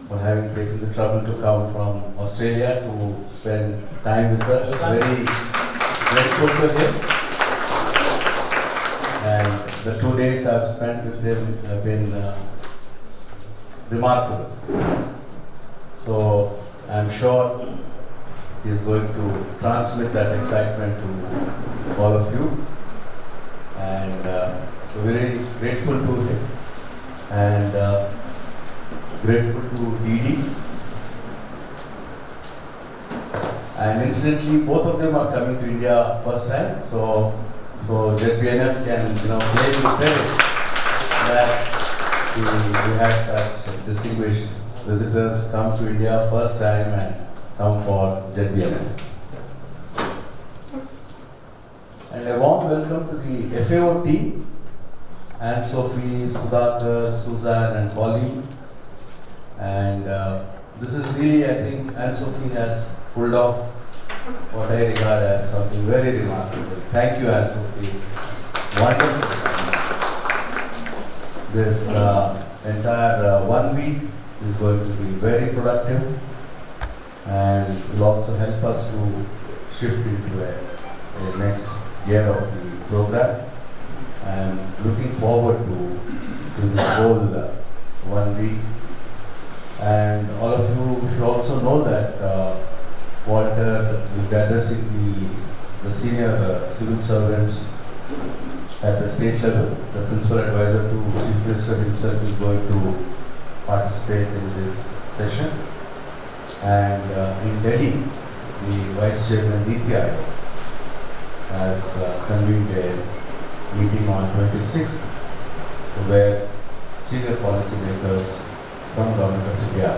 for having taken the trouble to come from Australia to spend time with us. Very grateful to him. And the 2 days I've spent with him have been remarkable. So I'm sure he is going to transmit that excitement to all of you. And so we're really grateful to him. And grateful to Didi. And incidentally, both of them are coming to India first time. So ZBNF can claim the credit that we had such distinguished visitors come to India first time and come for ZBNF. And a warm welcome to the FAO team, and Sophie, Sudhakar, Suzanne and Polly. And this is really, I think, Anne-Sophie has pulled off what I regard as something very remarkable. Thank you, Anne-Sophie. It's wonderful. This entire 1 week is going to be very productive and will also help us to shift into a next year of the program. I'm looking forward to this whole 1 week. And all of you should also know that Walter will be addressing the senior civil servants at the state level. The principal advisor to Chief Minister himself is going to participate in this session. And in Delhi, the Vice Chairman DTI has convened a meeting on 26th where senior policymakers from Government of India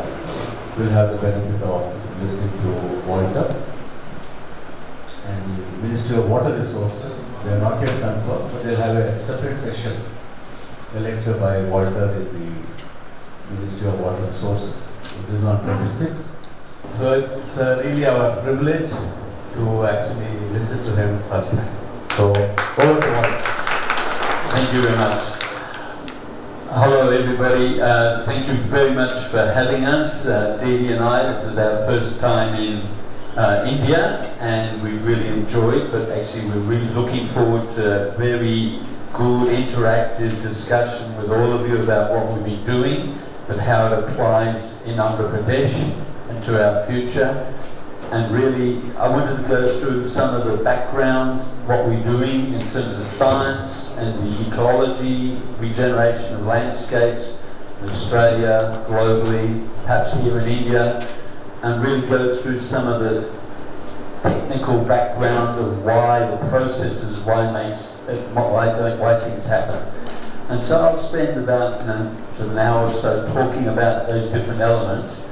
will have the benefit of listening to Walter. And the Ministry of Water Resources, they are not yet confirmed, but they'll have a separate session, a lecture by Walter in the Ministry of Water Resources. So this is on 26th. So it's really our privilege to actually listen to him first time. So over to Walter. Thank you very much. Hello everybody, thank you very much for having us. Dee and I, this is our first time in India and we really enjoyed, but actually we're really looking forward to a very good interactive discussion with all of you about what we've been doing, but how it applies in Andhra Pradesh and to our future. And really, I wanted to go through some of the background, what we're doing in terms of science and the ecology, regeneration of landscapes in Australia, globally, perhaps here in India, and really go through some of the technical background of why the processes, why things happen. And so I'll spend about sort of an hour or so talking about those different elements.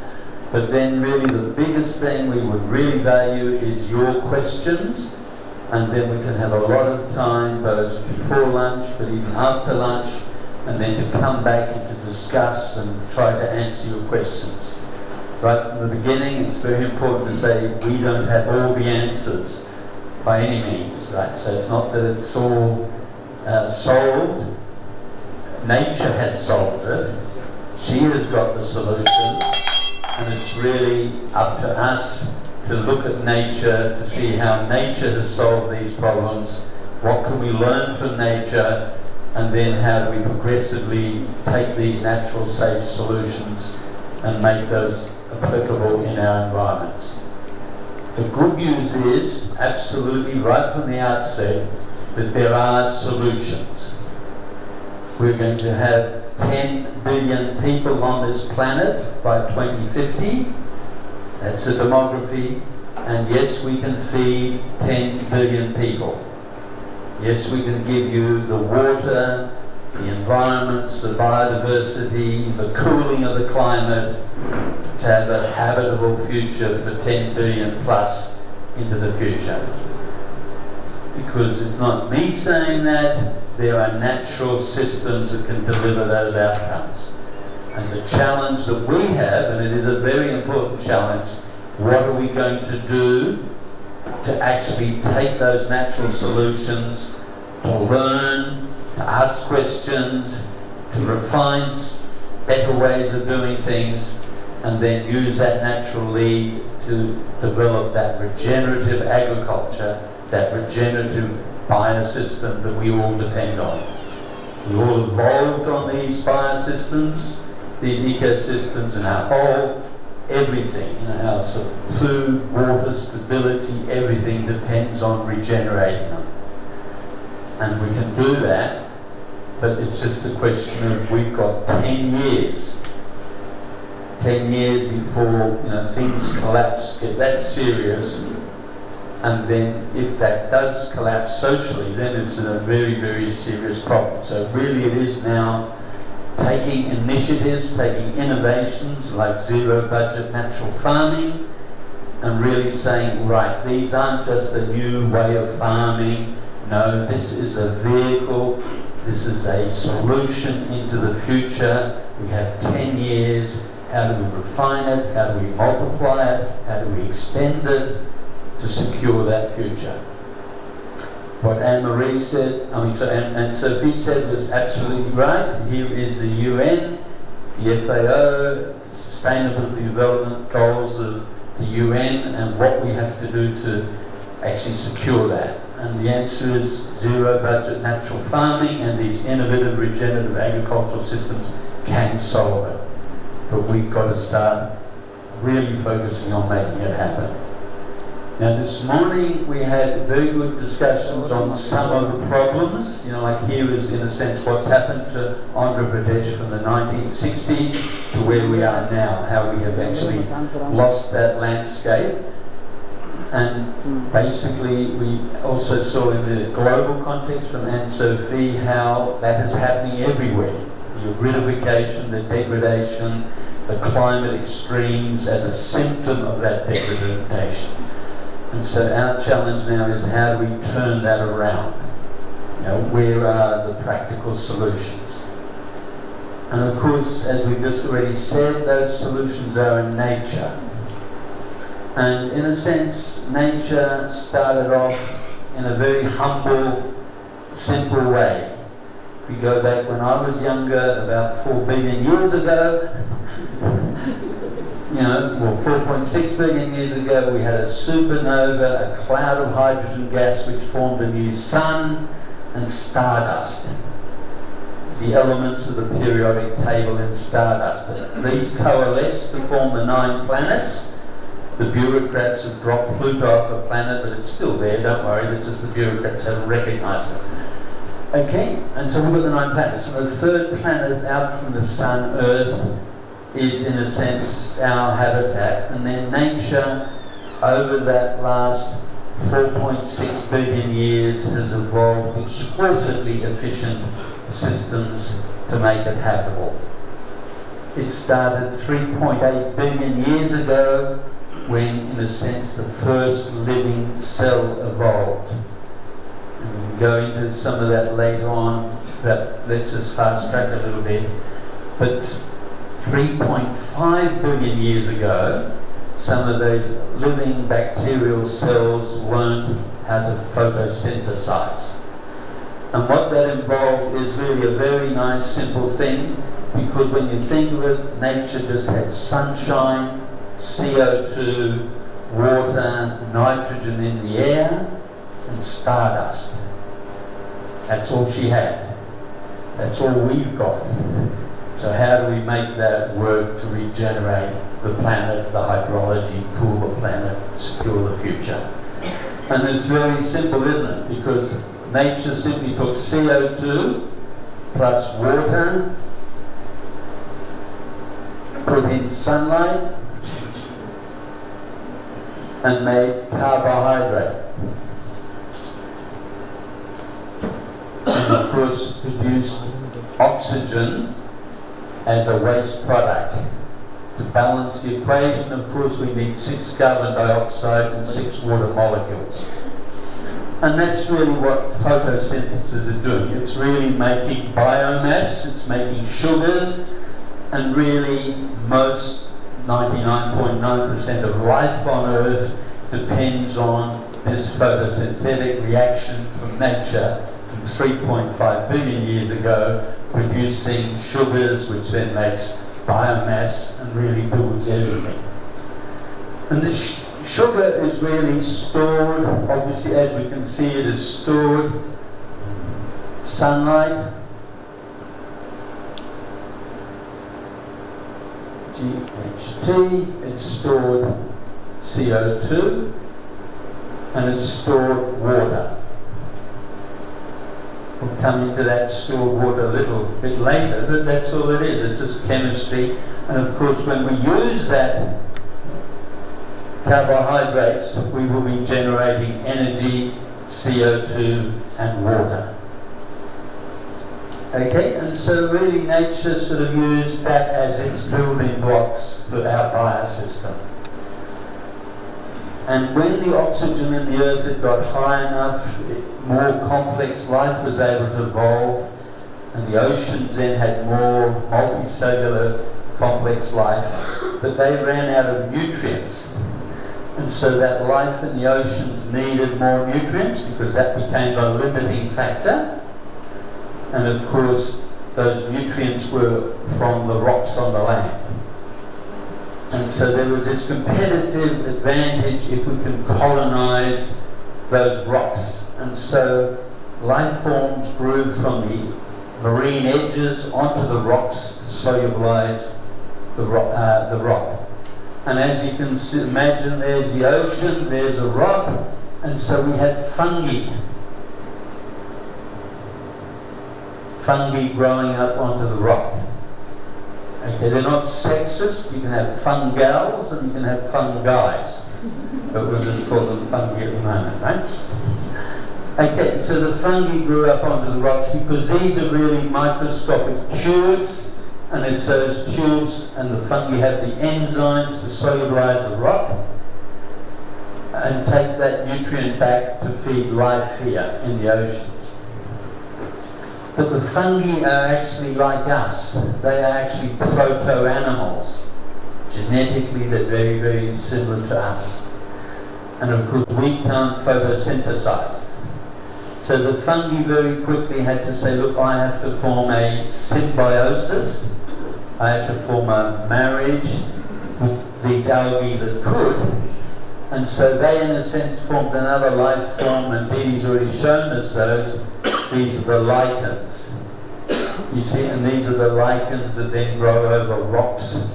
But then really the biggest thing we would really value is your questions, and then we can have a lot of time both before lunch but even after lunch, and then to come back and to discuss and try to answer your questions. Right from the beginning, it's very important to say we don't have all the answers by any means, right? So it's not that it's all solved. Nature has solved it. She has got the solutions. And it's really up to us to look at nature, to see how nature has solved these problems, what can we learn from nature, and then how do we progressively take these natural safe solutions and make those applicable in our environments. The good news is, absolutely right from the outset, that there are solutions. We're going to have 10 billion people on this planet by 2050. That's the demography. And yes, we can feed 10 billion people. Yes, we can give you the water, the environments, the biodiversity, the cooling of the climate to have a habitable future for 10 billion plus into the future. Because it's not me saying that, there are natural systems that can deliver those outcomes. And the challenge that we have, and it is a very important challenge, what are we going to do to actually take those natural solutions, to learn, to ask questions, to refine better ways of doing things, and then use that natural lead to develop that regenerative agriculture, that regenerative biosystem that we all depend on. We all evolved on these biosystems, these ecosystems, and our whole everything, our sort of food, water, stability, everything depends on regenerating them. And we can do that, but it's just a question of we've got 10 years. 10 years before things collapse, get that serious, and then if that does collapse socially, then it's a very, very serious problem. So really it is now taking initiatives, taking innovations like zero budget natural farming, and really saying, right, these aren't just a new way of farming. No, this is a vehicle, this is a solution into the future. We have 10 years. How do we refine it? How do we multiply it? How do we extend it to secure that future? What Anne-Marie said, and Sophie said was absolutely right. Here is the UN, the FAO, the Sustainable Development Goals of the UN, and what we have to do to actually secure that. And the answer is zero budget natural farming, and these innovative regenerative agricultural systems can solve it. But we've got to start really focusing on making it happen. Now this morning we had very good discussions on some of the problems, like here is in a sense what's happened to Andhra Pradesh from the 1960s to where we are now, how we have actually lost that landscape. And basically we also saw in the global context from Anne-Sophie how that is happening everywhere. The aridification, the degradation, the climate extremes as a symptom of that degradation. And so our challenge now is how do we turn that around? Where are the practical solutions? And of course, as we've just already said, those solutions are in nature. And in a sense, nature started off in a very humble, simple way. If we go back when I was younger, about 4 billion years ago, 4.6 billion years ago, we had a supernova, a cloud of hydrogen gas which formed a new sun, and stardust. The elements of the periodic table in stardust. These coalesced to form the 9 planets. The bureaucrats have dropped Pluto off a planet, but it's still there, don't worry, it's just the bureaucrats haven't recognized it. Okay, and so we've got the 9 planets. And the third planet out from the sun, Earth, is in a sense our habitat. And then nature, over that last 4.6 billion years, has evolved exquisitely efficient systems to make it habitable. It started 3.8 billion years ago when, in a sense, the first living cell evolved. And we can go into some of that later on, but let's just fast track a little bit. But 3.5 billion years ago, some of those living bacterial cells learned how to photosynthesize. And what that involved is really a very nice, simple thing, because when you think of it, nature just had sunshine, CO2, water, nitrogen in the air, and stardust. That's all she had. That's all we've got. So how do we make that work to regenerate the planet, the hydrology, cool the planet, secure the future? And it's very simple, isn't it? Because nature simply took CO2 plus water, put in sunlight, and made carbohydrate. And of course produced oxygen as a waste product. To balance the equation, of course, we need 6 carbon dioxide and 6 water molecules. And that's really what photosynthesis is doing. It's really making biomass, it's making sugars, and really most 99.9% of life on Earth depends on this photosynthetic reaction from nature from 3.5 billion years ago, producing sugars, which then makes biomass and really builds everything. And this sugar is really stored, obviously as we can see it is stored sunlight, GHT, it's stored CO2, and it's stored water. We'll come into that stored water a little bit later, but that's all it is. It's just chemistry. And of course, when we use that carbohydrates, we will be generating energy, CO2, and water. Okay, and so really nature sort of used that as its building blocks for our biosystem. And when the oxygen in the earth had got high enough, more complex life was able to evolve, and the oceans then had more multicellular complex life, but they ran out of nutrients. And so that life in the oceans needed more nutrients because that became a limiting factor. And of course, those nutrients were from the rocks on the land. And so there was this competitive advantage if we can colonize those rocks. And so life forms grew from the marine edges onto the rocks to solubilize the rock. And as you can imagine, there's the ocean, there's a rock, and so we had fungi. Fungi growing up onto the rock. Okay, they're not sexist. You can have fungals and you can have fungis. But we'll just call them fungi at the moment, right? Okay, so the fungi grew up onto the rocks because these are really microscopic tubes, and it's those tubes and the fungi have the enzymes to solubilize the rock and take that nutrient back to feed life here in the oceans. But the fungi are actually like us. They are actually proto-animals. Genetically, they're very, very similar to us. And of course, we can't photosynthesize. So the fungi very quickly had to say, look, I have to form a symbiosis. I have to form a marriage with these algae that could. And so they, in a sense, formed another life form, and Dee's already shown us those. These are the lichens. You see, and these are the lichens that then grow over rocks.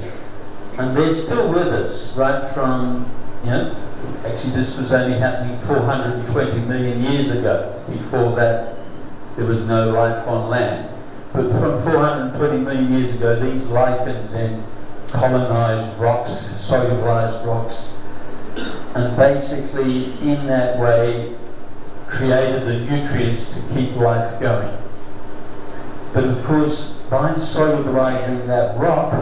And they're still with us, right from, actually this was only happening 420 million years ago. Before that, there was no life on land. But from 420 million years ago, these lichens then colonized rocks, solubilized rocks, and basically in that way created the nutrients to keep life going. But of course, by solubilizing that rock,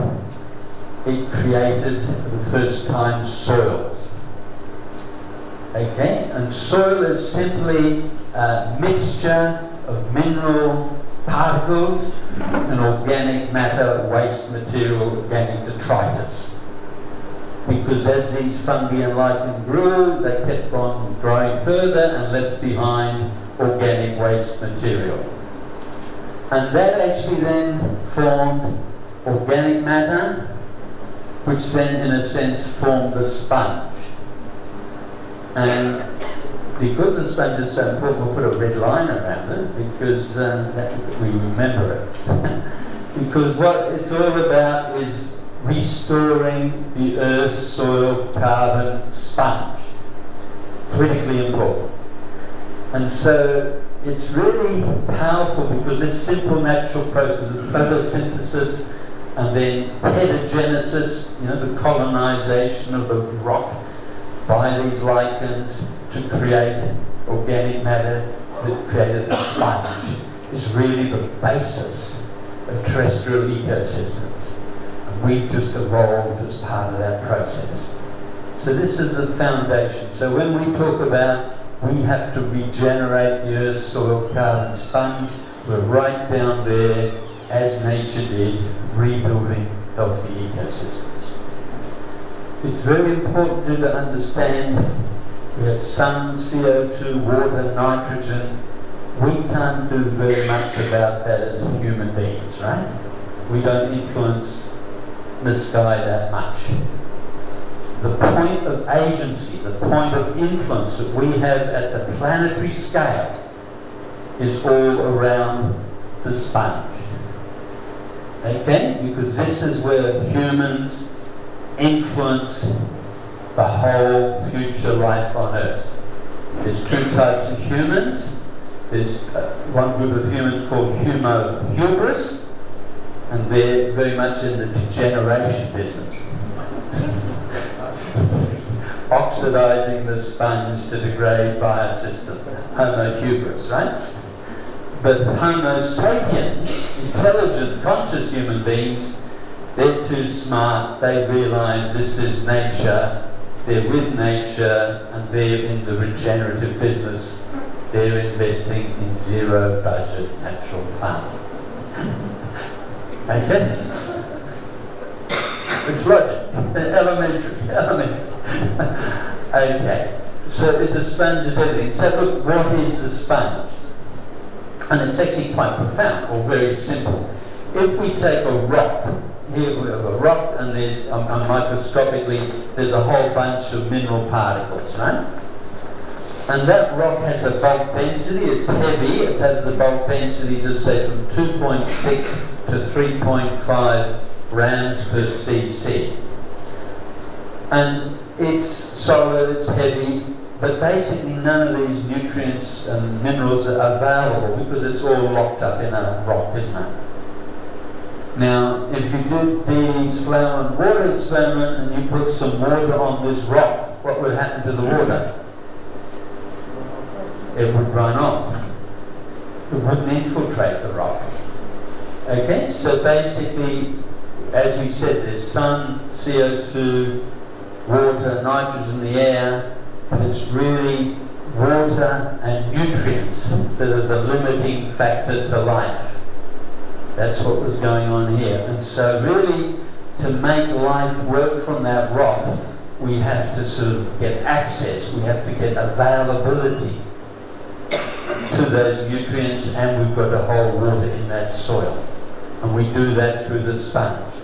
it created for the first time soils. Okay, and soil is simply a mixture of mineral particles and organic matter, waste material, organic detritus. Because as these fungi and lichen grew, they kept on growing further and left behind organic waste material. And that actually then formed organic matter, which then in a sense formed the sponge. And because the sponge is so important, we'll put a red line around it because that we remember it. Because what it's all about is restoring the earth's soil carbon sponge. Critically important. And so it's really powerful because this simple natural process of photosynthesis and then pedogenesis, the colonization of the rock by these lichens to create organic matter that created the sponge, is really the basis of terrestrial ecosystems. And we just evolved as part of that process. So this is the foundation. So when we talk about we have to regenerate the Earth's soil carbon sponge, we're right down there, as nature did, rebuilding healthy ecosystems. It's very important to understand we have sun, CO2, water, nitrogen. We can't do very much about that as human beings, right? We don't influence sky that much. The point of agency, the point of influence that we have at the planetary scale is all around the sponge. Okay? Because this is where humans influence the whole future life on Earth. There's two types of humans. There's one group of humans called Homo hubris, and they're very much in the degeneration business. Oxidizing the sponge to degrade biosystem. Homo hubris, right? But Homo sapiens, intelligent, conscious human beings, they're too smart. They realize this is nature. They're with nature, and they're in the regenerative business. They're investing in zero budget natural farming. Okay? It's logic. Elementary. Okay. So if the sponge is everything. So look, what is the sponge? And it's actually quite profound, or very simple. If we take a rock, here we have a rock, and there's, microscopically, there's a whole bunch of mineral particles, right? And that rock has a bulk density, it's heavy, it has a bulk density, just say from 2.6 to 3.5 grams per cc. And it's solid, it's heavy, but basically none of these nutrients and minerals are available because it's all locked up in a rock, isn't it? Now, if you did Dee's flour and water experiment and you put some water on this rock, what would happen to the water? It would run off. It wouldn't infiltrate the rock. Okay, so basically, as we said, there's sun, CO2, water, nitrogen in the air, but it's really water and nutrients that are the limiting factor to life. That's what was going on here. And so really, to make life work from that rock, we have to sort of get access, we have to get availability to those nutrients, and we've got to hold water in that soil. And we do that through the sponge.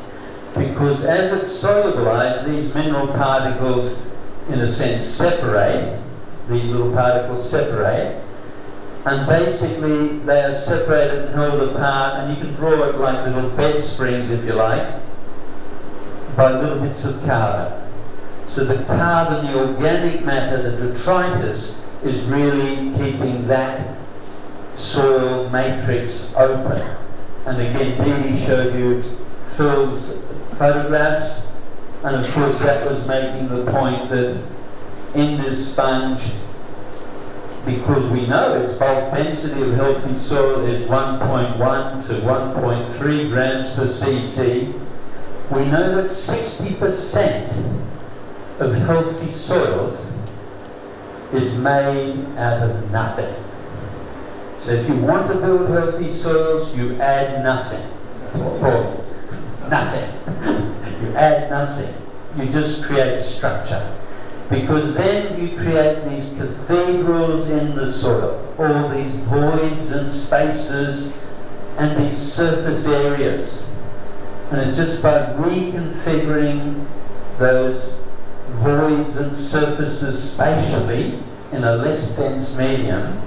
Because as it's solubilized, these mineral particles, in a sense, separate. These little particles separate. And basically, they are separated and held apart, and you can draw it like little bed springs, if you like, by little bits of carbon. So the carbon, the organic matter, the detritus, is really keeping that soil matrix open. And again, Dee showed you Phil's photographs, and of course that was making the point that in this sponge, because we know its bulk density of healthy soil is 1.1 to 1.3 grams per cc, we know that 60% of healthy soils is made out of nothing. So if you want to build healthy soils, you add nothing. Or nothing. You add nothing. You just create structure. Because then you create these cathedrals in the soil, all these voids and spaces and these surface areas. And it's just by reconfiguring those voids and surfaces spatially in a less dense medium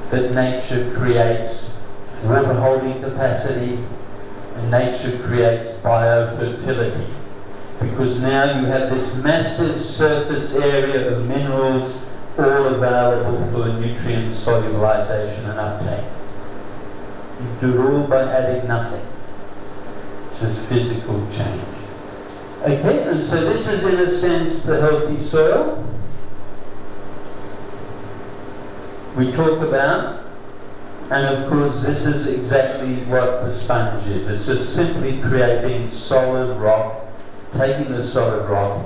that nature creates water holding capacity, and nature creates biofertility. Because now you have this massive surface area of minerals all available for nutrient solubilization and uptake. You do it all by adding nothing. Just physical change. Okay, and so this is in a sense the healthy soil we talk about, and of course this is exactly what the sponge is. It's just simply creating solid rock, taking the solid rock,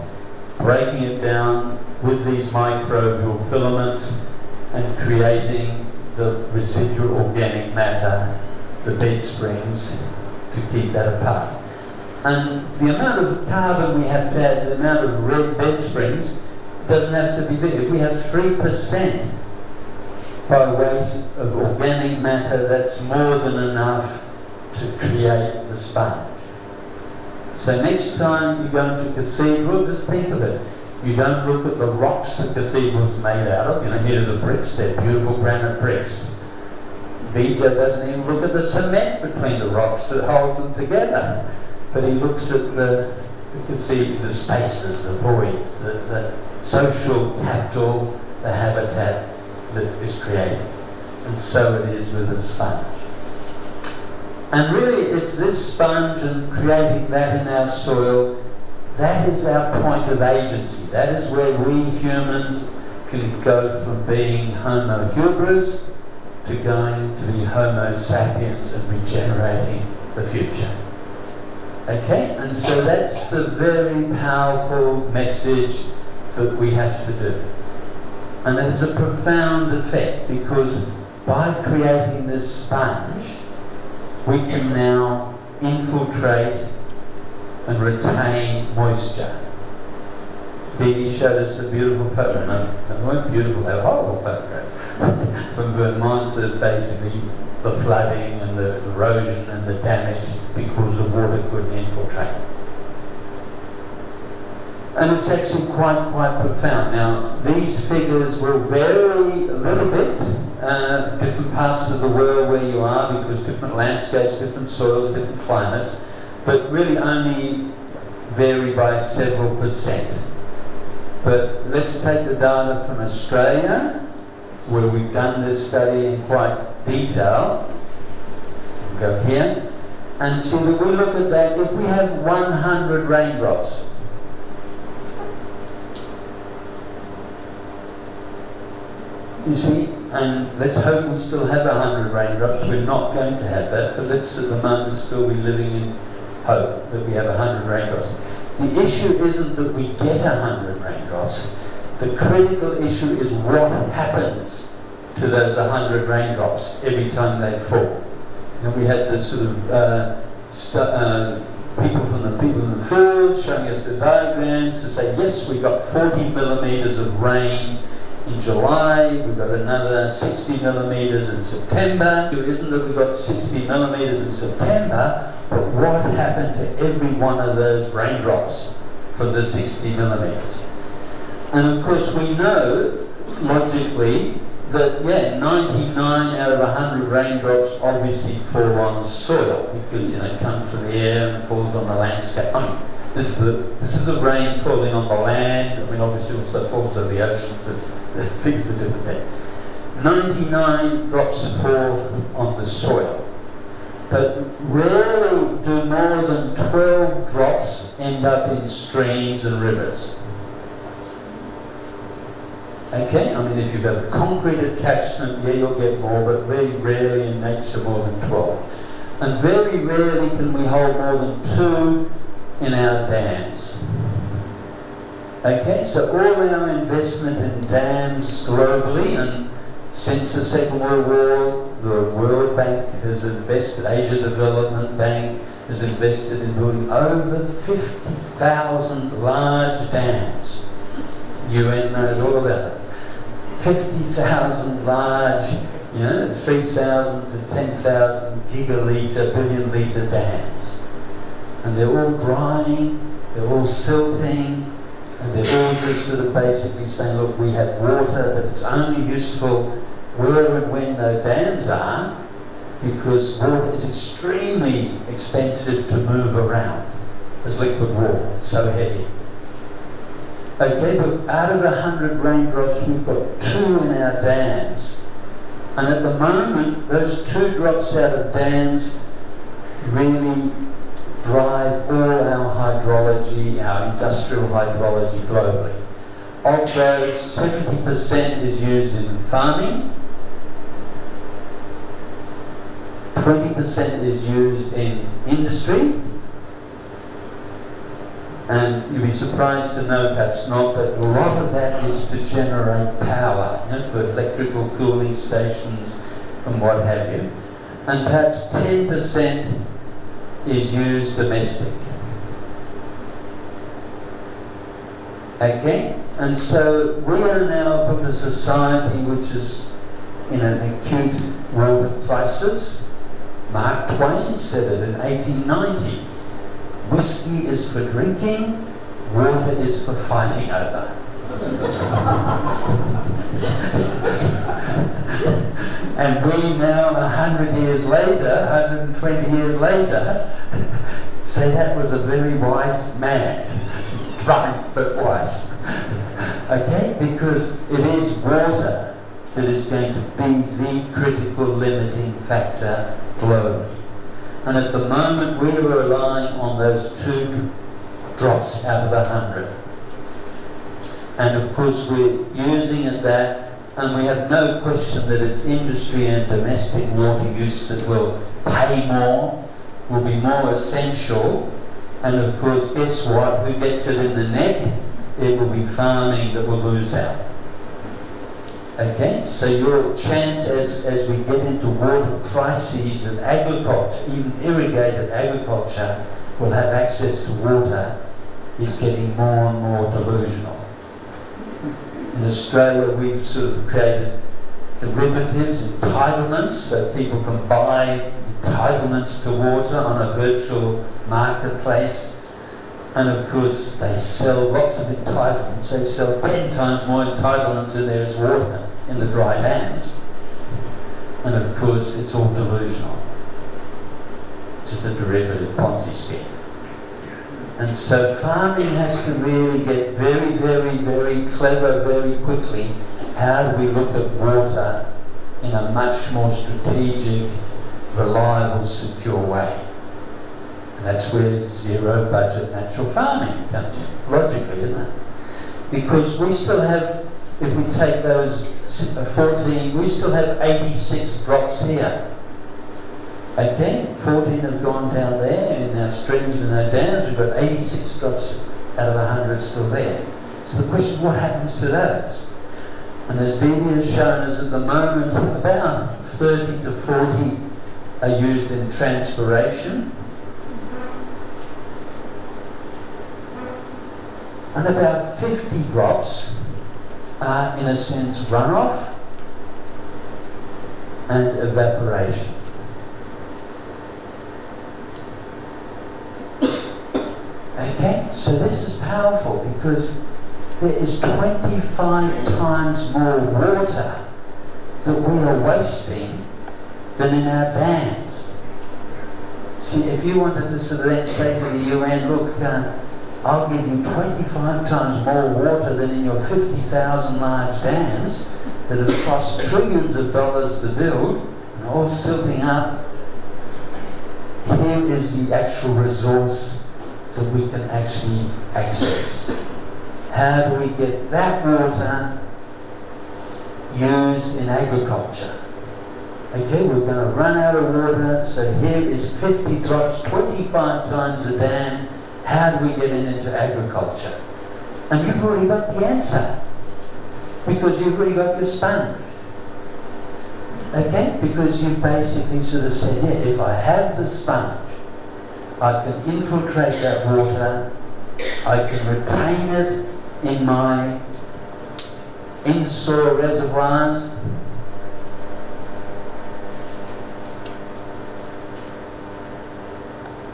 breaking it down with these microbial filaments and creating the residual organic matter, the bed springs, to keep that apart. And the amount of carbon we have to add, the amount of red bed springs, doesn't have to be big. If we have 3% by weight of organic matter, that's more than enough to create the sponge. So next time you go into a cathedral, just think of it. You don't look at the rocks the cathedral's made out of. Here are the bricks, they're beautiful granite bricks. Vijay doesn't even look at the cement between the rocks that holds them together. But he looks at the spaces, the voids, the social capital, the habitat that is created. And so it is with a sponge. And really it's this sponge and creating that in our soil, that is our point of agency. That is where we humans can go from being Homo hybris to going to be Homo sapiens and regenerating the future. Okay? And so that's the very powerful message that we have to do. And it has a profound effect, because by creating this sponge, we can now infiltrate and retain moisture. Dee showed us a beautiful photograph. No, they weren't beautiful, they were horrible photographs. From Vermont to basically the flooding and the erosion and the damage because the water couldn't infiltrate. And it's actually quite profound. Now, these figures will vary a little bit, different parts of the world where you are, because different landscapes, different soils, different climates, but really only vary by several percent. But let's take the data from Australia, where we've done this study in quite detail. We'll go here, and see that we look at that. If we have 100 raindrops, you see, and let's hope we still have 100 raindrops. We're not going to have that, but let's at the moment still be living in hope that we have 100 raindrops. The issue isn't that we get 100 raindrops. The critical issue is what happens to those 100 raindrops every time they fall. And we had this sort of people in the field showing us the diagrams to say, yes, we got 40 millimeters of rain in July, we've got another 60 millimeters in September. It isn't that we got 60 millimeters in September, but what happened to every one of those raindrops from the 60 millimeters? And of course we know, logically, that 99 out of 100 raindrops obviously fall on soil, because it comes from the air and falls on the landscape. This is the rain falling on the land. Obviously also falls over the ocean, but the figures are different there. 99 drops fall on the soil, but rarely do more than 12 drops end up in streams and rivers. Okay, if you've got a concreted catchment, you'll get more, but very rarely in nature more than 12. And very rarely can we hold more than 2 in our dams. Okay, so all our investment in dams globally, and since the Second World War, the World Bank has invested, Asia Development Bank has invested in building over 50,000 large dams. UN knows all about it. 50,000 large, 3,000 to 10,000 gigaliter, billion litre dams. And they're all drying, they're all silting, and they're all just sort of basically saying, look, we have water, but it's only useful where and when those dams are, because water is extremely expensive to move around as liquid water. It's so heavy. Okay, but out of 100 raindrops, we've got 2 in our dams. And at the moment, those 2 drops out of dams really drive all our hydrology, our industrial hydrology globally. Of those, 70% is used in farming, 20% is used in industry, and you'll be surprised to know, perhaps not, but a lot of that is to generate power, for electrical cooling stations and what have you. And perhaps 10% is used domestic. Okay? And so we are now put a society which is in an acute water crisis. Mark Twain said it in 1890. Whiskey is for drinking, water is for fighting over. And we now, 100 years later, 120 years later, say that was a very wise man. Right, but wise. Okay? Because it is water that is going to be the critical limiting factor globally. And at the moment we're relying on those 2 drops out of 100. And of course we're using it that, and we have no question that it's industry and domestic water use that will pay more, will be more essential. And of course, guess what? Who gets it in the neck? It will be farming that will lose out. Okay? So your chance as we get into water crises that agriculture, even irrigated agriculture, will have access to water is getting more and more delusional. In Australia, we've sort of created derivatives, entitlements, so people can buy entitlements to water on a virtual marketplace. And of course, they sell lots of entitlements. They sell 10 times more entitlements than there is water in the dry land. And of course, it's all delusional. It's just a derivative Ponzi scheme. And so farming has to really get very, very, very clever very quickly. How do we look at water in a much more strategic, reliable, secure way? And that's where zero budget natural farming comes in, logically, isn't it? Because we still have, if we take those 14, we still have 86 drops here. Okay, 14 have gone down there in our streams and our dams. We've got 86 drops out of 100 still there. So the question is, what happens to those? And as Jehne has shown us at the moment, about 30 to 40 are used in transpiration. And about 50 drops are, in a sense, runoff and evaporation. Okay, so this is powerful because there is 25 times more water that we are wasting than in our dams. See, if you wanted to sort of then say to the UN, look, I'll give you 25 times more water than in your 50,000 large dams that have cost trillions of dollars to build and all silting up. Here is the actual resource that we can actually access. How do we get that water used in agriculture? Okay, we're going to run out of water, so here is 50 drops, 25 times the dam. How do we get it into agriculture? And you've already got the answer, because you've already got your sponge. Okay, because you basically sort of said, yeah, if I have the sponge, I can infiltrate that water, I can retain it in my in-soil reservoirs.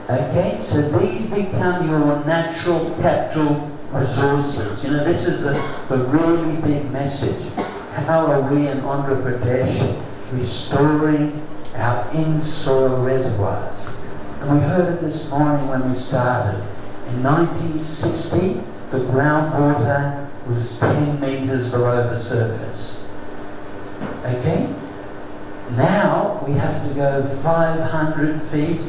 Okay, so these become your natural capital resources. You know, this is the really big message. How are we in Andhra Pradesh restoring our in-soil reservoirs? And we heard it this morning when we started. In 1960, the groundwater was 10 meters below the surface. Okay? Now we have to go 500 feet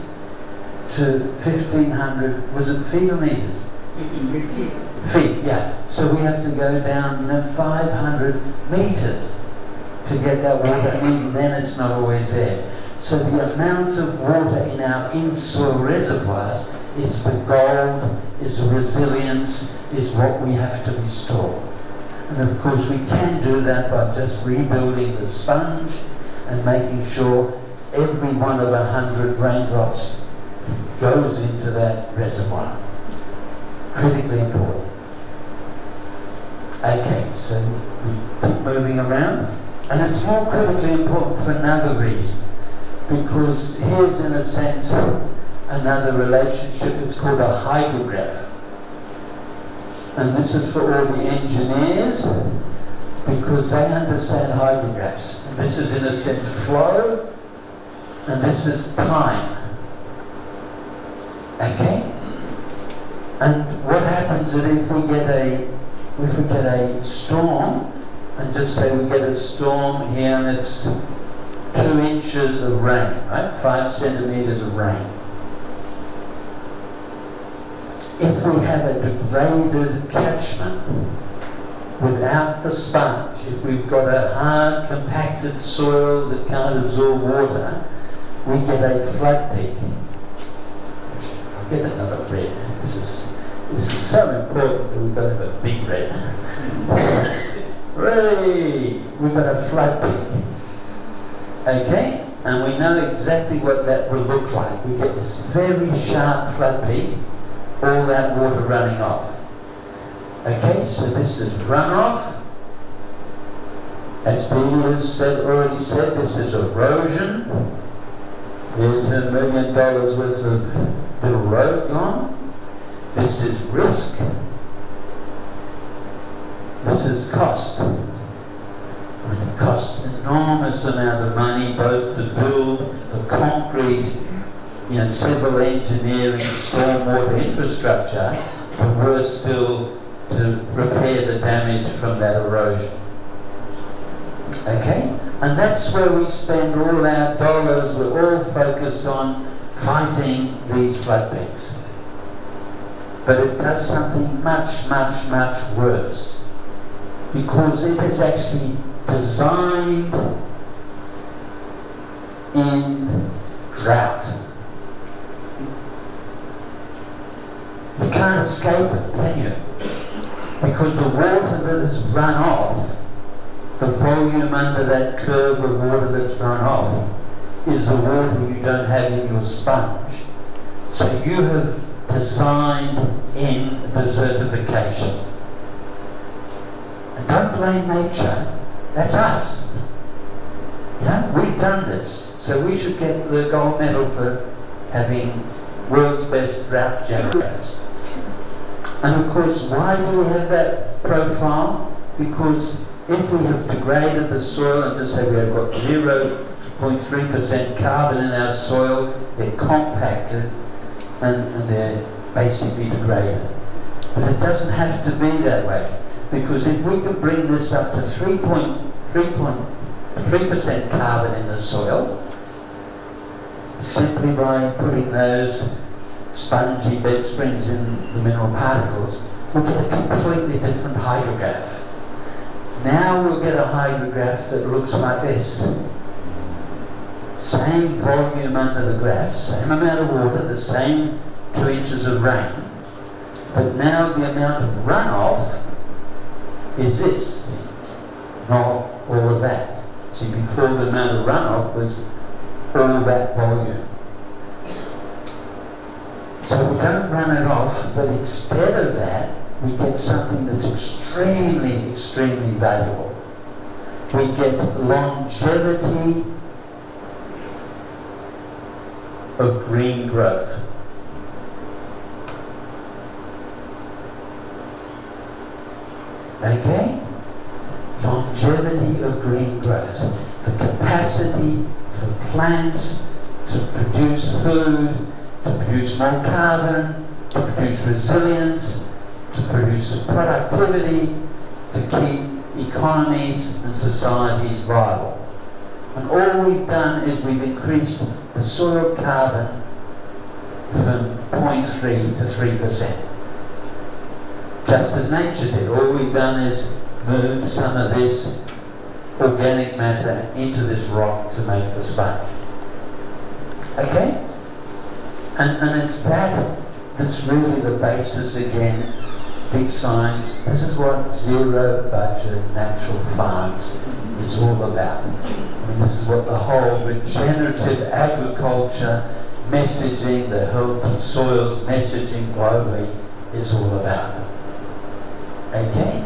to 1,500, was it feet or meters? 1,500 feet. Feet, yeah. So we have to go down 500 meters to get that water, and even then it's not always there. So the amount of water in our in-soil reservoirs is the gold, is the resilience, is what we have to restore. And of course we can do that by just rebuilding the sponge and making sure every one of 100 raindrops goes into that reservoir. Critically important. Okay, so we keep moving around. And it's more critically important for another reason. Because here's, in a sense, another relationship. It's called a hydrograph. And this is for all the engineers, because they understand hydrographs. And this is, in a sense, flow, and this is time. Okay? And what happens is if we get a storm, and just say we get a storm here and it's 2 inches of rain, right? 5 centimeters of rain. If we have a degraded catchment without the sponge, if we've got a hard, compacted soil that can't absorb water, we get a flood peak. I'll get another red. This is so important that we've got to have a big red. Really, we've got a flood peak. Okay? And we know exactly what that will look like. We get this very sharp flood peak, all that water running off. Okay, so this is runoff. As Jehne has already said, this is erosion. There's $1 million worth of little road gone. This is risk. This is cost. I mean, it costs an enormous amount of money both to build the concrete, civil engineering, stormwater infrastructure, but worse still, to repair the damage from that erosion. Okay? And that's where we spend all our dollars. We're all focused on fighting these flood peaks. But it does something much, much, much worse. Because it is actually designed in drought. You can't escape it, can you? Because the water that has run off, the volume under that curve of water that's run off, is the water you don't have in your sponge. So you have designed in desertification. And don't blame nature, that's us. We've done this, so we should get the gold medal for having world's best drought generators. And of course, why do we have that profile? Because if we have degraded the soil, and just say we have got 0.3% carbon in our soil, they're compacted and they're basically degraded. But it doesn't have to be that way, because if we can bring this up to 3.3% carbon in the soil, simply by putting those spongy bed springs in the mineral particles, we'll get a completely different hydrograph. Now we'll get a hydrograph that looks like this. Same volume under the graph, same amount of water, the same 2 inches of rain, but now the amount of runoff is this, not all of that. See, before the amount of runoff was all that volume. So we don't run it off, but instead of that, we get something that's extremely, extremely valuable. We get longevity of green growth. Okay? Longevity of green growth. The capacity for plants to produce food, to produce more carbon, to produce resilience, to produce productivity, to keep economies and societies viable. And all we've done is we've increased the soil carbon from 0.3 to 3%. Just as nature did. All we've done is move some of this organic matter into this rock to make the sponge. Okay? And it's that's really the basis again. Big science. This is what zero budget natural farms is all about. I mean, this is what the whole regenerative agriculture messaging, the health of soils messaging globally is all about. Okay?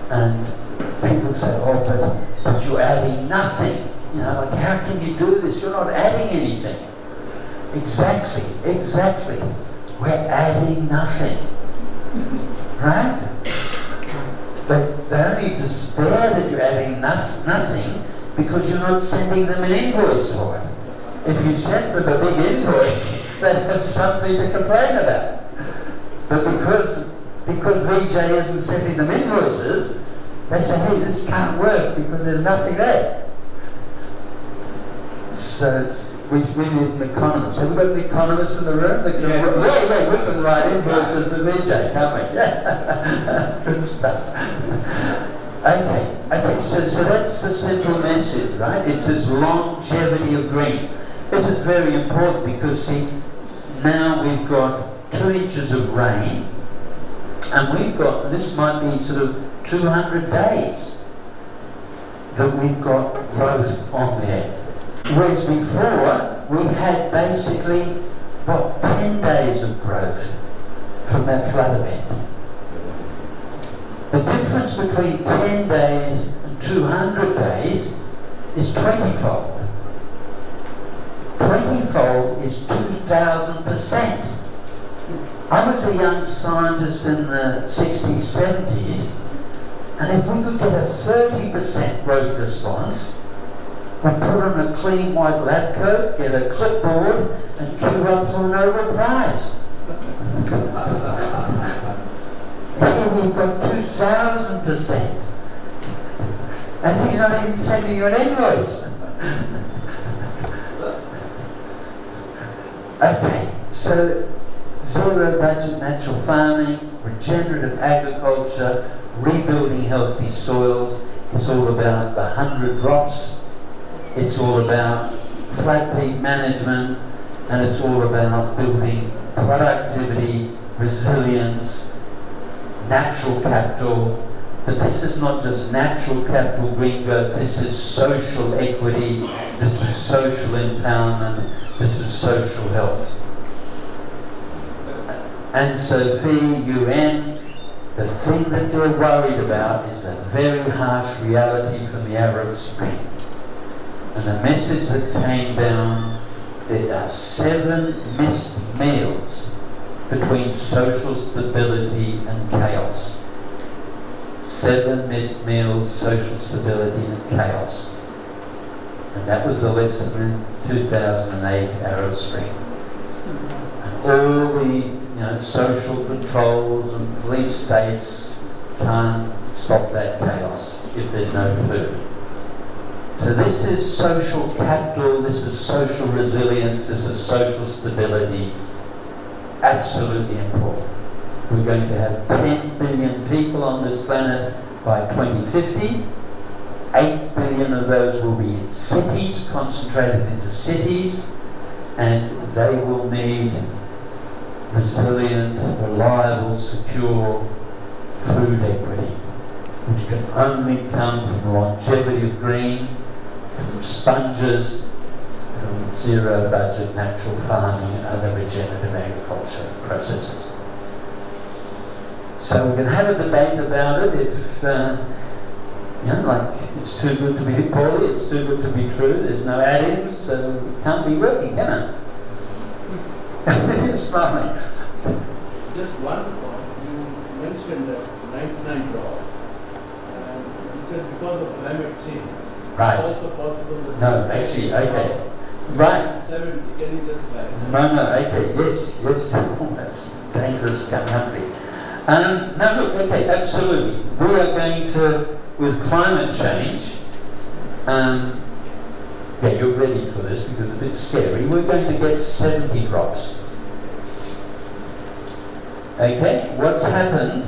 And people say, oh, but you're adding nothing. Like, how can you do this? You're not adding anything. Exactly. We're adding nothing. Right? They only despair that you're adding nothing because you're not sending them an invoice for it. If you sent them a big invoice, they'd have something to complain about. But because VJ isn't sending them invoices, they say, hey, this can't work because there's nothing there. So we need an economist. Have we got an economist in the room? That can we can write invoices to VJ, can't we? Yeah. Good stuff. Okay, so that's the simple message, right? It's this longevity of green. This is very important because, see, now we've got 2 inches of rain, and this might be sort of 200 days that we've got growth on there. Whereas before, we had basically, 10 days of growth from that flood event. The difference between 10 days and 200 days is 20-fold. 20-fold is 2,000%. I was a young scientist in the 60s, 70s, and if we could get a 30% growth response, we'd put on a clean white lab coat, get a clipboard, and queue up for a Nobel Prize. Here we've got 2,000%. And he's not even sending you an invoice. Okay, so zero budget natural farming, regenerative agriculture, rebuilding healthy soils. It's all about the 100 drops. It's all about flat peat management, and it's all about building productivity, resilience, natural capital. But this is not just natural capital green growth, this is social equity, this is social empowerment, this is social health. And so VUN, the thing that they're worried about is a very harsh reality from the Arab Spring. And the message that came down, there are 7 missed meals between social stability and chaos. 7 missed meals, social stability and chaos. And that was the lesson in 2008 Arab Spring. And all the social controls and police states can't stop that chaos if there's no food. So this is social capital, this is social resilience, this is social stability. Absolutely important. We're going to have 10 billion people on this planet by 2050. 8 billion of those will be in cities, concentrated into cities, and they will need resilient, reliable, secure food equity, which can only come from longevity of green, from sponges, from zero budget natural farming and other regenerative agriculture processes. So we can have a debate about it if, like it's too good to be poorly, it's too good to be true, there's no addings, so it can't be working, can it? You're smiling. Just one point, you mentioned that 99 drop, and you said because of climate change. Right. It's also possible that... No, actually, okay. Right. 70, can you just clarify? No, okay, yes, that's dangerous country. No, look, okay, absolutely. We are going to, with climate change, you're ready for this because it's a bit scary, we're going to get 70 drops. Okay, what's happened,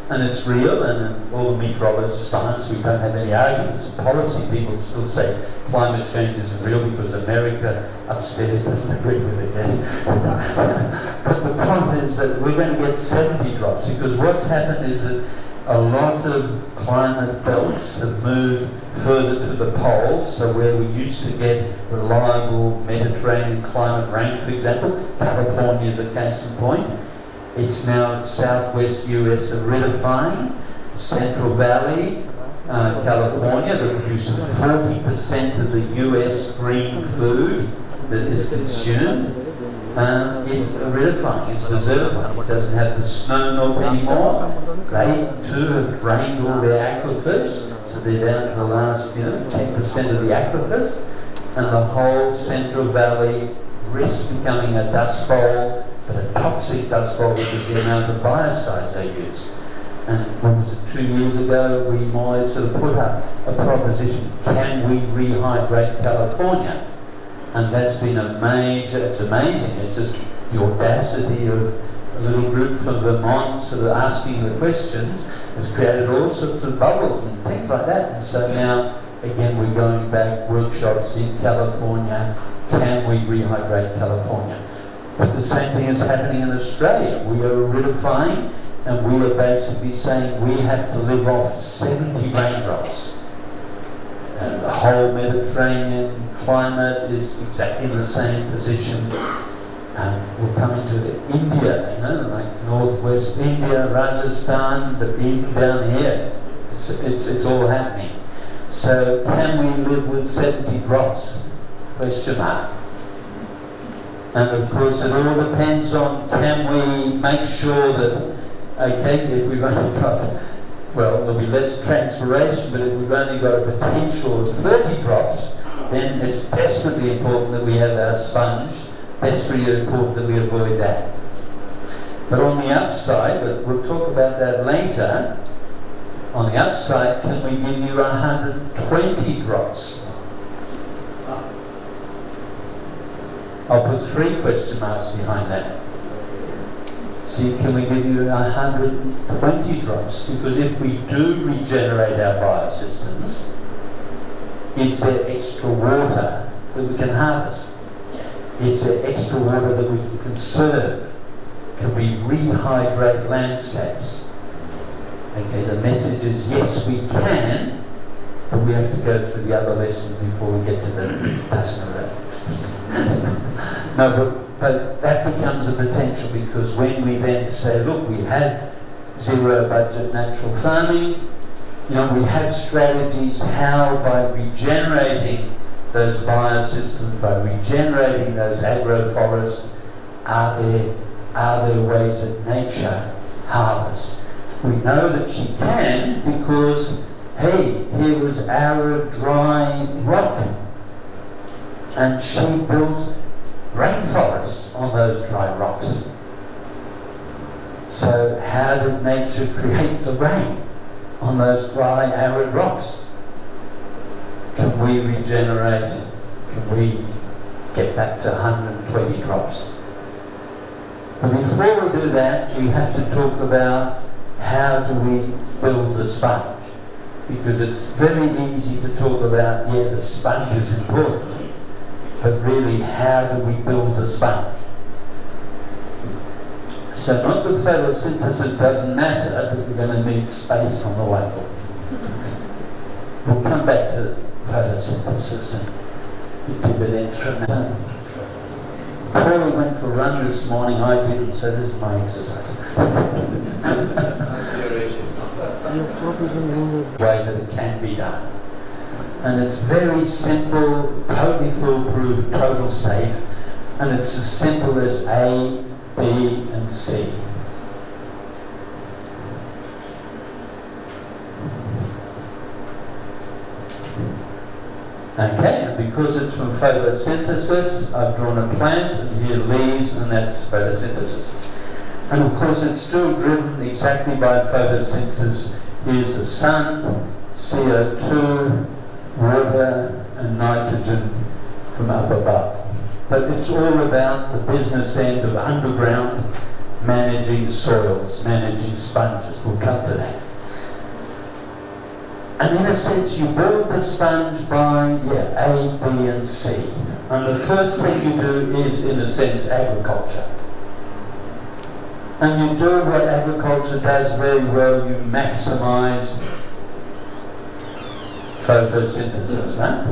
and it's real, and all the meteorologists, science, we don't have any arguments. Policy people still say climate change isn't real because America upstairs doesn't agree with it yet. But the point is that we're going to get 70 drops because what's happened is that a lot of climate belts have moved further to the poles, so where we used to get reliable Mediterranean climate rain, for example, California is a case in point. It's now southwest US aridifying, Central Valley, California, that produces 40% of the US green food that is consumed. is aridifying, is desertifying. It doesn't have the snow melt anymore. They too have drained all their aquifers, so they're down to the last 10% of the aquifers, and the whole Central Valley risks becoming a dust bowl, but a toxic dust bowl because of the amount of biocides they use. And what was it, 2 years ago, we more or less sort of put up a proposition, can we rehydrate California? And that's been it's amazing, it's just the audacity of a little group from Vermont sort of asking the questions has created all sorts of bubbles and things like that. And so now, again, we're going back, workshops in California, can we rehydrate California? But the same thing is happening in Australia. We are aridifying, and we are basically saying we have to live off 70 raindrops. And the whole Mediterranean climate is exactly in the same position. We'll come into India, like northwest India, Rajasthan, but even down here, it's all happening. So can we live with 70 drops? Question mark. And of course it all depends on, can we make sure that, okay, if we've only got, well, there'll be less transpiration, but if we've only got a potential of 30 drops, then it's desperately important that we have our sponge, desperately important that we avoid that. But on the outside, but we'll talk about that later, on the outside, can we give you 120 drops? I'll put 3 question marks behind that. See, can we give you 120 drops? Because if we do regenerate our biosystems, is there extra water that we can harvest? Is there extra water that we can conserve? Can we rehydrate landscapes? Okay, the message is yes, we can, but we have to go through the other lessons before we get to the touching of that. No, but that becomes a potential, because when we then say, look, we have zero budget natural farming, we have strategies how by regenerating those biosystems, by regenerating those agroforests, are there ways that nature harvests? We know that she can because, hey, here was arid, dry rock, and she built rainforests on those dry rocks. So how did nature create the rain on those dry, arid rocks? Can we regenerate? Can we get back to 120 drops? But before we do that, we have to talk about how do we build the sponge? Because it's very easy to talk about, the sponge is important, but really, how do we build the sponge? So not that photosynthesis doesn't matter, but we're going to need space on the whiteboard. We'll come back to photosynthesis and do a bit extra. Paul went for a run this morning, I didn't, so this is my exercise. Way that it can be done. And it's very simple, totally foolproof, total safe, and it's as simple as A, B, and C. Okay, and because it's from photosynthesis, I've drawn a plant, and here leaves, and that's photosynthesis. And of course it's still driven exactly by photosynthesis. Here's the sun, CO2, water and nitrogen from up above. But it's all about the business end of underground, managing soils, managing sponges. We'll come to that. And in a sense, you build the sponge by A, B, and C. And the first thing you do is, in a sense, agriculture. And you do what agriculture does very well, you maximize photosynthesis, right?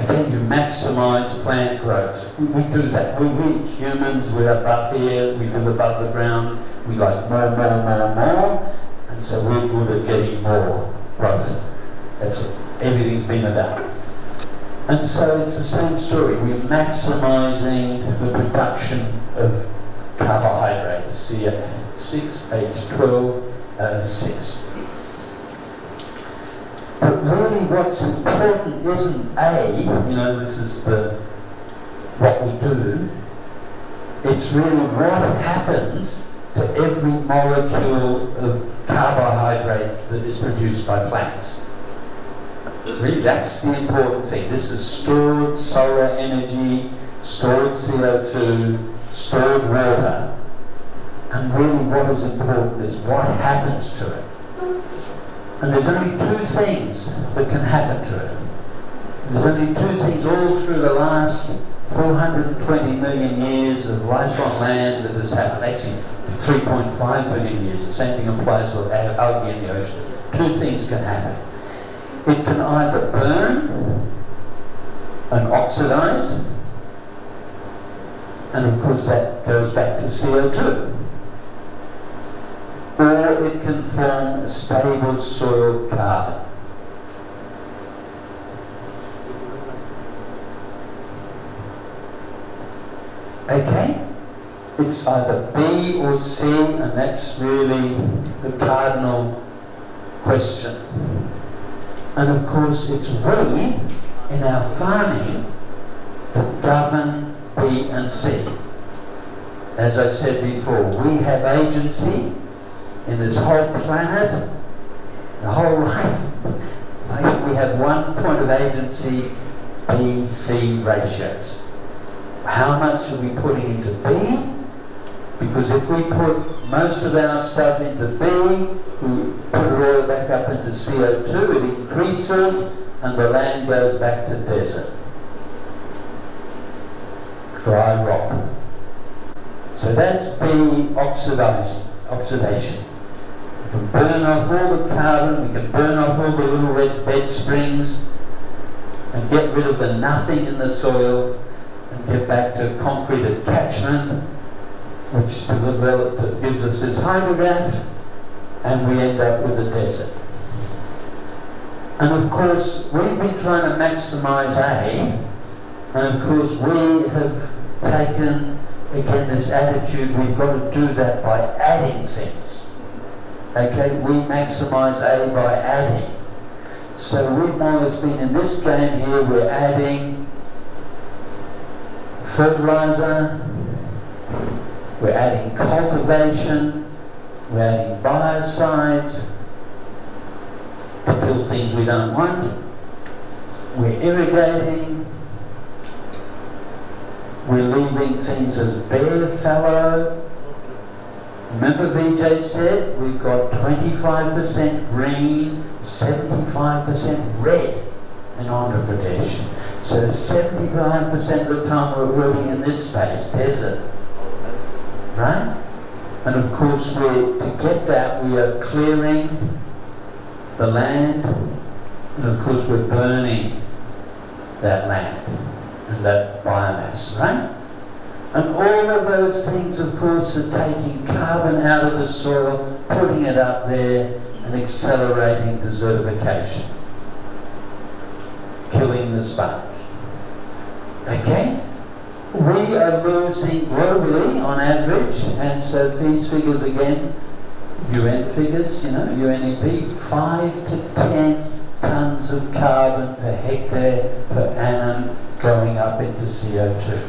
Again, you maximize plant growth. We do that. We humans, we're above here, we live above the ground, we like more, and so we're good at getting more growth. That's what everything's been about. And so it's the same story. We're maximizing the production of carbohydrates, C6H12O6. But really what's important isn't this is what we do. It's really what happens to every molecule of carbohydrate that is produced by plants. Really, that's the important thing. This is stored solar energy, stored CO2, stored water. And really what is important is what happens to it. And there's only two things that can happen to it. There's only two things all through the last 420 million years of life on land that has happened. Actually, 3.5 billion years. The same thing applies to algae in the ocean. Two things can happen. It can either burn and oxidize, and of course that goes back to CO2. Or it can form a stable soil carbon. Okay? It's either B or C, and that's really the cardinal question. And of course it's we, in our farming, that govern B and C. As I said before, we have agency in this whole planet, the whole life. We have one point of agency, B-C ratios. How much are we putting into B? Because if we put most of our stuff into B, we put it all back up into CO2, it increases, and the land goes back to desert. Dry rock. So that's B oxidation. We can burn off all the carbon, we can burn off all the little red bed springs, and get rid of the nothing in the soil, and get back to concrete attachment, which gives us this hydrograph, and we end up with a desert. And of course, we've been trying to maximize A, and of course we have taken, again, this attitude, we've got to do that by adding things. Okay, we maximize A by adding. So we've more or less been in this game here, we're adding fertilizer, we're adding cultivation, we're adding biocides to kill things we don't want, we're irrigating, we're leaving things as bare fallow. Remember VJ said we've got 25% green, 75% red in Andhra Pradesh. So 75% of the time we're working in this space, desert. Right? And of course to get that we are clearing the land, and of course we're burning that land and that biomass, right? And all of those things, of course, are taking carbon out of the soil, putting it up there, and accelerating desertification, killing the sponge. Okay? We are losing globally, on average, and so these figures again, UN figures, UNEP, 5 to 10 tons of carbon per hectare per annum going up into CO2.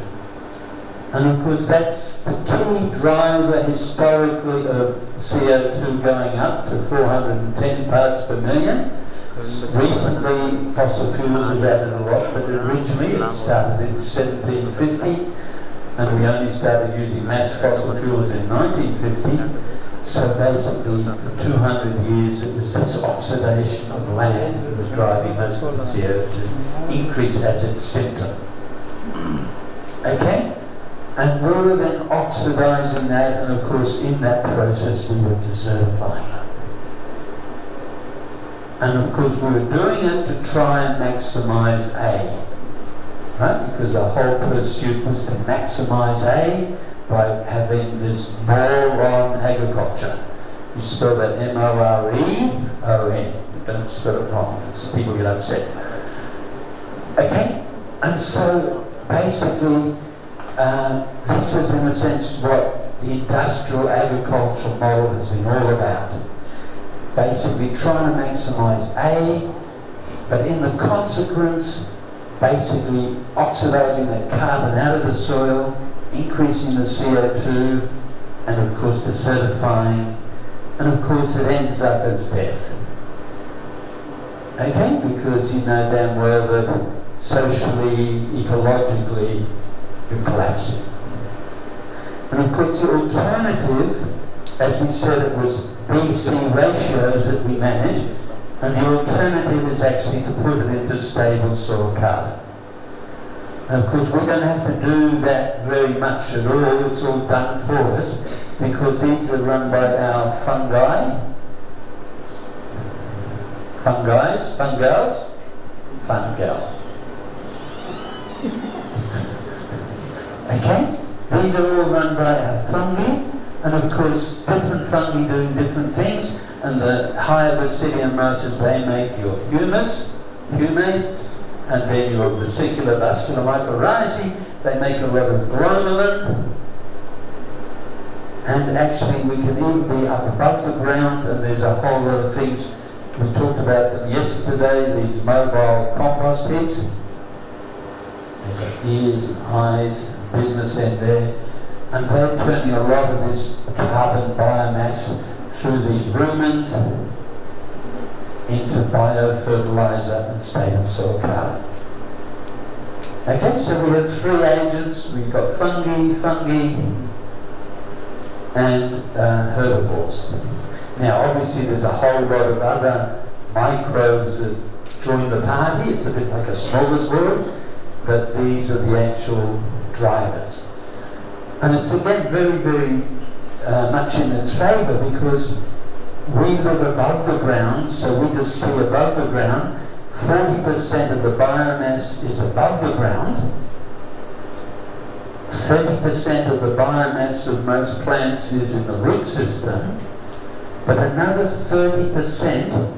And of course that's the key driver historically of CO2 going up to 410 parts per million. Recently fossil fuels have added a lot, but originally it started in 1750 and we only started using mass fossil fuels in 1950. So basically for 200 years it was this oxidation of land that was driving most of the CO2 increase as its symptom. Okay? And we were then oxidizing that, and of course in that process we were desertifying it. And of course we were doing it to try and maximize A. Right? Because the whole pursuit was to maximize A by having this more-on agriculture. You spell that M-O-R-E-O-N. Don't spell it wrong, people get upset. Okay? And so basically, this is in a sense what the industrial agricultural model has been all about. Basically trying to maximize A, but in the consequence, basically oxidizing that carbon out of the soil, increasing the CO2, and of course desertifying, and of course it ends up as death. Okay, because you know damn well that socially, ecologically, you're collapsing. And of course the alternative, as we said, it was BC ratios that we managed, and the alternative is actually to put it into stable soil carbon. And of course we don't have to do that very much at all, it's all done for us, because these are run by our fungals, fungals. Okay? These are all run by our fungi, and of course different fungi doing different things, and the higher basidium mosses, they make your humus, and then your vesicular vascular mycorrhizae, they make a lot of glomalin, and actually we can even be up above the ground, and there's a whole lot of things. We talked about them yesterday, these mobile compost heaps. They've got ears and eyes, business end there, and they're turning a lot of this carbon biomass through these rumens into biofertilizer and stable soil carbon. Okay, so we have three agents. We've got fungi, and herbivores. Now, obviously, there's a whole lot of other microbes that join the party. It's a bit like a smorgasbord, but these are the actual drivers. And it's again very, very much in its favour, because we live above the ground, so we just see above the ground. 40% of the biomass is above the ground. 30% of the biomass of most plants is in the root system, but another 30%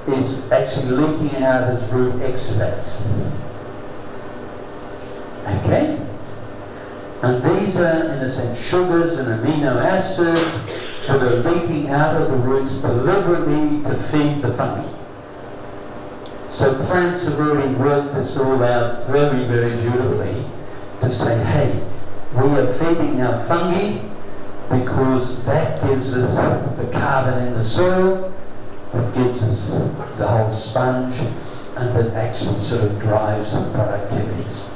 is actually leaking out as root exudates. Okay? And these are, in a sense, sugars and amino acids that are leaking out of the roots deliberately to feed the fungi. So plants have already worked this all out very, very beautifully to say, hey, we are feeding our fungi because that gives us the carbon in the soil, that gives us the whole sponge, and that actually sort of drives productivities.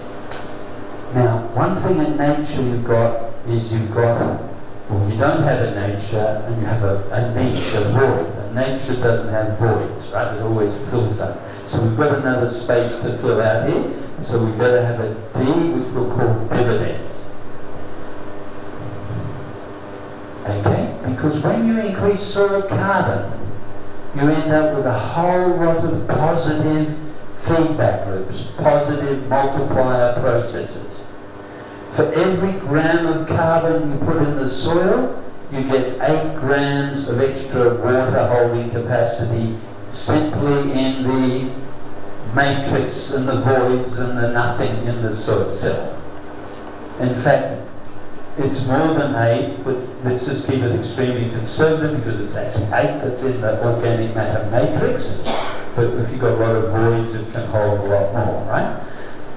Now, one thing in nature you've got, well, you don't have a nature, and you have a niche, a void. And nature doesn't have voids, right? It always fills up. So we've got another space to fill out here, so we better have a D, which we'll call dividends. Okay? Because when you increase soil carbon, you end up with a whole lot of positive feedback loops, positive multiplier processes. For every gram of carbon you put in the soil, you get 8 grams of extra water holding capacity simply in the matrix and the voids and the nothing in the soil itself. In fact, it's more than 8, but let's just keep it extremely conservative because it's actually 8 that's in the organic matter matrix. But if you've got a lot of voids, it can hold a lot more, right?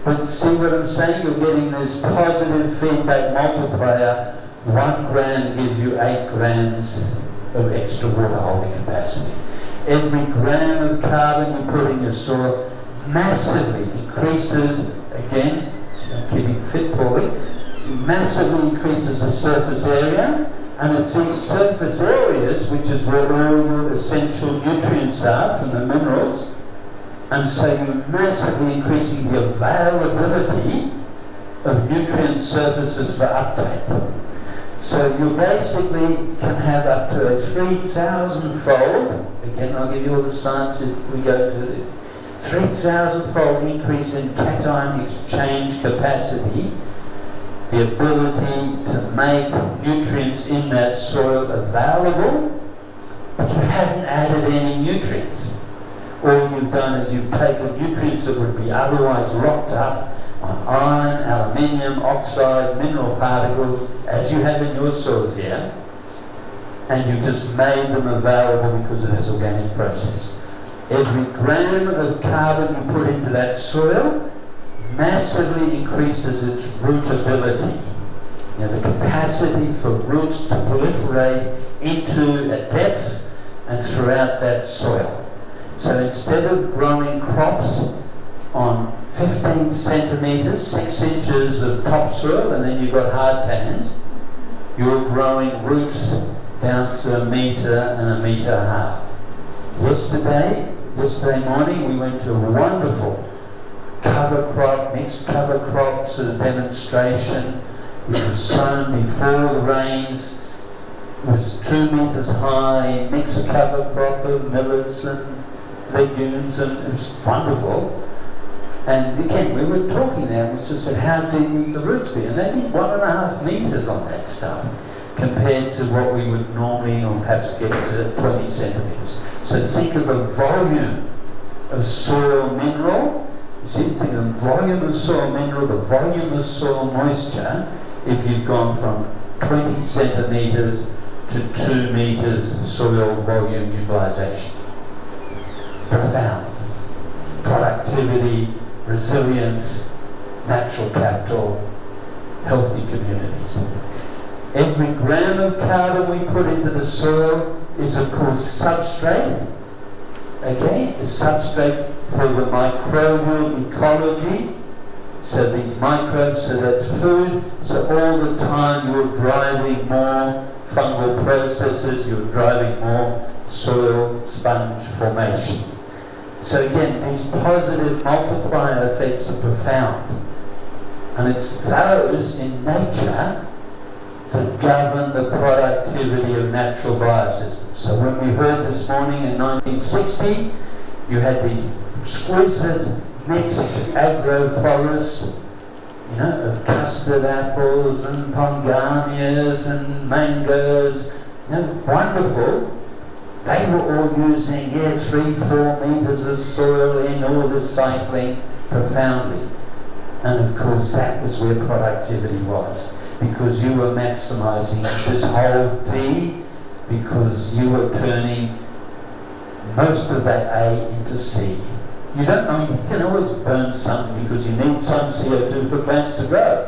But see what I'm saying? You're getting this positive feedback multiplier. 1 gram gives you 8 grams of extra water holding capacity. Every gram of carbon you put in your soil massively increases, again, I'm keeping fit poorly, massively increases the surface area, and it's these surface areas which is where all your essential nutrients are from the minerals, and so you're massively increasing the availability of nutrient surfaces for uptake. So you basically can have up to a 3,000-fold, again I'll give you all the science if we go to it, 3,000-fold increase in cation exchange capacity, the ability to make nutrients in that soil available, but you haven't added any nutrients. All you've done is you've taken nutrients that would be otherwise locked up on iron, aluminium, oxide, mineral particles, as you have in your soils here, and you just made them available because of this organic process. Every gram of carbon you put into that soil massively increases its rootability. You know, the capacity for roots to proliferate into a depth and throughout that soil. So instead of growing crops on 15 centimetres, 6 inches of topsoil, and then you've got hard pans, you're growing roots down to 1 metre and 1.5 metres. Yesterday morning, we went to a wonderful cover crop, mixed cover crop sort of demonstration. It was sown before the rains. It was 2 metres high, mixed cover crop of millets and legumes, and it was wonderful. And again, we were talking there, and we sort of said, how deep would the roots be? And they'd be 1.5 metres on that stuff, compared to what we would normally, or perhaps get to 20 centimetres. So think of the volume of soil mineral. You see, think of the volume of soil mineral, the volume of soil moisture, if you've gone from 20 centimetres to 2 metres soil volume utilisation. Profound. Productivity, resilience, natural capital, healthy communities. Every gram of carbon we put into the soil is, of course, substrate. Okay? A substrate for the microbial ecology. So these microbes, so that's food. So all the time you're driving more fungal processes, you're driving more soil sponge formation. So again, these positive multiplier effects are profound. And it's those in nature that govern the productivity of natural biosystems. So when we heard this morning in 1960, you had these exquisite mixed agroforests, you know, of custard apples and pongamias and mangoes, you know, wonderful. They were all using, 3-4 metres of soil in, all this cycling profoundly. And of course that was where productivity was, because you were maximising this whole D, because you were turning most of that A into C. You don't, I mean, you can always burn some because you need some CO2 for plants to grow.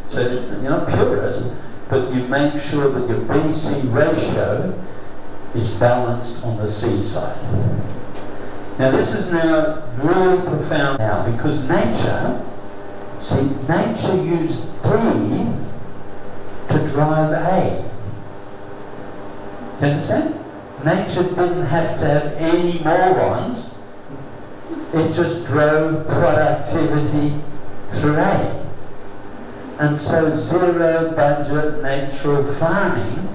So it's, you're not purist, but you make sure that your B-C ratio is balanced on the C side. Now this is now really profound now, because nature used D to drive A. Do you understand? Nature didn't have to have any more ones. It just drove productivity through A. And so zero budget natural farming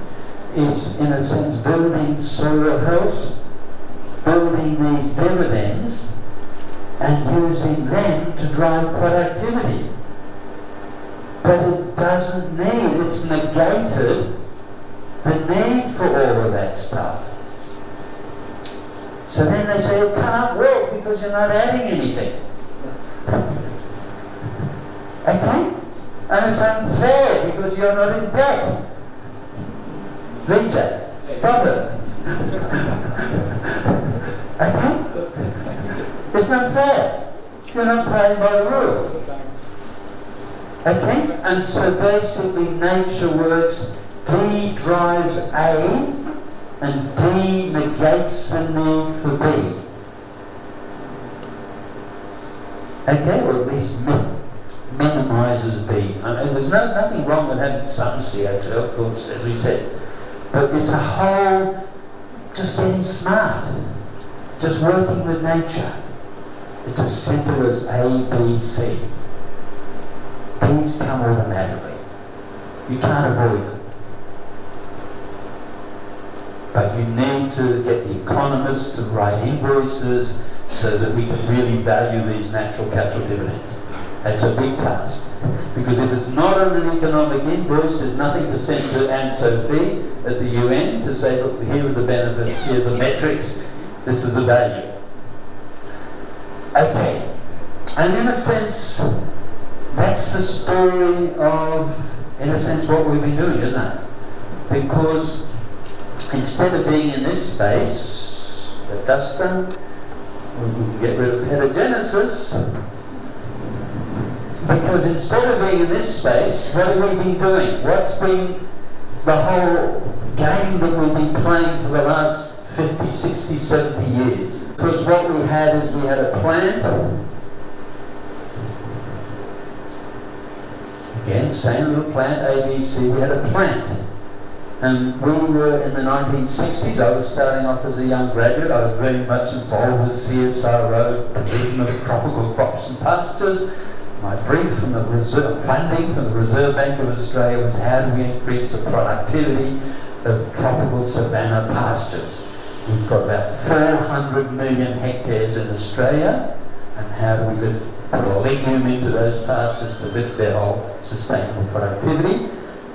is, in a sense, building soil health, building these dividends, and using them to drive productivity. But it doesn't need, it's negated the need for all of that stuff. So then they say it can't work because you're not adding anything. Okay? And it's unfair because you're not in debt. VJ, stop it. Okay? It's not fair. You're not playing by the rules. Okay? And so basically nature works, D drives A, and D negates the need for B. Okay, or at least minimises B. There's nothing wrong with having some CO2, of course, as we said. But it's a whole, just getting smart, just working with nature. It's as simple as A, B, C. These come automatically. You can't avoid them. But you need to get the economists to write invoices so that we can really value these natural capital dividends. That's a big task. Because if it's not on an economic invoice, there's nothing to send to Anne Sophie at the UN to say, look, here are the benefits, here are the metrics, this is the value. Okay. And in a sense, That's the story of, in a sense, what we've been doing, isn't it? Because instead of being in this space, the duster, we can get rid of petagenesis. Because instead of being in this space, what have we been doing? What's been the whole game that we've been playing for the last 50, 60, 70 years? Because what we had is we had a plant. Again, same little plant, ABC, we had a plant. And we were in the 1960s, I was starting off as a young graduate, I was very much involved with CSIRO, Division of Tropical Crops and Pastures. My brief from the funding from the Reserve Bank of Australia was how do we increase the productivity of tropical savanna pastures. We've got about 400 million hectares in Australia, and how do we put a legume into those pastures to lift their whole sustainable productivity?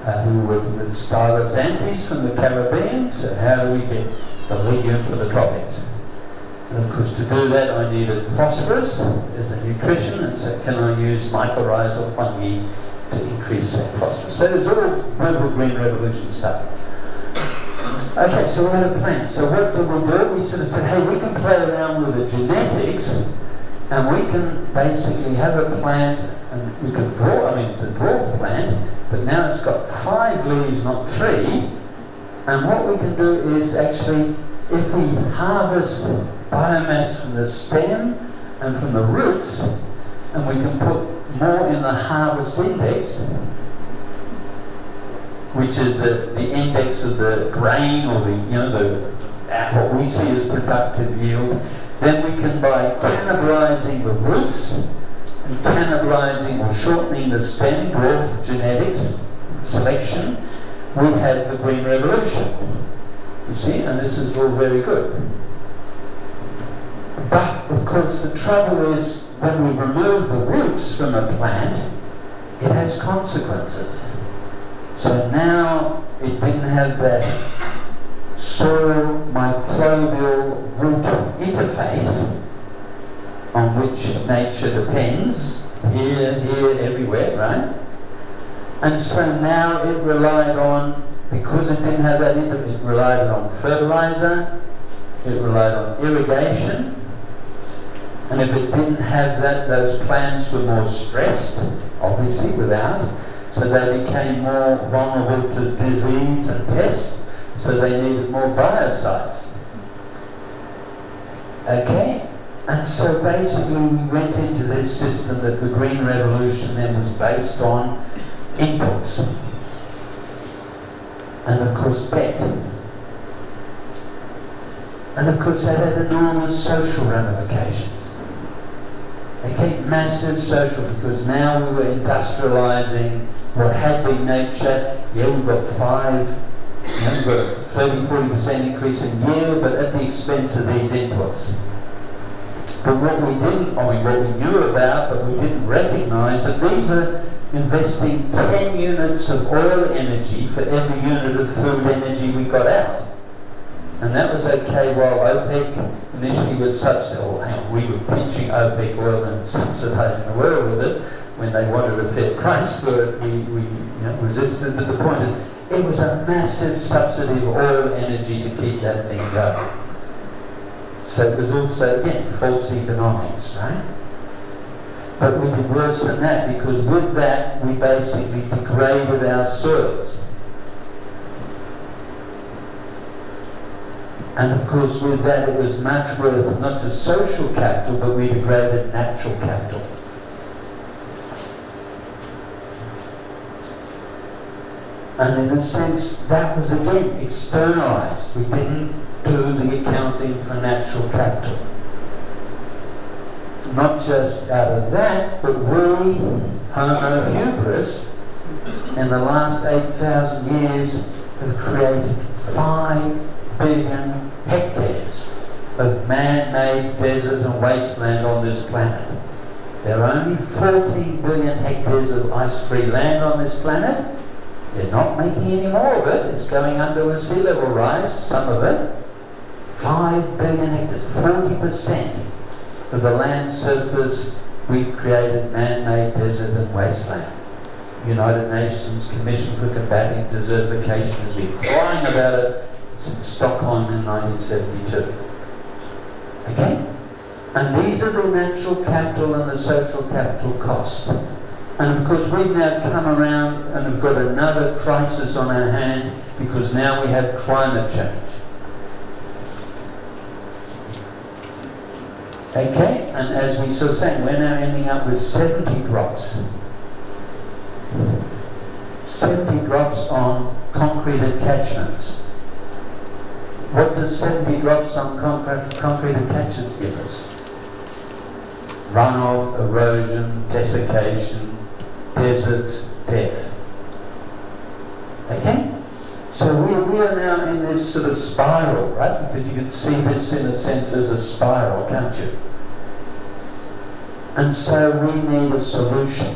We were working with Stylosanthes from the Caribbean, so how do we get the legume for the tropics? And of course, to do that, I needed phosphorus as a nutrition, and so can I use mycorrhizal fungi to increase that phosphorus? So there's all wonderful green revolution stuff. Okay, so we had a plan. So what did we do? We sort of said, hey, we can play around with the genetics, and we can basically have a plant, and we can draw, I mean, it's a dwarf plant, but now it's got 5 leaves, not 3. And what we can do is actually, if we harvest biomass from the stem and from the roots, and we can put more in the harvest index, which is the index of the grain or what we see as productive yield, then we can, by cannibalizing the roots and cannibalizing or shortening the stem, growth genetics, selection, we have the green revolution. You see, and this is all very good. But, of course, the trouble is when we remove the roots from a plant, it has consequences. So now it didn't have that soil microbial root interface on which nature depends, here, everywhere, right? And so now it relied on, because it didn't have that, it relied on fertilizer, it relied on irrigation, and if it didn't have that, those plants were more stressed, obviously, without, so they became more vulnerable to disease and pests, so they needed more biocides. Okay? And so basically we went into this system that the Green Revolution then was based on inputs. And of course debt. And of course that had enormous social ramifications. Okay, massive social, because now we were industrializing what had been nature. Yeah, we've got we've got a 30-40% increase in yield, but at the expense of these inputs. But what we knew about, but we didn't recognize that these were investing 10 units of oil energy for every unit of food energy we got out. And that was okay while OPEC initially was we were pinching OPEC oil and subsidizing the world with it. When they wanted a fair price for it, we resisted. But the point is, it was a massive subsidy of oil energy to keep that thing going. So it was also, again, false economics, right? But we did worse than that, because with that, we basically degraded our soils. And of course, with that, it was much worth not just social capital, but we degraded natural capital. And in a sense, that was again externalized. We didn't do the accounting for natural capital. Not just out of that, but we, Homo hubris, in the last 8,000 years, have created 5 billion hectares of man-made desert and wasteland on this planet. There are only 14 billion hectares of ice-free land on this planet. They're not making any more of it. It's going under with sea level rise, some of it. 5 billion hectares, 40% of the land surface we've created man-made desert and wasteland. United Nations Commission for Combating Desertification has been crying about it since Stockholm in 1972. Okay? And these are the natural capital and the social capital cost. And of course we've now come around and have got another crisis on our hand because now we have climate change. Okay? And as we were saying, we're now ending up with 70 drops. 70 drops on concreted catchments. What does 70 drops on concreted catchments give us? Runoff, erosion, desiccation, deserts, death. Okay? So we are now in this sort of spiral, right? Because you can see this in a sense as a spiral, can't you? And so we need a solution.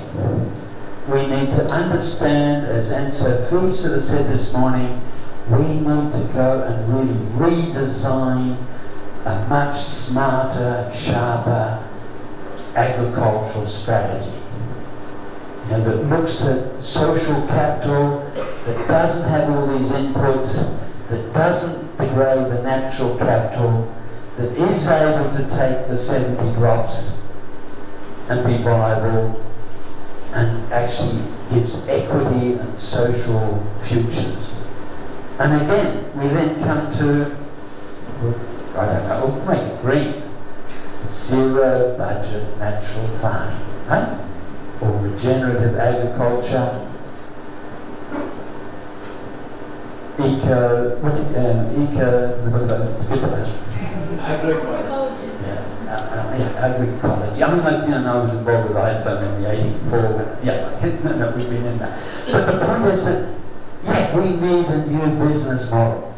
We need to understand, as Anne-Sophie sort of said this morning, we need to go and really redesign a much smarter, sharper agricultural strategy. You know, that looks at social capital, that doesn't have all these inputs, that doesn't degrade the natural capital, that is able to take the 70 drops and be viable, and actually gives equity and social futures. And again, we then come to, I don't know, we'll make it green. Zero budget natural farming, right? Or regenerative agriculture. We've agroecology. I mean, like, you know, I was involved with iPhone in the 84. No, we've been in that. But the point is that, yeah, we need a new business model.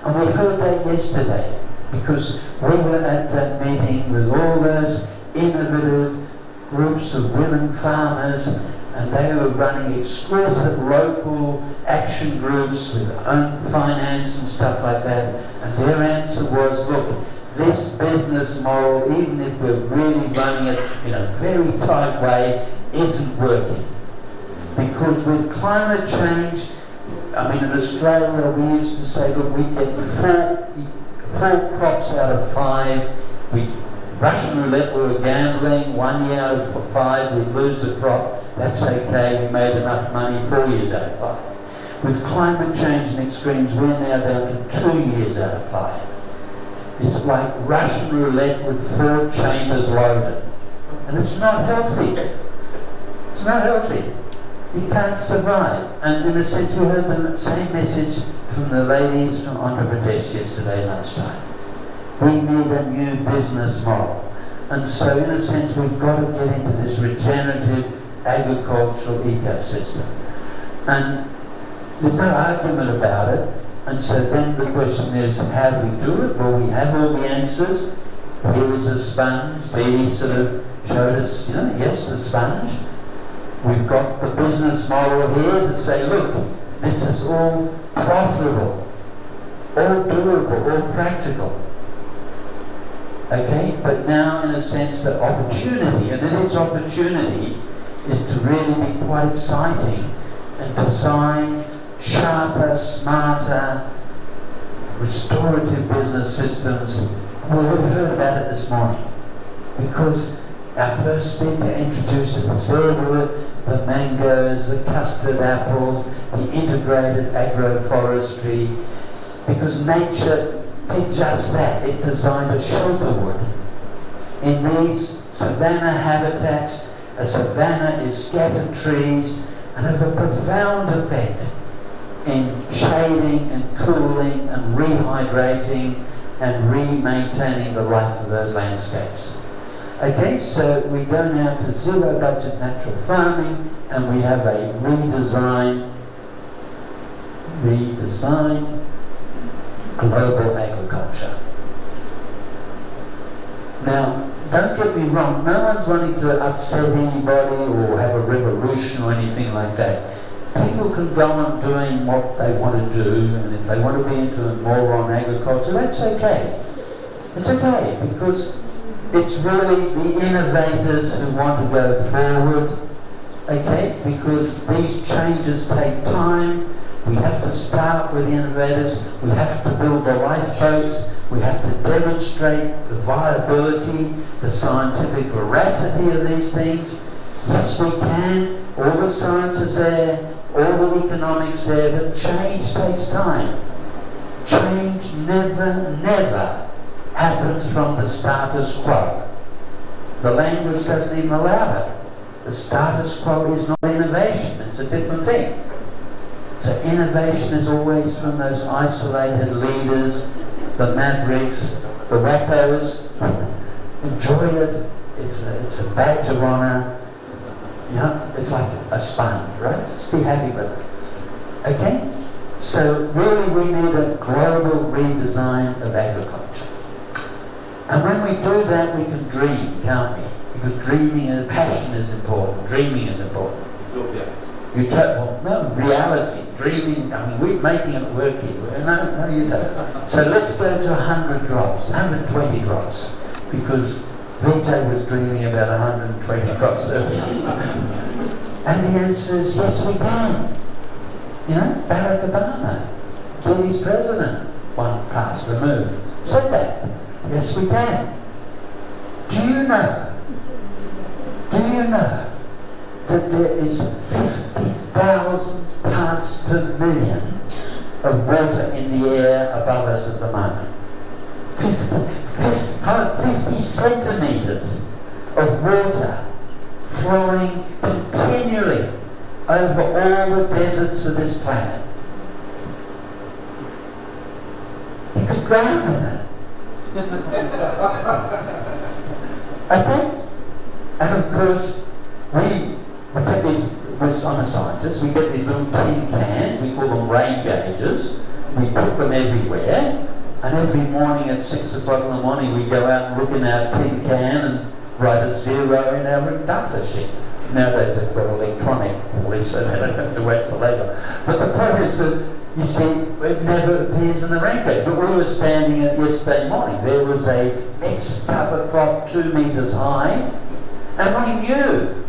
And we heard that yesterday because we were at that meeting with all those innovative groups of women farmers, and they were running exquisite local action groups with own finance and stuff like that. And their answer was, look, this business model, even if we're really running it in a very tight way, isn't working. Because with climate change, I mean, in Australia, we used to say, look, we get four crops out of 5. Russian roulette, we were gambling, 1 year out of 5, we lose a crop. That's okay, we made enough money 4 years out of 5. With climate change and extremes, we're now down to 2 years out of 5. It's like Russian roulette with 4 chambers loaded. And it's not healthy. It's not healthy. You can't survive. And in a sense, you heard the same message from the ladies from Andhra Pradesh yesterday lunchtime. We need a new business model. And so in a sense, we've got to get into this regenerative agricultural ecosystem. And there's no argument about it. And so then the question is, how do we do it? Well, we have all the answers. Here is a sponge. Dee sort of showed us, you know, yes, a sponge. We've got the business model here to say, look, this is all profitable, all doable, all practical. Okay? But now, in a sense, the opportunity, and it is opportunity, is to really be quite exciting and design sharper, smarter, restorative business systems. Well, we've heard about it this morning because our first speaker introduced us. There were the mangoes, the custard apples, the integrated agroforestry, because nature did just that. It designed a shelter wood. In these savanna habitats, a savanna is scattered trees and have a profound effect in shading and cooling and rehydrating and re-maintaining the life of those landscapes. Okay, so we go now to zero budget natural farming, and we have a redesign global agriculture. Now, don't get me wrong, no one's wanting to upset anybody or have a revolution or anything like that. People can go on doing what they want to do, and if they want to be into more on agriculture, that's okay. It's okay, because It's really the innovators who want to go forward, okay, because these changes take time. We have to start with the innovators, we have to build the lifeboats, we have to demonstrate the viability, the scientific veracity of these things. Yes, we can. All the science is there, all the economics there, but change takes time. Change never happens from the status quo. The language doesn't even allow it. The status quo is not innovation, it's a different thing. So innovation is always from those isolated leaders, the mavericks, the wackos. Enjoy it. It's a badge of honor. You know, it's like a sponge, right? Just be happy with it. Okay? So really we need a global redesign of agriculture. And when we do that, we can dream, can't we? Because dreaming and passion is important. Dreaming is important. Utopia. No, reality. Dreaming, I mean, we're making it work here. No, you don't. So let's go to 100 drops, 120 drops, because Vito was dreaming about 120 drops earlier. And the answer is yes, we can. You know, Barack Obama, Kenny's president, one pass removed, said that. Yes, we can. Do you know that there is 50,000 parts per million of water in the air above us at the moment? 50 centimetres of water flowing continually over all the deserts of this planet. You could drown in it. Okay? And of course, we get these, I'm a scientist, we get these little tin cans, we call them rain gauges, we put them everywhere, and every morning at 6 o'clock in the morning we go out and look in our tin can and write a 0 in our data sheet. Nowadays they've got electronic voice, so they don't have to waste the labour. But the point is that, you see, it never appears in the rain gauge. But we were standing at yesterday morning, there was a mixed cover crop 2 metres high, and we knew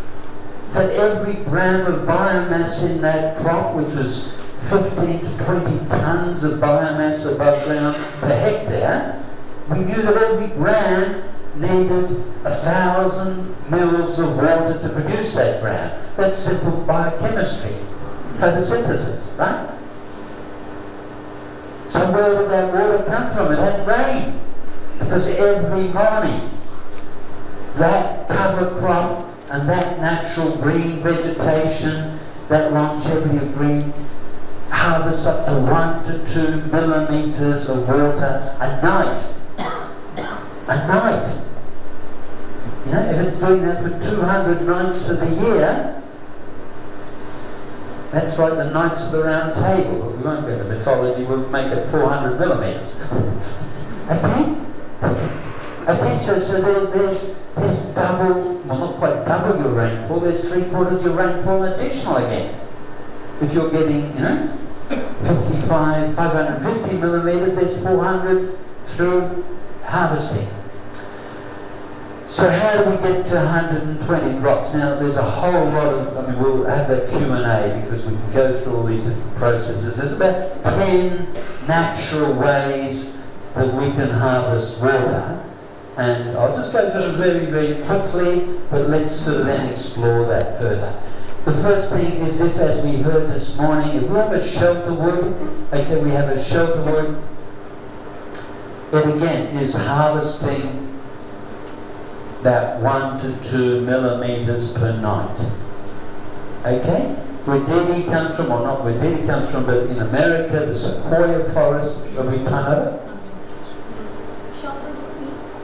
that every gram of biomass in that crop, which was 15 to 20 tonnes of biomass above ground per hectare, we knew that every gram needed 1,000 mils of water to produce that gram. That's simple biochemistry, photosynthesis, right? So where did that water come from? It hadn't rained. Because every morning, that cover crop and that natural green vegetation, that longevity of green, harvests up to 1 to 2 millimetres of water a night. A night. You know, if it's doing that for 200 nights of the year, that's like the Knights of the Round Table. But we won't go into mythology, we'll make it 400 millimetres. Okay? Okay, so there's double, well not quite double your rainfall, there's 3/4 your rainfall additional again. If you're getting, you know, 550 millimetres, there's 400 through harvesting. So how do we get to 120 drops? Now there's a whole lot of, I mean we'll have that Q&A because we can go through all these different processes. There's about 10 natural ways that we can harvest water. And I'll just go through them very, very quickly, but let's sort of then explore that further. The first thing is if, as we heard this morning, if we have a shelter wood, okay, we have a shelter wood, it again is harvesting about 1 to 2 millimetres per night. Okay? Where Jehne comes from, or not where Jehne comes from, but in America, the sequoia forest, where we come over.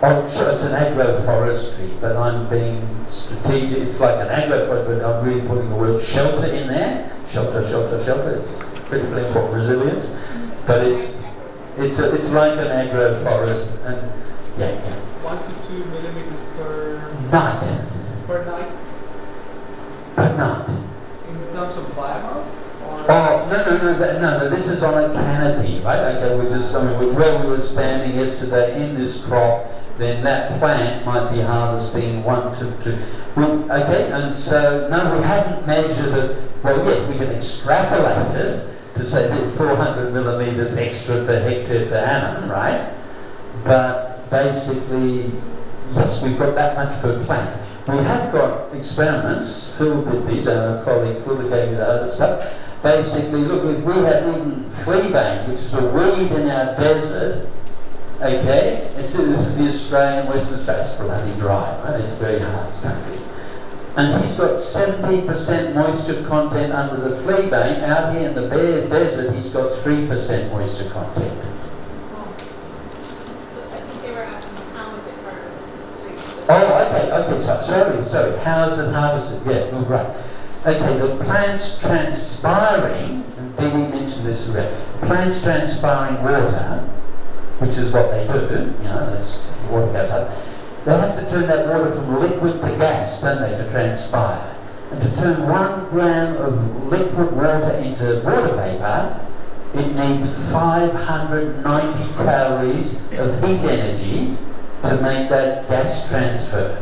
Oh, sure, it's an agroforestry, but I'm being strategic. It's like an agroforestry, but I'm really putting the word shelter in there. Shelter, shelter, shelter. It's critically important, resilience. But it's like an agroforest, and yeah. 1 to 2 millimetres per night. Per night. Per night. In terms of biomass? Oh, no, this is on a canopy, right? Okay, we're just, I mean, where we were standing yesterday in this crop, then that plant might be harvesting 1 to 2. Okay, and so no, we haven't measured it. Well, yeah, we can extrapolate it to say there's 400 millimetres extra per hectare per annum, right? But basically, yes, we've got that much per plant. We have got experiments. Phil did these, our colleague Phil gave you the other stuff. Basically, look, if we had even fleabane, which is a weed in our desert, okay, this is the Australian, Western Australia, it's bloody dry, right? It's very hard country. And he's got 17% moisture content under the fleabane. Out here in the bare desert, he's got 3% moisture content. Oh, okay, sorry. How is it harvested? Yeah, oh, right. Okay, the plant's transpiring, and Dee mentioned this already, plants transpiring water, which is what they do, that's water goes up. They have to turn that water from liquid to gas, don't they, to transpire. And to turn 1 gram of liquid water into water vapor, it needs 590 calories of heat energy to make that gas transfer.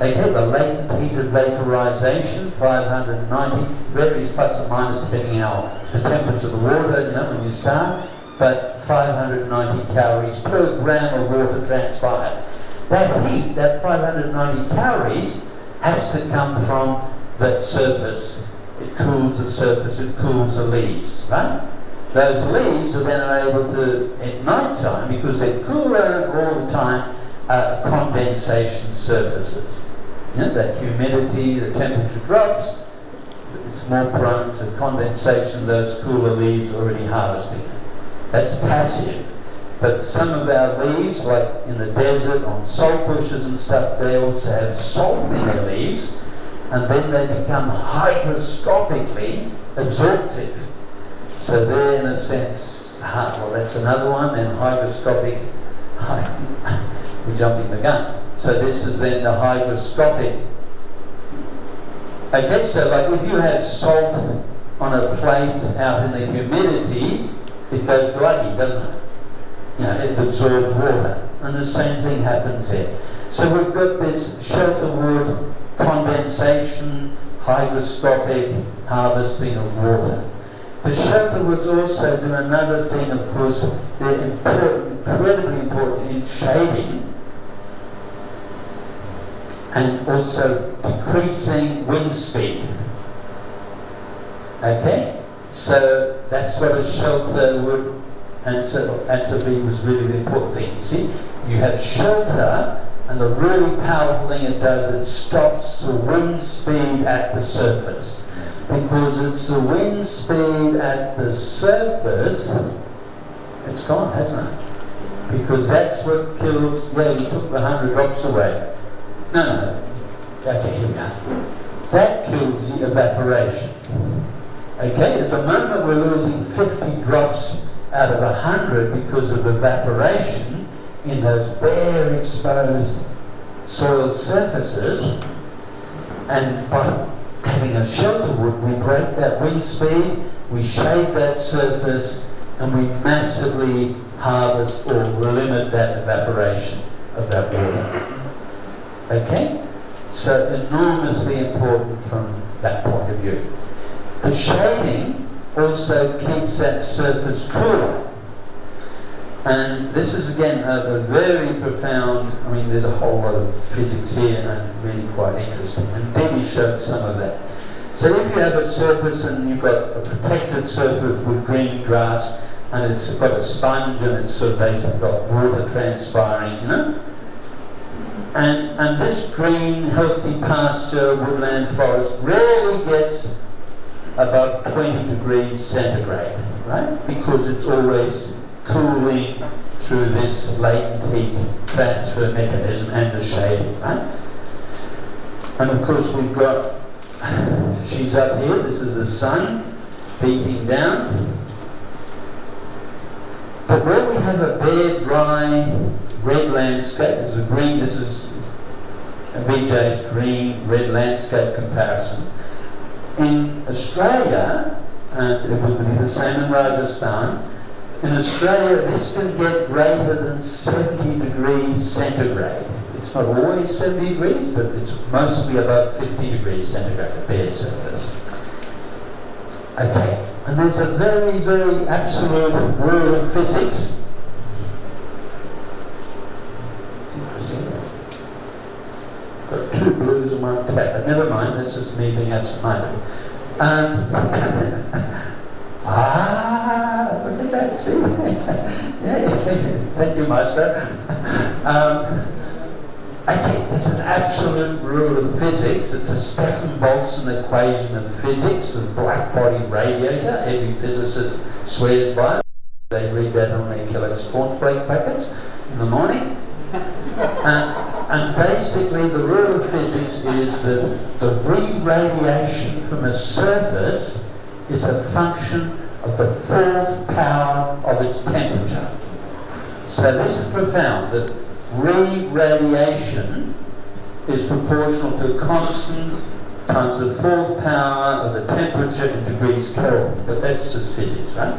Okay, the latent heat of vaporization, 590, varies plus or minus depending on the temperature of the water, when you start, but 590 calories per gram of water transpired. That heat, that 590 calories, has to come from that surface. It cools the surface, it cools the leaves, right? Those leaves are then able to, at night time, because they're cooler all the time, condensation surfaces. That humidity, the temperature drops, it's more prone to condensation, those cooler leaves already harvesting. That's passive. But some of our leaves, like in the desert, on salt bushes and stuff, they also have salt in their leaves, and then they become hygroscopically absorptive. So they're, in a sense, well, that's another one, and hygroscopic, we're jumping the gun. So this is then the hygroscopic. Okay, so like if you had salt on a plate out in the humidity, it goes gluggy, doesn't it? It absorbs water. And the same thing happens here. So we've got this shelter wood, condensation, hygroscopic harvesting of water. The shelter woods also do another thing, of course, they're incredibly important in shading and also decreasing wind speed. Okay? So that's what a shelter would, and so B was really the important thing. You see, you have shelter, and the really powerful thing it does, it stops the wind speed at the surface. Because it's the wind speed at the surface, it's gone, hasn't it? Because that's what kills, we took the 100 drops away. No. Okay, here we are. That kills the evaporation. Okay, at the moment we're losing 50 drops out of 100 because of evaporation in those bare exposed soil surfaces, and by having a shelter wood, we break that wind speed, we shade that surface, and we massively harvest or limit that evaporation of that water. Okay? So enormously important from that point of view. The shading also keeps that surface cooler. And this is again a very profound, there's a whole lot of physics here and really quite interesting. And Debbie showed some of that. So if you have a surface and you've got a protected surface with green grass and it's got a sponge and it's sort of basically got water transpiring, And this green, healthy pasture, woodland forest rarely gets above 20 degrees centigrade, right? Because it's always cooling through this latent heat transfer mechanism and the shading, right? And of course we've got, she's up here, this is the sun beating down. But where we have a bare, dry, red landscape, this is green, this is VJ's green-red landscape comparison. In Australia, and it would be the same in Rajasthan, In Australia, this can get greater than 70 degrees centigrade. It's not always 70 degrees, but it's mostly above 50 degrees centigrade, a bare surface. Okay, and there's a very, very absolute rule of physics. Got two blues and one tap, but never mind, that's just me being absent-minded. Look at that, see? Yeah, thank you, Maestro. Okay, there's an absolute rule of physics. It's a Stefan-Boltzmann equation of physics, the black body radiator. Every physicist swears by it. They read that on their Kellogg's cornflake packets in the morning. And basically the rule of physics is that the re-radiation from a surface is a function of the fourth power of its temperature. So this is profound, that re-radiation is proportional to a constant times the fourth power of the temperature in degrees Kelvin. But that's just physics, right?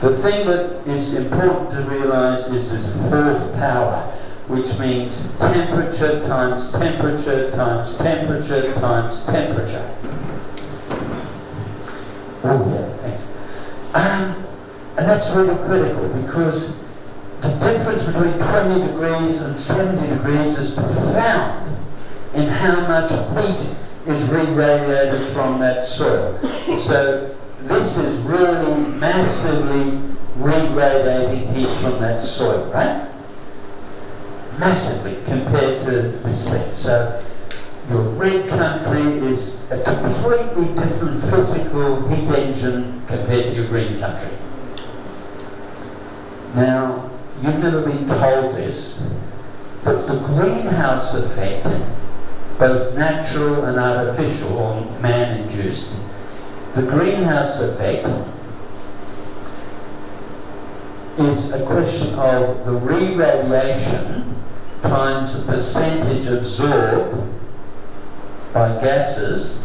The thing that is important to realize is this fourth power, which means temperature times temperature times temperature times temperature. Oh yeah, thanks. And that's really critical, because the difference between 20 degrees and 70 degrees is profound in how much heat is re-radiated from that soil. So this is really massively re-radiating heat from that soil, right? Massively compared to this thing. So your red country is a completely different physical heat engine compared to your green country. Now, you've never been told this, but the greenhouse effect, both natural and artificial or man-induced, the greenhouse effect is a question of the re-radiation times the percentage absorbed by gases,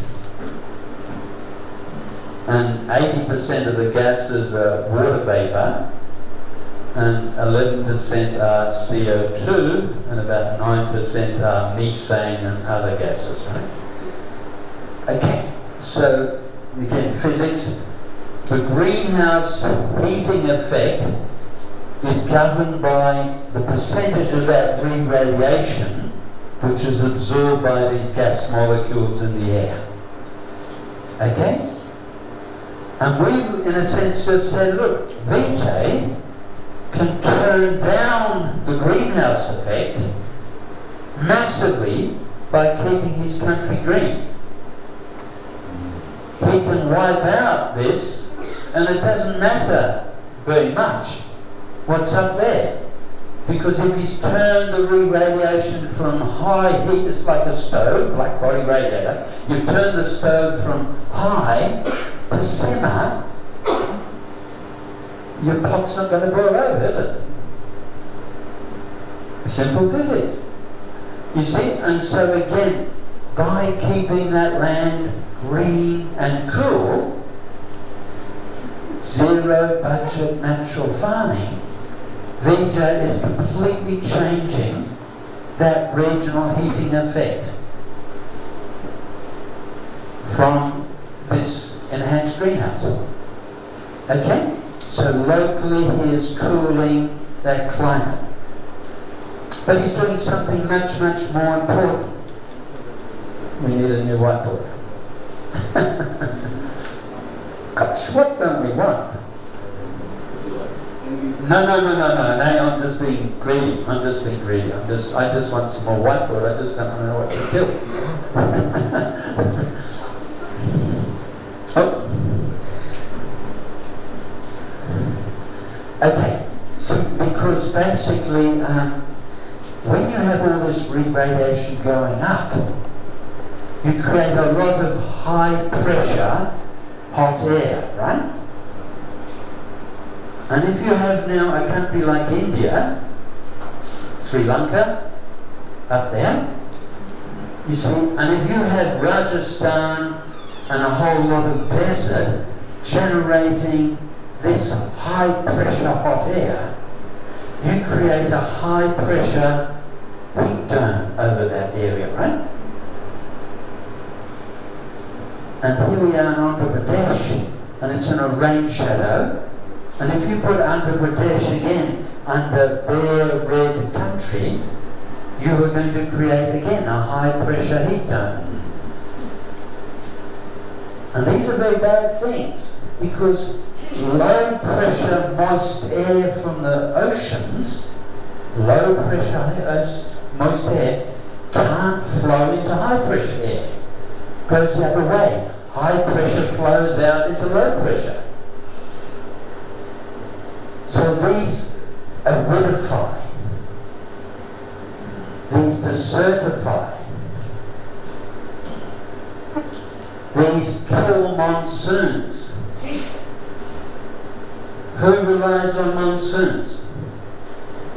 and 80% of the gases are water vapor, and 11% are CO2, and about 9% are methane and other gases, right? Okay, so again, physics. The greenhouse heating effect is governed by the percentage of that re-radiation which is absorbed by these gas molecules in the air. Okay? And we've, in a sense, just said, look, Vijay can turn down the greenhouse effect massively by keeping his country green. He can wipe out this, and it doesn't matter very much what's up there. Because if he's turned the re-radiation from high heat, it's like a stove, black body radiator, you've turned the stove from high to simmer, your pot's not going to boil over, is it? Simple physics. You see, and so again, by keeping that land green and cool, zero budget natural farming, Vijay is completely changing that regional heating effect from this enhanced greenhouse. Okay? So locally he is cooling that climate. But he's doing something much, much more important. We need a new whiteboard. Gosh, what don't we want? No, I'm just being greedy. I just want some more whiteboard. I just don't know what to do. Oh. Okay. So, because basically, when you have all this re-radiation going up, you create a lot of high pressure hot air, right? And if you have now a country like India, Sri Lanka, up there, you see, and if you have Rajasthan and a whole lot of desert generating this high high pressure hot air, you create a high pressure heat dome over that area, right? And here we are in Andhra Pradesh, and it's in a rain shadow. And if you put Andhra Pradesh again under bare red country, you are going to create again a high pressure heat dome. And these are very bad things, because low pressure moist air from the oceans, low pressure moist air can't flow into high pressure air. It goes the other way. High pressure flows out into low pressure. So these aridify, these desertify, these kill monsoons. Who relies on monsoons?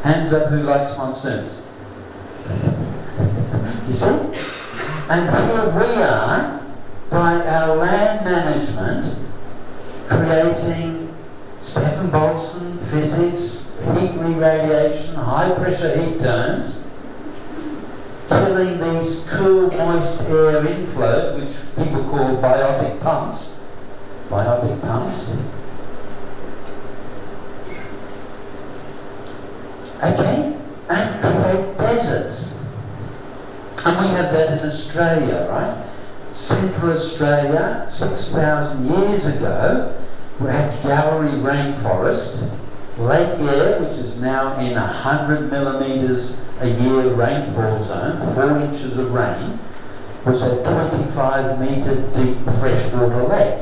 Hands up who likes monsoons. You see? And here we are, by our land management, creating Stephen Boltzmann physics, heat re-radiation, high pressure heat domes, killing these cool moist air inflows, which people call biotic pumps. Biotic pumps. Okay? And create deserts. And we have that in Australia, right? Central Australia, 6,000 years ago, we had gallery rainforests. Lake Eyre, which is now in 100 millimetres a year rainfall zone, 4 inches of rain, was a 25 metre deep freshwater lake.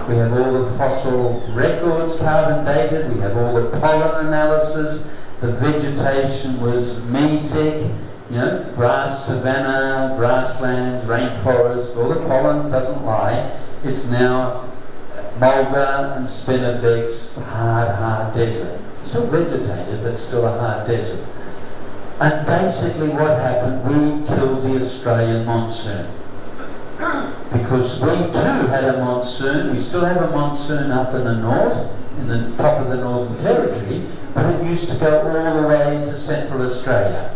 We have all the fossil records carbon dated, we have all the pollen analysis, the vegetation was Mesic, you know, grass, savanna, grasslands, rainforests, all the pollen doesn't lie. It's now mulga and spinifex, hard desert. Still vegetated, but still a hard desert. And basically what happened, we killed the Australian monsoon. Because we too had a monsoon, we still have a monsoon up in the north, in the top of the Northern Territory, but it used to go all the way into Central Australia.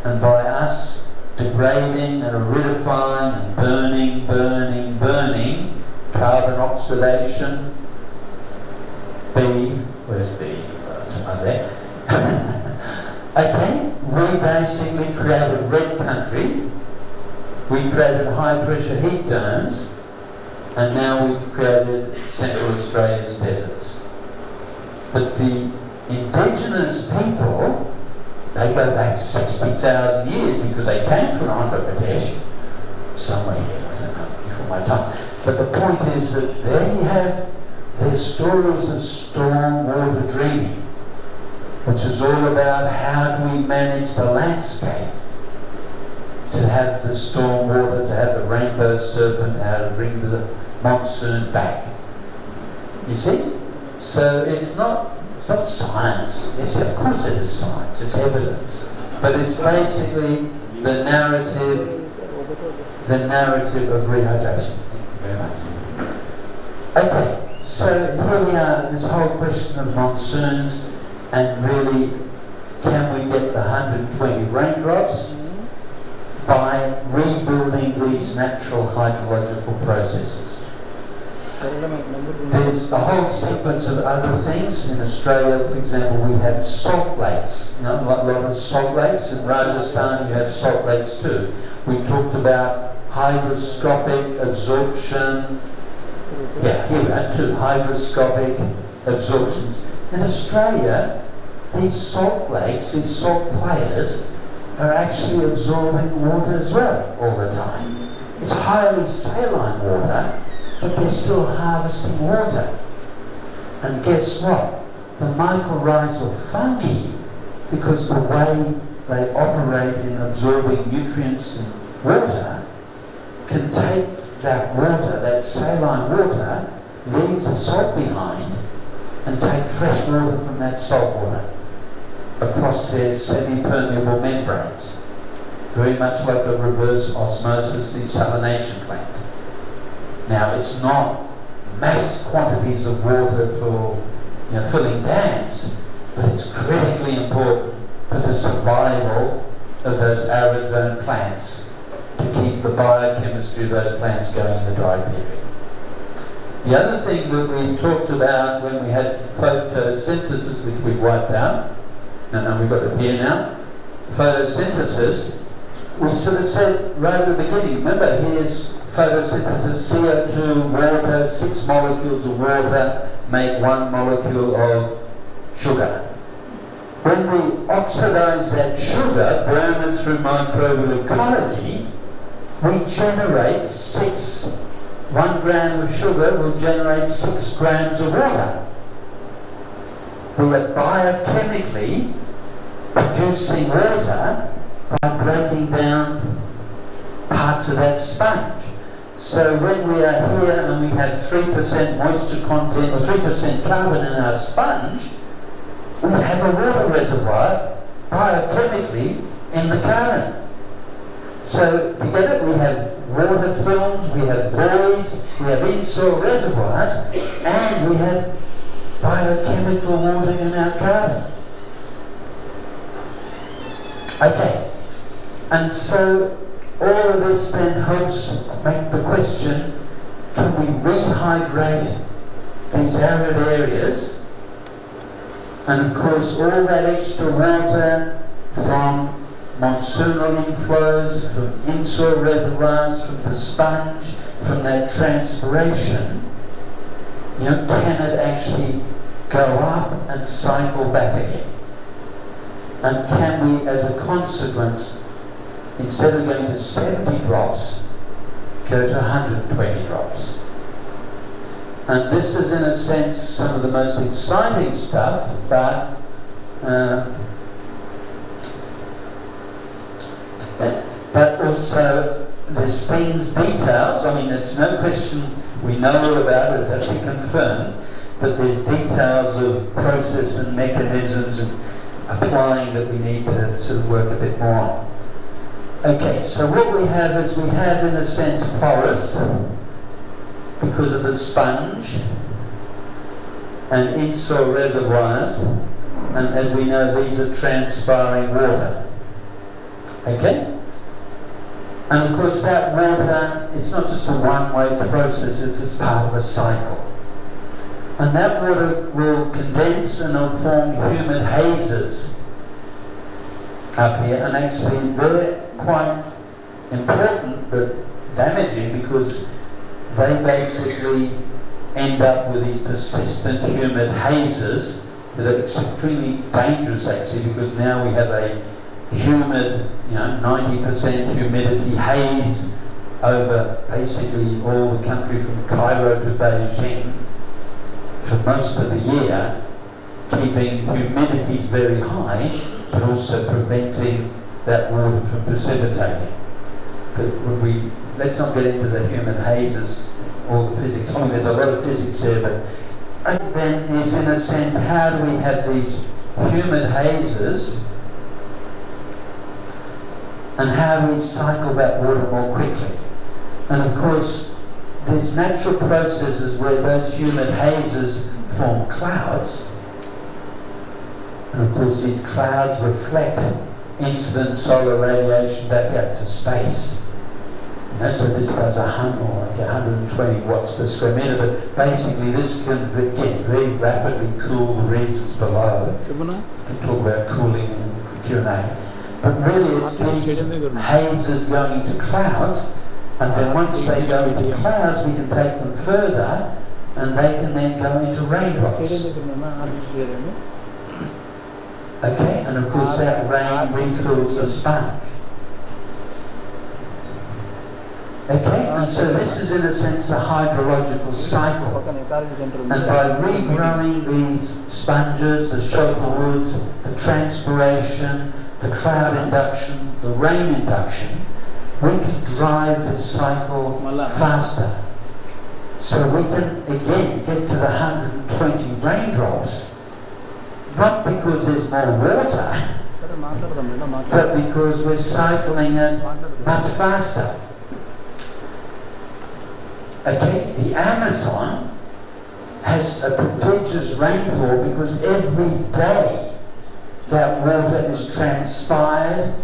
And by us degrading and aridifying and burning, carbon oxidation, where's B? It's not there. Okay, we basically created red country, we created high pressure heat domes, and now we've created Central Australia's deserts. But the indigenous people, they go back 60,000 years because they came from Andhra Pradesh, somewhere here, I don't know, before my time. But the point is that they have their stories of storm water dreaming, which is all about how do we manage the landscape to have the storm water, to have the rainbow serpent, how to bring the monsoon back. You see? So it's not science. Yes, of course it is science, it's evidence. But it's basically the narrative of rehydration. Thank you very much. Okay, so here we are, this whole question of monsoons, and really, can we get the 120 raindrops by rebuilding these natural hydrological processes? There's a whole sequence of other things. In Australia, for example, we have salt lakes. You know, a lot of salt lakes. In Rajasthan, you have salt lakes too. We talked about hygroscopic absorption. Yeah, here we are too. Hygroscopic absorptions. In Australia, these salt lakes, these salt players, are actually absorbing water as well all the time. It's highly saline water, but they're still harvesting water. And guess what? The mycorrhizal fungi, because the way they operate in absorbing nutrients and water, can take that water, that saline water, leave the salt behind, and take fresh water from that salt water across their semi-permeable membranes. Very much like a reverse osmosis desalination plant. Now, it's not mass quantities of water for filling dams, but it's critically important for the survival of those arid zone plants, to keep the biochemistry of those plants going in the dry period. The other thing that we talked about when we had photosynthesis, which we wiped out, we've got it here now, photosynthesis, we sort of said right at the beginning, remember, here's photosynthesis, CO2, water, 6 molecules of water make 1 molecule of sugar. When we oxidize that sugar, burn it through microbial ecology, we generate 1 gram of sugar will generate 6 grams of water. We are biochemically producing water by breaking down parts of that sponge. So when we are here and we have 3% moisture content or 3% carbon in our sponge, we have a water reservoir biochemically in the carbon. So you get it? We have water films, we have voids, we have in-soil reservoirs, and we have biochemical water in our carbon. Okay, and so all of this then helps make the question, can we rehydrate these arid areas? And of course all that extra water from monsoonal inflows, from in-soil reservoirs, from the sponge, from that transpiration, can it actually go up and cycle back again? And can we, as a consequence, instead of going to 70 drops, go to 120 drops? And this is, in a sense, some of the most exciting stuff, but also there's things, details, it's no question we know all about it, it's actually confirmed, but there's details of process and mechanisms and applying that we need to sort of work a bit more on. Okay, so what we have is, in a sense, forests, because of the sponge and in-soil reservoirs, and as we know, these are transpiring water. Okay? And of course that water, it's not just a one-way process, it's part of a cycle. And that water will condense and it'll form humid hazes up here, and actually they're quite important but damaging, because they basically end up with these persistent humid hazes that are extremely dangerous actually, because now we have a humid, 90% humidity haze over basically all the country from Cairo to Beijing for most of the year, keeping humidities very high but also preventing that water from precipitating. But let's not get into the humid hazes or the physics. There's a lot of physics there, but then is, in a sense, how do we have these humid hazes, and how do we cycle that water more quickly? And of course, there's natural processes where those humid hazes form clouds, and of course these clouds reflect incident solar radiation back out to space. So this does 120 watts per square meter, but basically this can, again, very rapidly cool the regions below. We can talk about cooling in Q&A. But really it's these hazes going into clouds, and then once they go into clouds we can take them further, and they can then go into raindrops. Okay, and of course that rain refills the sponge. Okay, and so this is in a sense the hydrological cycle. And by regrowing these sponges, the shelter woods, the transpiration, the cloud induction, the rain induction, we can drive this cycle faster. So we can again get to the 120 raindrops, not because there's more water, but because we're cycling it much faster. Okay, the Amazon has a prodigious rainfall because every day that water is transpired,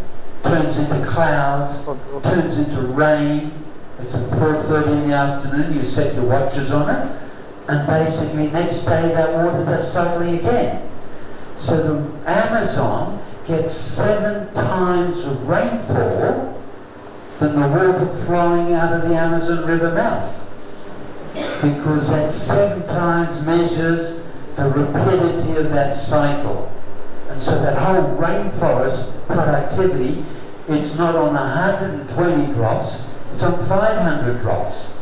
turns into clouds, turns into rain. It's at 4:30 in the afternoon, you set your watches on it, and basically next day that water does cycling again. So the Amazon gets 7 times the rainfall than the water flowing out of the Amazon River mouth. Because that 7 times measures the rapidity of that cycle. And so that whole rainforest productivity, it's not on 120 drops, it's on 500 drops.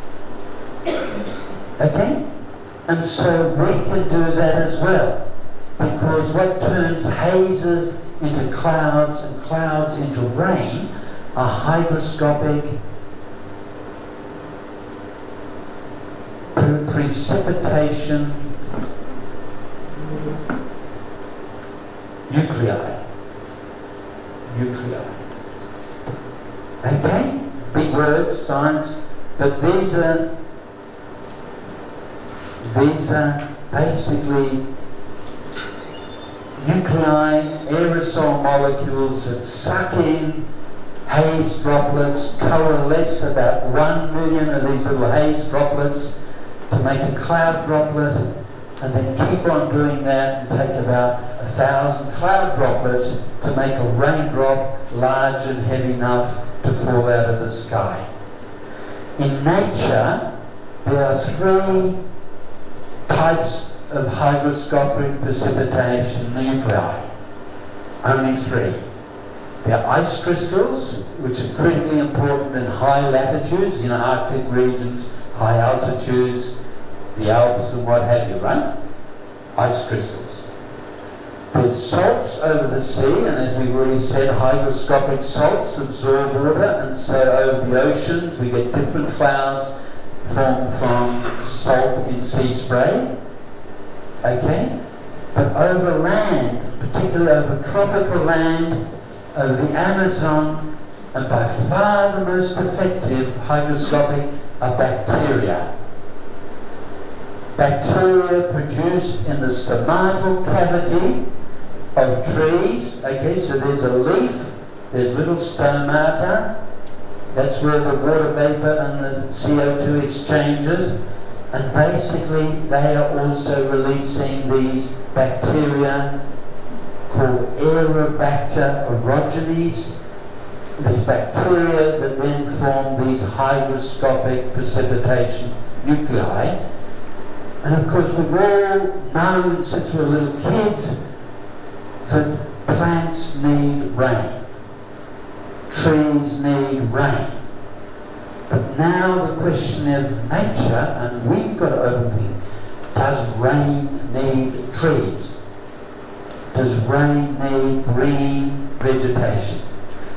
Okay? And so we can do that as well. Because what turns hazes into clouds and clouds into rain are hygroscopic precipitation nuclei. Okay? Big words, science, but these are basically nuclei, aerosol molecules that suck in haze droplets, coalesce about 1 million of these little haze droplets to make a cloud droplet, and then keep on doing that and take about 1,000 cloud droplets to make a raindrop large and heavy enough to fall out of the sky. In nature, there are 3 types of hygroscopic precipitation nuclei. Only 3. There are ice crystals, which are critically important in high latitudes, Arctic regions, high altitudes, the Alps and what have you, right? Ice crystals. There's salts over the sea, and as we've already said, hygroscopic salts absorb water, and so over the oceans we get different clouds formed from salt in sea spray. Okay? But over land, particularly over tropical land, over the Amazon, and by far the most effective hygroscopic are bacteria. Bacteria produced in the stomatal cavity of trees. Okay, so there's a leaf, there's little stomata, that's where the water vapor and the CO2 exchanges, and basically they are also releasing these bacteria called Aerobacter orogenes, these bacteria that then form these hygroscopic precipitation nuclei. And of course we've all known since we were little kids that plants need rain, trees need rain. But now the question of nature, and we've got to open things, does rain need trees? Does rain need green vegetation?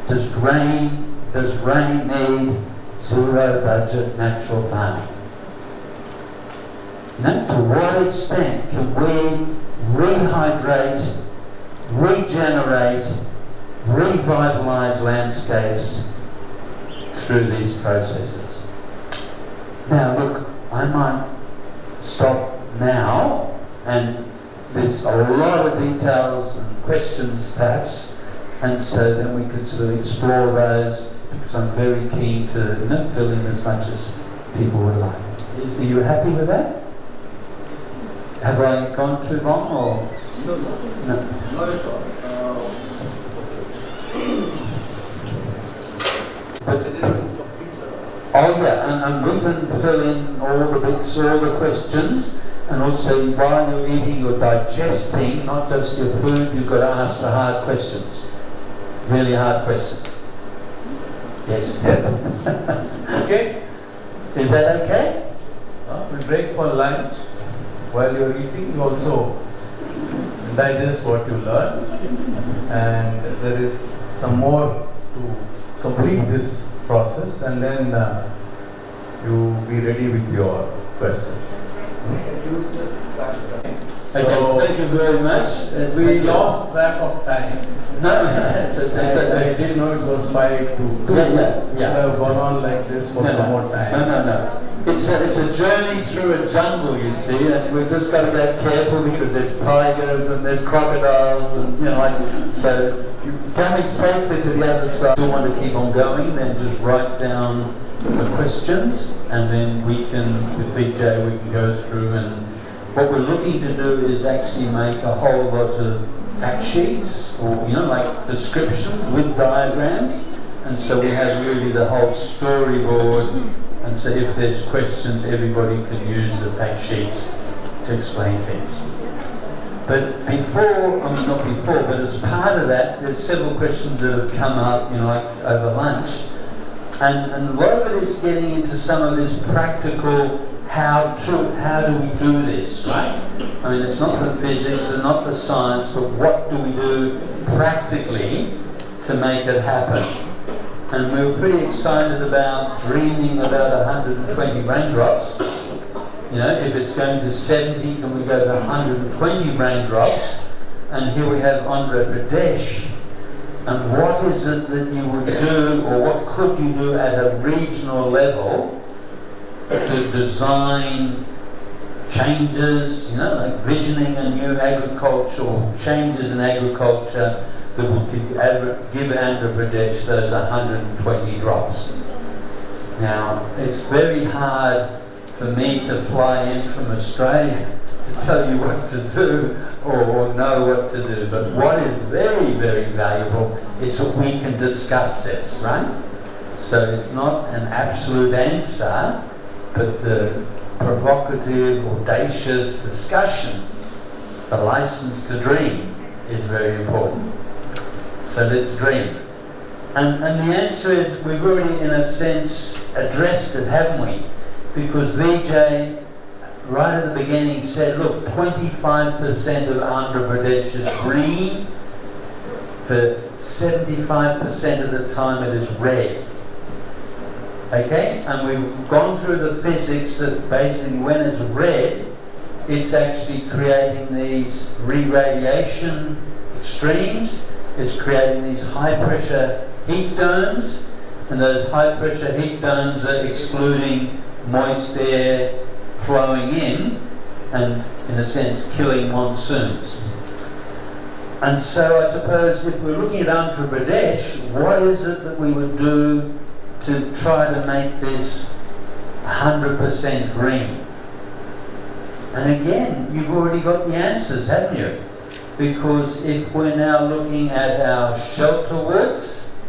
Does rain need zero budget natural farming? Now, to what extent can we rehydrate, regenerate, revitalize landscapes through these processes? Now look, I might stop now, and there's a lot of details and questions perhaps, and so then we could sort of explore those, because I'm very keen to fill in as much as people would like. Are you happy with that? Have I gone too long, or? No. Not at all. Oh yeah, and we can fill in all the bits, all the questions, and also while you're eating, you're digesting, not just your food, you've got to ask the hard questions. Really hard questions. Yes? Yes. Okay. Is that okay? We break for lunch. While you're eating, you also digest what you learned, and there is some more to complete this process, and then you be ready with your questions. Okay, thank you very much. We lost track of time. No, it's I okay. didn't know it was 5 to 2. Yeah. Should have gone on like this for some more time. No. It's a journey through a jungle, you see, and we've just got to be careful because there's tigers and there's crocodiles and, you know, like, so coming safely to the other side. If you want to keep on going, then just write down the questions, and then we can, with BJ, we can go through, and what we're looking to do is actually make a whole lot of fact sheets, or, you know, like descriptions with diagrams, and so we have really the whole storyboard. And so if there's questions, everybody can use the fact sheets to explain things. But before, I mean not before, but as part of that, there's several questions that have come up, you know, like over lunch. And a lot of it is getting into some of this practical how do we do this, right? I mean, it's not the physics and not the science, but what do we do practically to make it happen? And we were pretty excited about dreaming about 120 raindrops. You know, if it's going to 70, can we go to 120 raindrops? And here we have Andhra Pradesh. And what is it that you would do, or what could you do at a regional level to design changes, you know, like visioning a new agricultural changes in agriculture that will give Andhra Pradesh those 120 drops. Now, it's very hard for me to fly in from Australia to tell you what to do or know what to do, but what is very, very valuable is that we can discuss this, right? So it's not an absolute answer, but the provocative, audacious discussion, the license to dream, is very important. So let's dream. And the answer is, we've already in a sense addressed it, haven't we? Because Vijay, right at the beginning, said, look, 25% of Andhra Pradesh is green, for 75% of the time it is red. Okay? And we've gone through the physics that basically when it's red, it's actually creating these re-radiation extremes. It's creating these high-pressure heat domes, and those high-pressure heat domes are excluding moist air flowing in, and in a sense killing monsoons. And so I suppose if we're looking at Andhra Pradesh, what is it that we would do to try to make this 100% green? And again, you've already got the answers, haven't you? Because if we're now looking at our shelter woods,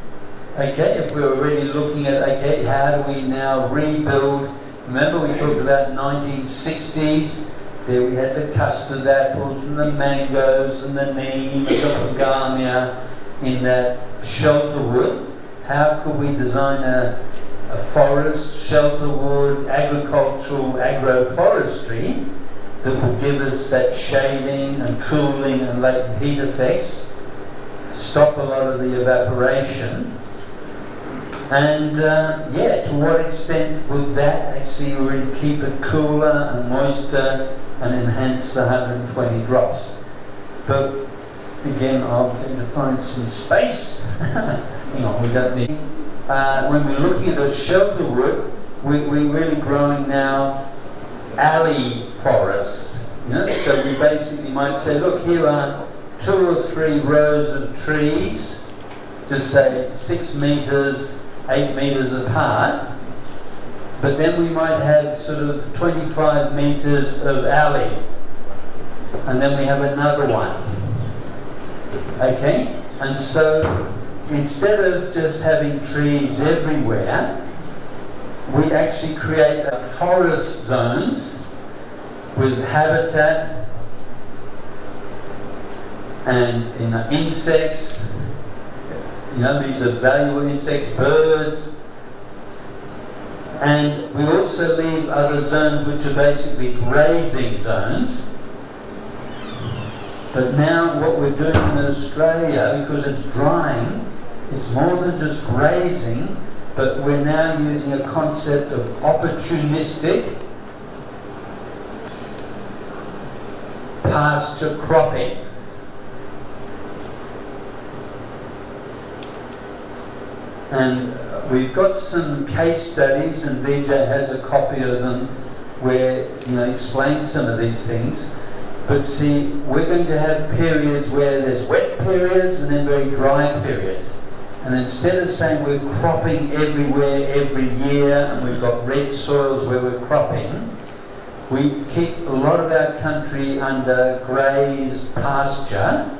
okay, if we're already looking at, okay, how do we now rebuild? Remember we talked about 1960s, there we had the custard apples and the mangoes and the neem and the pagamia in that shelter wood. How could we design a forest, shelter wood, agricultural, agroforestry that will give us that shading and cooling and latent heat effects, stop a lot of the evaporation, and to what extent would that actually really keep it cooler and moister and enhance the 120 drops? But again, I'm going to find some space. Hang on, we don't need. When we're looking at a shelter wood, we're really growing now alley forests. You know? So we basically might say, look, here are 2 or 3 rows of trees, just say 6 meters, 8 meters apart. But then we might have sort of 25 meters of alley. And then we have another one. Okay? And so instead of just having trees everywhere, we actually create forest zones with habitat and insects. You know, these are valuable insects, birds. And we also leave other zones which are basically grazing zones. But now what we're doing in Australia, because it's drying, it's more than just grazing, but we're now using a concept of opportunistic pasture cropping. And we've got some case studies, and Vijay has a copy of them where, explain some of these things. But see, we're going to have periods where there's wet periods and then very dry periods. And instead of saying we're cropping everywhere every year and we've got red soils where we're cropping, we keep a lot of our country under grazed pasture.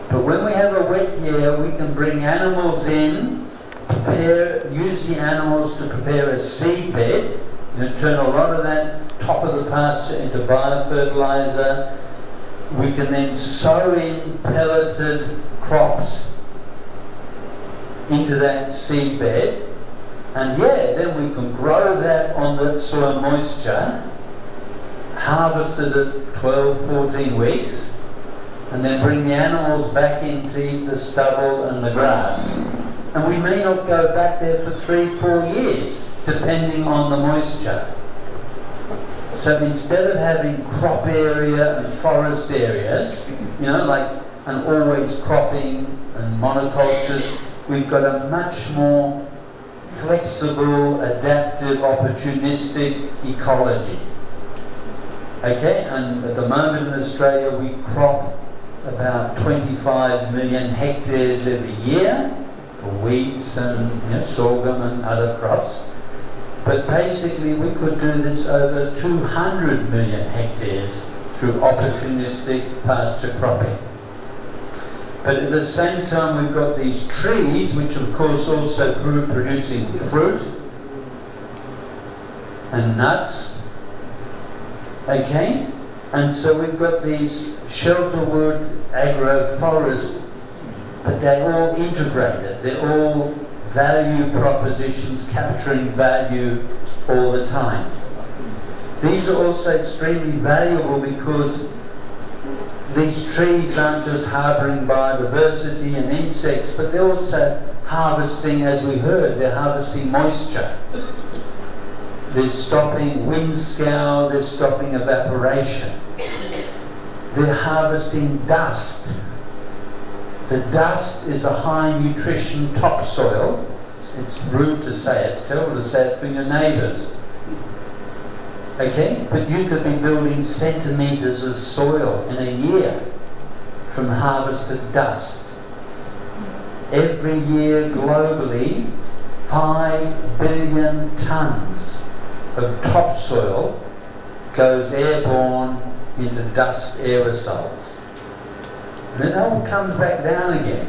But when we have a wet year, we can bring animals in, use the animals to prepare a seed bed, turn a lot of that top of the pasture into biofertilizer. We can then sow in pelleted crops into that seed bed, and then we can grow that on the soil moisture, harvest it at 12, 14 weeks, and then bring the animals back in to eat the stubble and the grass. And we may not go back there for 3-4 years, depending on the moisture. So instead of having crop area and forest areas, and always cropping and monocultures, we've got a much more flexible, adaptive, opportunistic ecology. Okay, and at the moment in Australia we crop about 25 million hectares every year for wheats and sorghum and other crops. But basically we could do this over 200 million hectares through opportunistic pasture cropping. But at the same time we've got these trees, which of course also producing fruit and nuts. Okay? And so we've got these shelterwood agroforest, but they're all integrated. They're all value propositions, capturing value all the time. These are also extremely valuable because these trees aren't just harbouring biodiversity and insects, but they're also harvesting, as we heard, they're harvesting moisture. They're stopping wind scour, they're stopping evaporation. They're harvesting dust. The dust is a high nutrition topsoil. It's rude to say it, it's terrible to say it for your neighbours. Okay? But you could be building centimetres of soil in a year from harvested dust. Every year globally, 5 billion tonnes of topsoil goes airborne into dust aerosols. And it all comes back down again.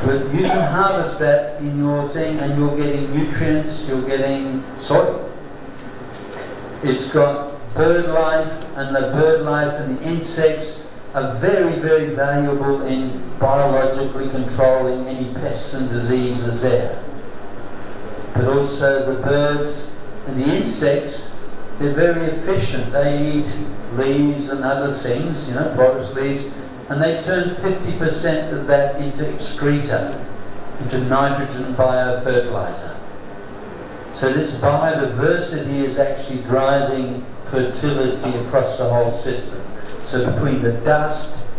But you can harvest that in your thing and you're getting nutrients, you're getting soil. It's got bird life, and the bird life and the insects are very, very valuable in biologically controlling any pests and diseases there. But also the birds and the insects, they're very efficient. They eat leaves and other things, forest leaves, and they turn 50% of that into excreta, into nitrogen biofertilizer. So this biodiversity is actually driving fertility across the whole system. So between the dust,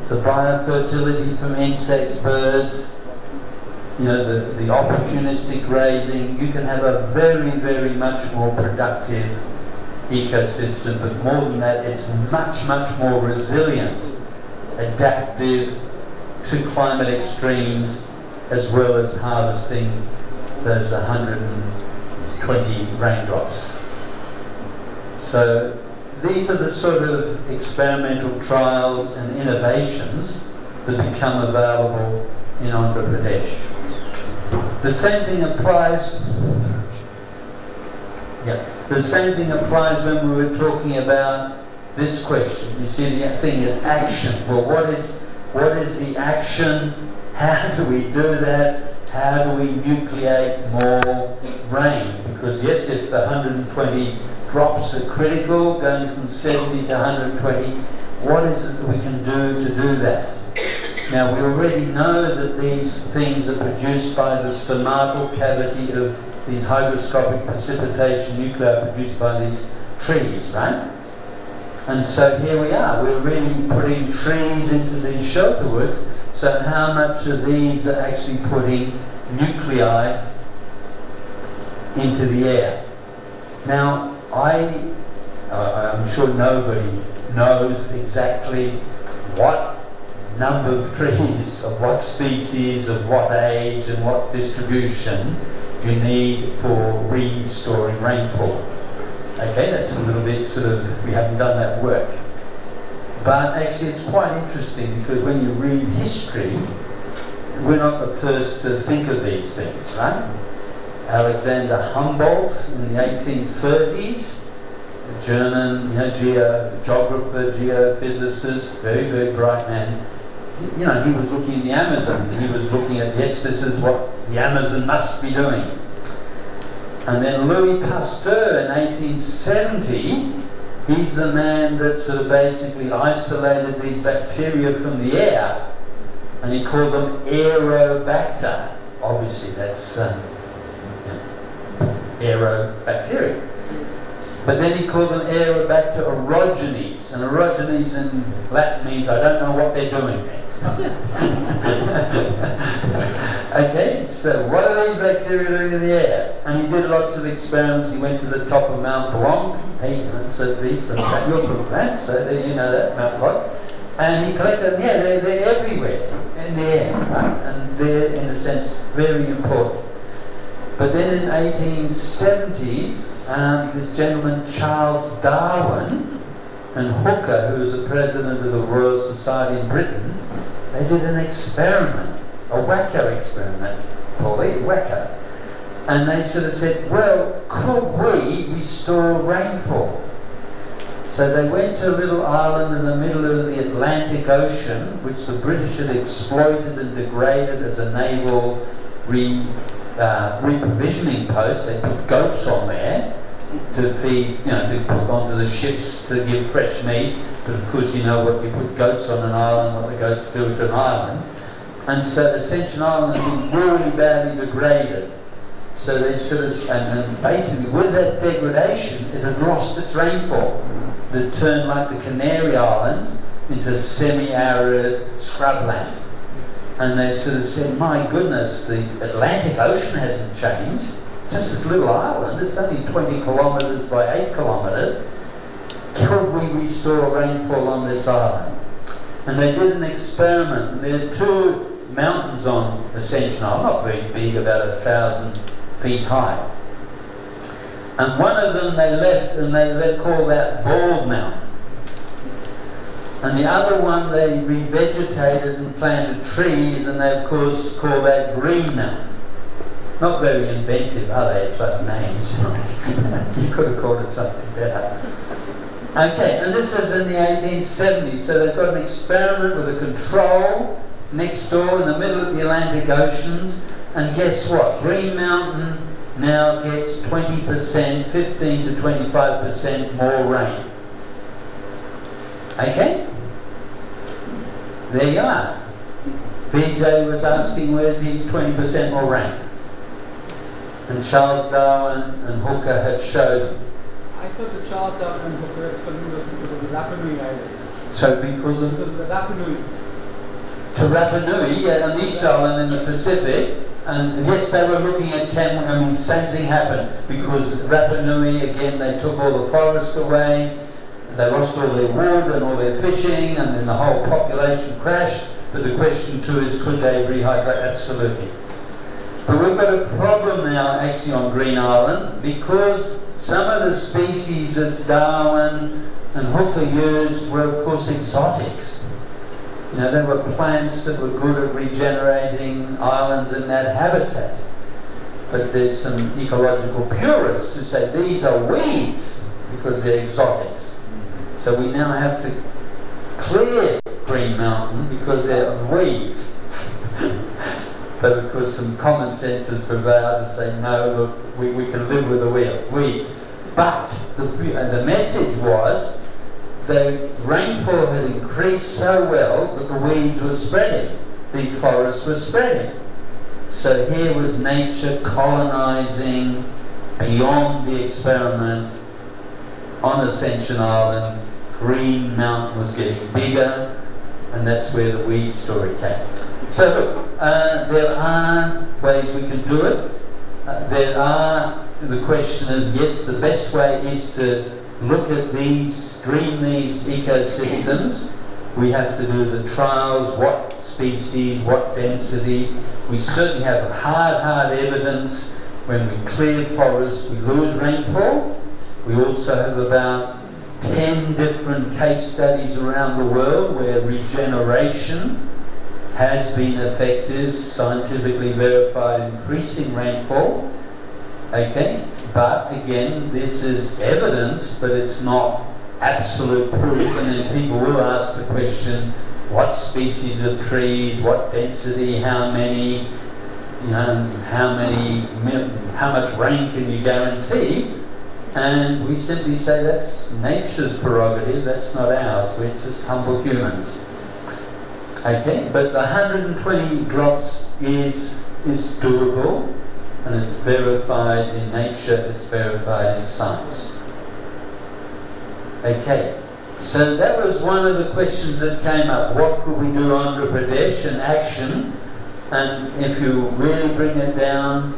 the biofertility from insects, birds, the opportunistic grazing, you can have a very, very much more productive ecosystem. But more than that, it's much, much more resilient, adaptive to climate extremes, as well as harvesting those 120 raindrops. So these are the sort of experimental trials and innovations that become available in Andhra Pradesh. The same thing applies. The same thing applies when we were talking about this question. You see, the thing is action. Well, what is the action? How do we do that? How do we nucleate more rain? Because yes, if the 120 drops are critical, going from 70 to 120, what is it that we can do to do that? Now, we already know that these things are produced by the stomatal cavity of these hygroscopic precipitation nuclei produced by these trees, right? And so here we are, we're really putting trees into these shelter woods. So how much of these are actually putting nuclei into the air. Now, I'm sure nobody knows exactly what number of trees, of what species, of what age and what distribution you need for restoring rainfall. Okay, that's a little bit sort of, we haven't done that work. But actually it's quite interesting because when you read history, we're not the first to think of these things, right? Alexander Humboldt in the 1830s, a German geographer, geophysicist, very, very bright man. You know, he was looking at the Amazon. He was looking at, yes, this is what the Amazon must be doing. And then Louis Pasteur in 1870, he's the man that sort of basically isolated these bacteria from the air, and he called them Aerobacter. Obviously, that's aerobacteria. But then he called them Aerobacter orogenes, and orogenes in Latin means I don't know what they're doing there. Okay, so what are these bacteria doing in the air? And he did lots of experiments. He went to the top of Mount Blanc. Hey, so these from that, you're from that, so there you know that, Mount Blanc. And he collected, they're everywhere in the air, right? And they're, in a sense, very important. But then in 1870s, this gentleman, Charles Darwin, and Hooker, who was the president of the Royal Society in Britain, they did an experiment, a wacko experiment, Paulie, wacko. And they sort of said, well, could we restore rainfall? So they went to a little island in the middle of the Atlantic Ocean, which the British had exploited and degraded as a naval reprovisioning post. They put goats on there to feed, to put onto the ships to give fresh meat. But of course, you know what you put goats on an island, what the goats do to an island. And so Ascension Island had been really badly degraded. So they sort of, and basically with that degradation, it had lost its rainfall. It had turned like the Canary Islands into semi-arid scrubland. And they sort of said, my goodness, the Atlantic Ocean hasn't changed. It's just this little island, it's only 20 kilometres by 8 kilometres. Could we restore rainfall on this island? And they did an experiment. There are two mountains on Ascension Island, not very big, about 1,000 feet high. And one of them they left and they called that Bald Mountain. And the other one they revegetated and planted trees, and they of course called that Green Mountain. Not very inventive, are they, as far as names? You could have called it something better. Okay, and this is in the 1870s, so they've got an experiment with a control next door in the middle of the Atlantic Oceans, and guess what? Green Mountain now gets 20%, 15 to 25% more rain. Okay? There you are. BJ was asking where's his 20% more rain? And Charles Darwin and Hooker had showed. I thought the Charles Darwin and Hooker experiment was because of the Rapa Nui Island. So because of the Rapa Nui. To Rapa Nui, on the East Island in the Pacific, and yes, they were looking at the same thing happened, because Rapa Nui, again, they took all the forest away, they lost all their wood and all their fishing, and then the whole population crashed. But the question too is, could they rehydrate? Absolutely. But we've got a problem now actually on Green Island, because some of the species that Darwin and Hooker used were of course exotics. There were plants that were good at regenerating islands in that habitat. But there's some ecological purists who say these are weeds because they're exotics. So we now have to clear Green Mountain because they're weeds. But of course some common sense has prevailed to say, no, look, we can live with the weeds. But the message was the rainfall had increased so well that the weeds were spreading, the forests were spreading. So here was nature colonizing beyond the experiment on Ascension Island. Green Mountain was getting bigger, and that's where the weed story came. So look, there are ways we can do it. There are the question of, yes, the best way is to look at these, dream these ecosystems. We have to do the trials, what species, what density. We certainly have hard evidence. When we clear forests, we lose rainfall. We also have about 10 different case studies around the world where regeneration has been effective, scientifically verified, increasing rainfall. Okay, but again, this is evidence, but it's not absolute proof. And then people will ask the question, what species of trees, what density, how many, how much rain can you guarantee? And we simply say that's nature's prerogative, that's not ours, we're just humble humans. Okay, but the 120 drops is doable, and it's verified in nature, it's verified in science. Okay, so that was one of the questions that came up. What could we do on Andhra Pradesh in action? And if you really bring it down,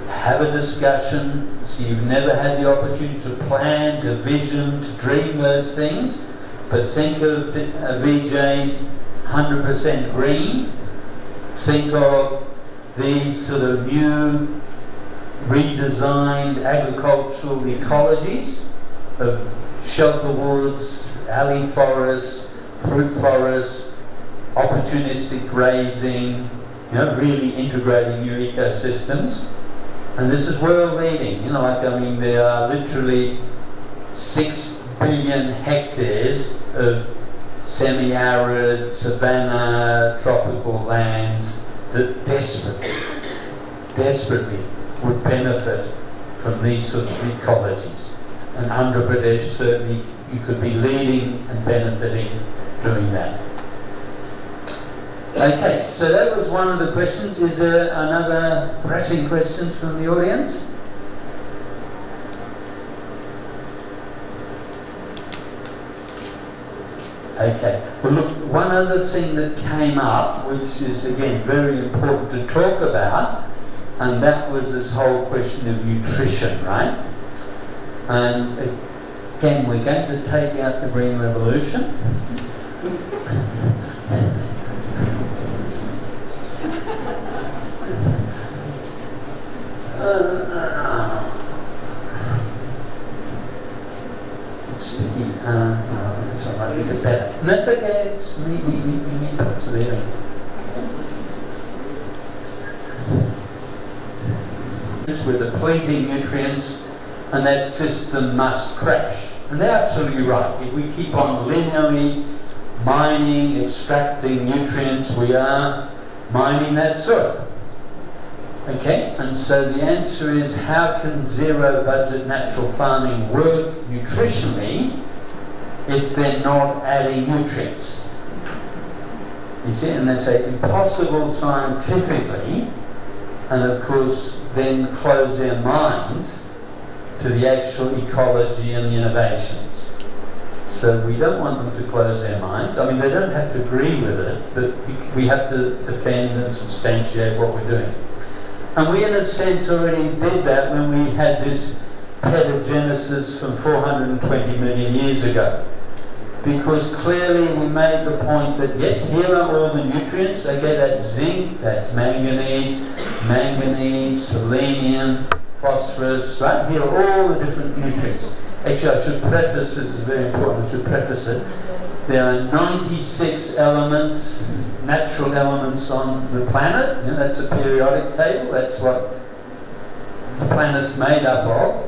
have a discussion. So you've never had the opportunity to plan, to vision, to dream those things. But think of VJ's 100% green. Think of these sort of new, redesigned agricultural ecologies of shelter woods, alley forests, fruit forests, opportunistic grazing, really integrating new ecosystems. And this is world leading. There are literally 6 billion hectares of semi-arid, savanna, tropical lands that desperately would benefit from these sorts of ecologies. And Andhra Pradesh, certainly, you could be leading and benefiting doing that. Okay, so that was one of the questions. Is there another pressing questions from the audience? Okay. Well, look, one other thing that came up, which is again very important to talk about, and that was this whole question of nutrition, right? And again, we're going to take out the Green Revolution. It's sticky. That's all right, we get better. And that's okay, it's me, persevering. We're depleting nutrients, and that system must crash. And they're absolutely right. If we keep on linearly mining, extracting nutrients, we are mining that soil. Okay, and so the answer is, how can zero budget natural farming work nutritionally if they're not adding nutrients? You see, and they say impossible scientifically, and of course then close their minds to the actual ecology and the innovations. So we don't want them to close their minds. I mean, they don't have to agree with it, but we have to defend and substantiate what we're doing. And we, in a sense, already did that when we had this pedogenesis from 420 million years ago. Because clearly we made the point that, yes, here are all the nutrients. Okay, that's zinc, that's manganese, selenium, phosphorus, right? Here are all the different nutrients. Actually, I should preface, this is very important, I should preface it. There are 96 elements, natural elements on the planet. That's a periodic table. That's what the planet's made up of.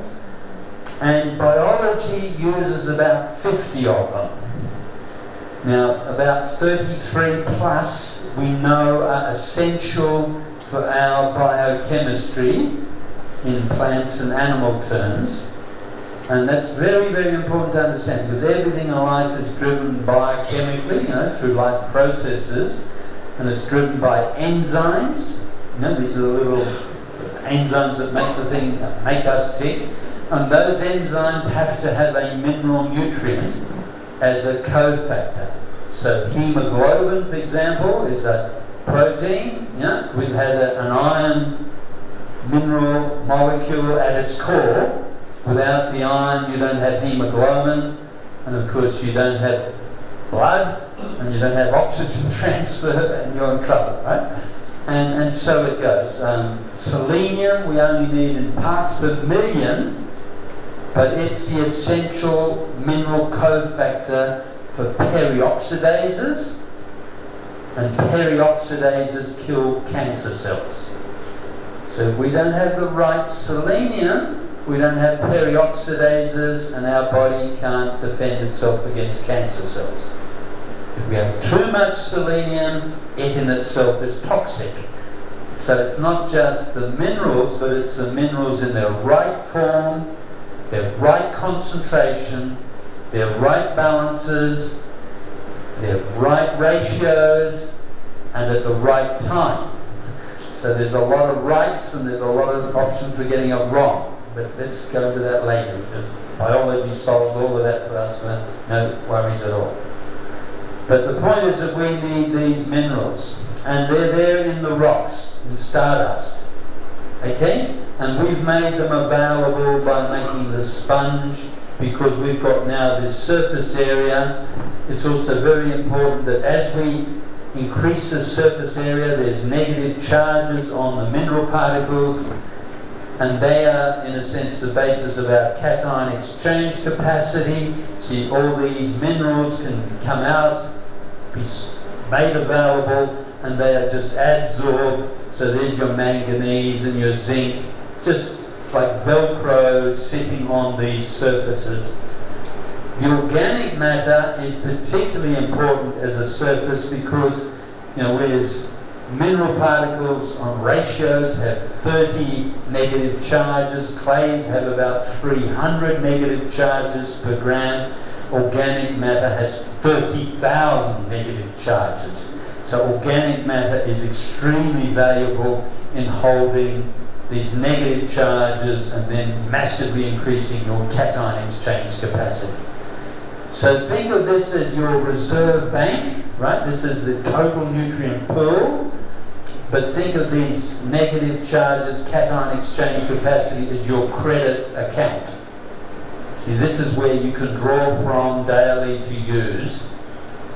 And biology uses about 50 of them. Now, about 33 plus we know are essential for our biochemistry in plants and animal terms. And that's very, very important to understand, because everything in life is driven biochemically, through life processes, and it's driven by enzymes. These are the little enzymes that make the thing, make us tick. And those enzymes have to have a mineral nutrient as a cofactor. So hemoglobin, for example, is a protein, we've had an iron mineral molecule at its core. Without the iron, you don't have hemoglobin, and of course you don't have blood, and you don't have oxygen transfer, and you're in trouble, right? And so it goes. Selenium we only need in parts per million, but it's the essential mineral cofactor for perioxidases, and perioxidases kill cancer cells. So if we don't have the right selenium, we don't have perioxidases, and our body can't defend itself against cancer cells. If we have too much selenium, it in itself is toxic. So it's not just the minerals, but it's the minerals in their right form, their right concentration, their right balances, their right ratios, and at the right time. So there's a lot of rights and there's a lot of options for getting it wrong. But let's go into that later, because biology solves all of that for us, no worries at all. But the point is that we need these minerals, and they're there in the rocks, in stardust. Okay? And we've made them available by making the sponge, because we've got now this surface area. It's also very important that as we increase the surface area, there's negative charges on the mineral particles, and they are, in a sense, the basis of our cation exchange capacity. See, all these minerals can come out, be made available, and they are just adsorbed. So there's your manganese and your zinc, just like Velcro sitting on these surfaces. The organic matter is particularly important as a surface because, whereas mineral particles on ratios have 30 negative charges, clays have about 300 negative charges per gram, organic matter has 30,000 negative charges. So organic matter is extremely valuable in holding these negative charges and then massively increasing your cation exchange capacity. So think of this as your reserve bank, right? This is the total nutrient pool. But think of these negative charges, cation exchange capacity, as your credit account. See, this is where you can draw from daily to use.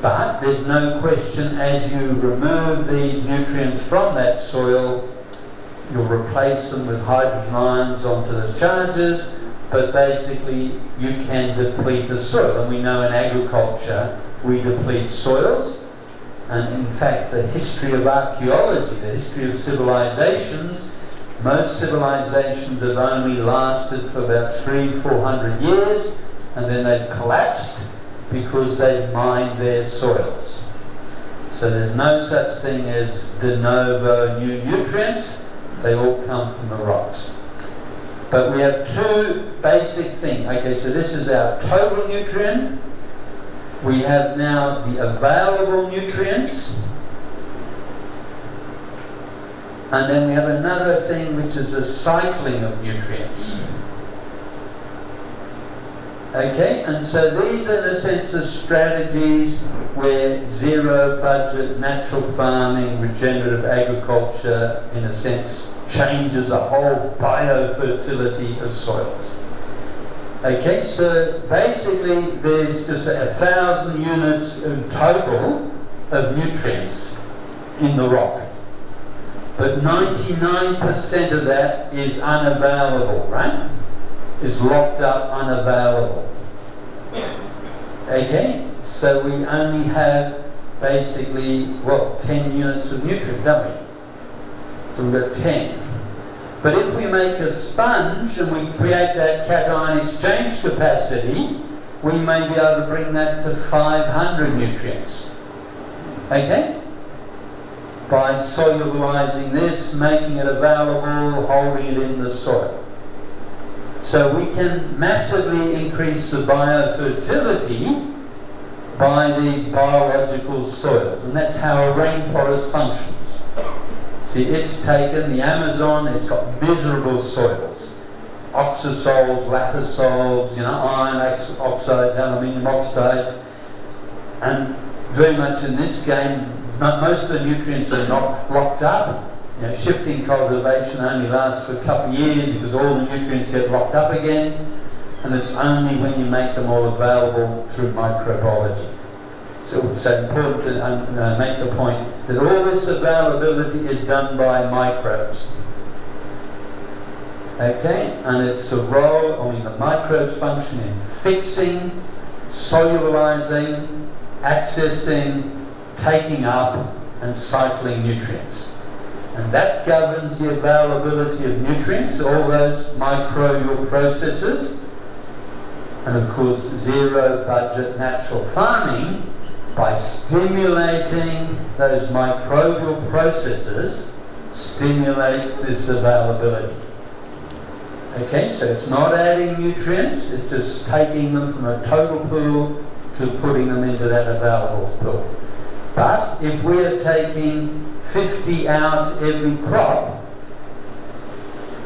But there's no question, as you remove these nutrients from that soil, you'll replace them with hydrogen ions onto those charges, but basically you can deplete a soil. And we know in agriculture we deplete soils. And in fact, the history of archaeology, the history of civilizations, most civilizations have only lasted for about 300-400 years, and then they've collapsed because they've mined their soils. So there's no such thing as de novo new nutrients. They all come from the rocks. But we have two basic things. Okay, so this is our total nutrient. We have now the available nutrients. And then we have another thing which is the cycling of nutrients. Okay, and so these are in a sense the strategies where zero budget, natural farming, regenerative agriculture in a sense changes the whole biofertility of soils. Okay, so basically there's just 1,000 units in total of nutrients in the rock. But 99% of that is unavailable, right? Is locked up, unavailable. Okay, so we only have basically, 10 units of nutrient, don't we? So we've got 10. But if we make a sponge and we create that cation exchange capacity, we may be able to bring that to 500 nutrients. Okay? By solubilizing this, making it available, holding it in the soil. So we can massively increase the biofertility by these biological soils. And that's how a rainforest functions. See, it's taken the Amazon, it's got miserable soils. Oxisols, latisols, iron oxides, aluminium oxides. And very much in this game, most of the nutrients are not locked up. Shifting cultivation only lasts for a couple of years because all the nutrients get locked up again, and it's only when you make them all available through microbiology. So it's important to make the point that all this availability is done by microbes. Okay, and it's a role, the microbes function in fixing, solubilizing, accessing, taking up, and cycling nutrients. And that governs the availability of nutrients, all those microbial processes. And of course, zero budget natural farming, by stimulating those microbial processes, stimulates this availability. Okay, so it's not adding nutrients, it's just taking them from a total pool to putting them into that available pool. But if we are taking 50 out every crop,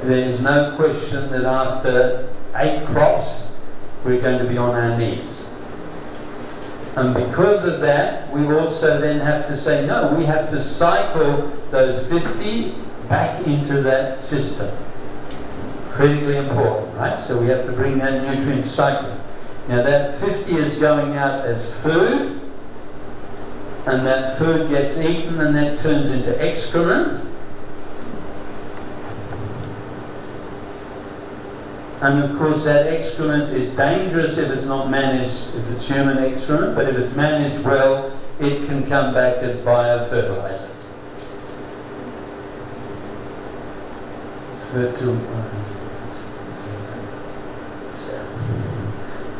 there's no question that after 8 crops, we're going to be on our knees. And because of that, we also then have to say, no, we have to cycle those 50 back into that system. Critically important, right? So we have to bring that nutrient cycling. Now that 50 is going out as food, and that food gets eaten and that turns into excrement. And of course that excrement is dangerous if it's not managed, if it's human excrement, but if it's managed well, it can come back as biofertilizer.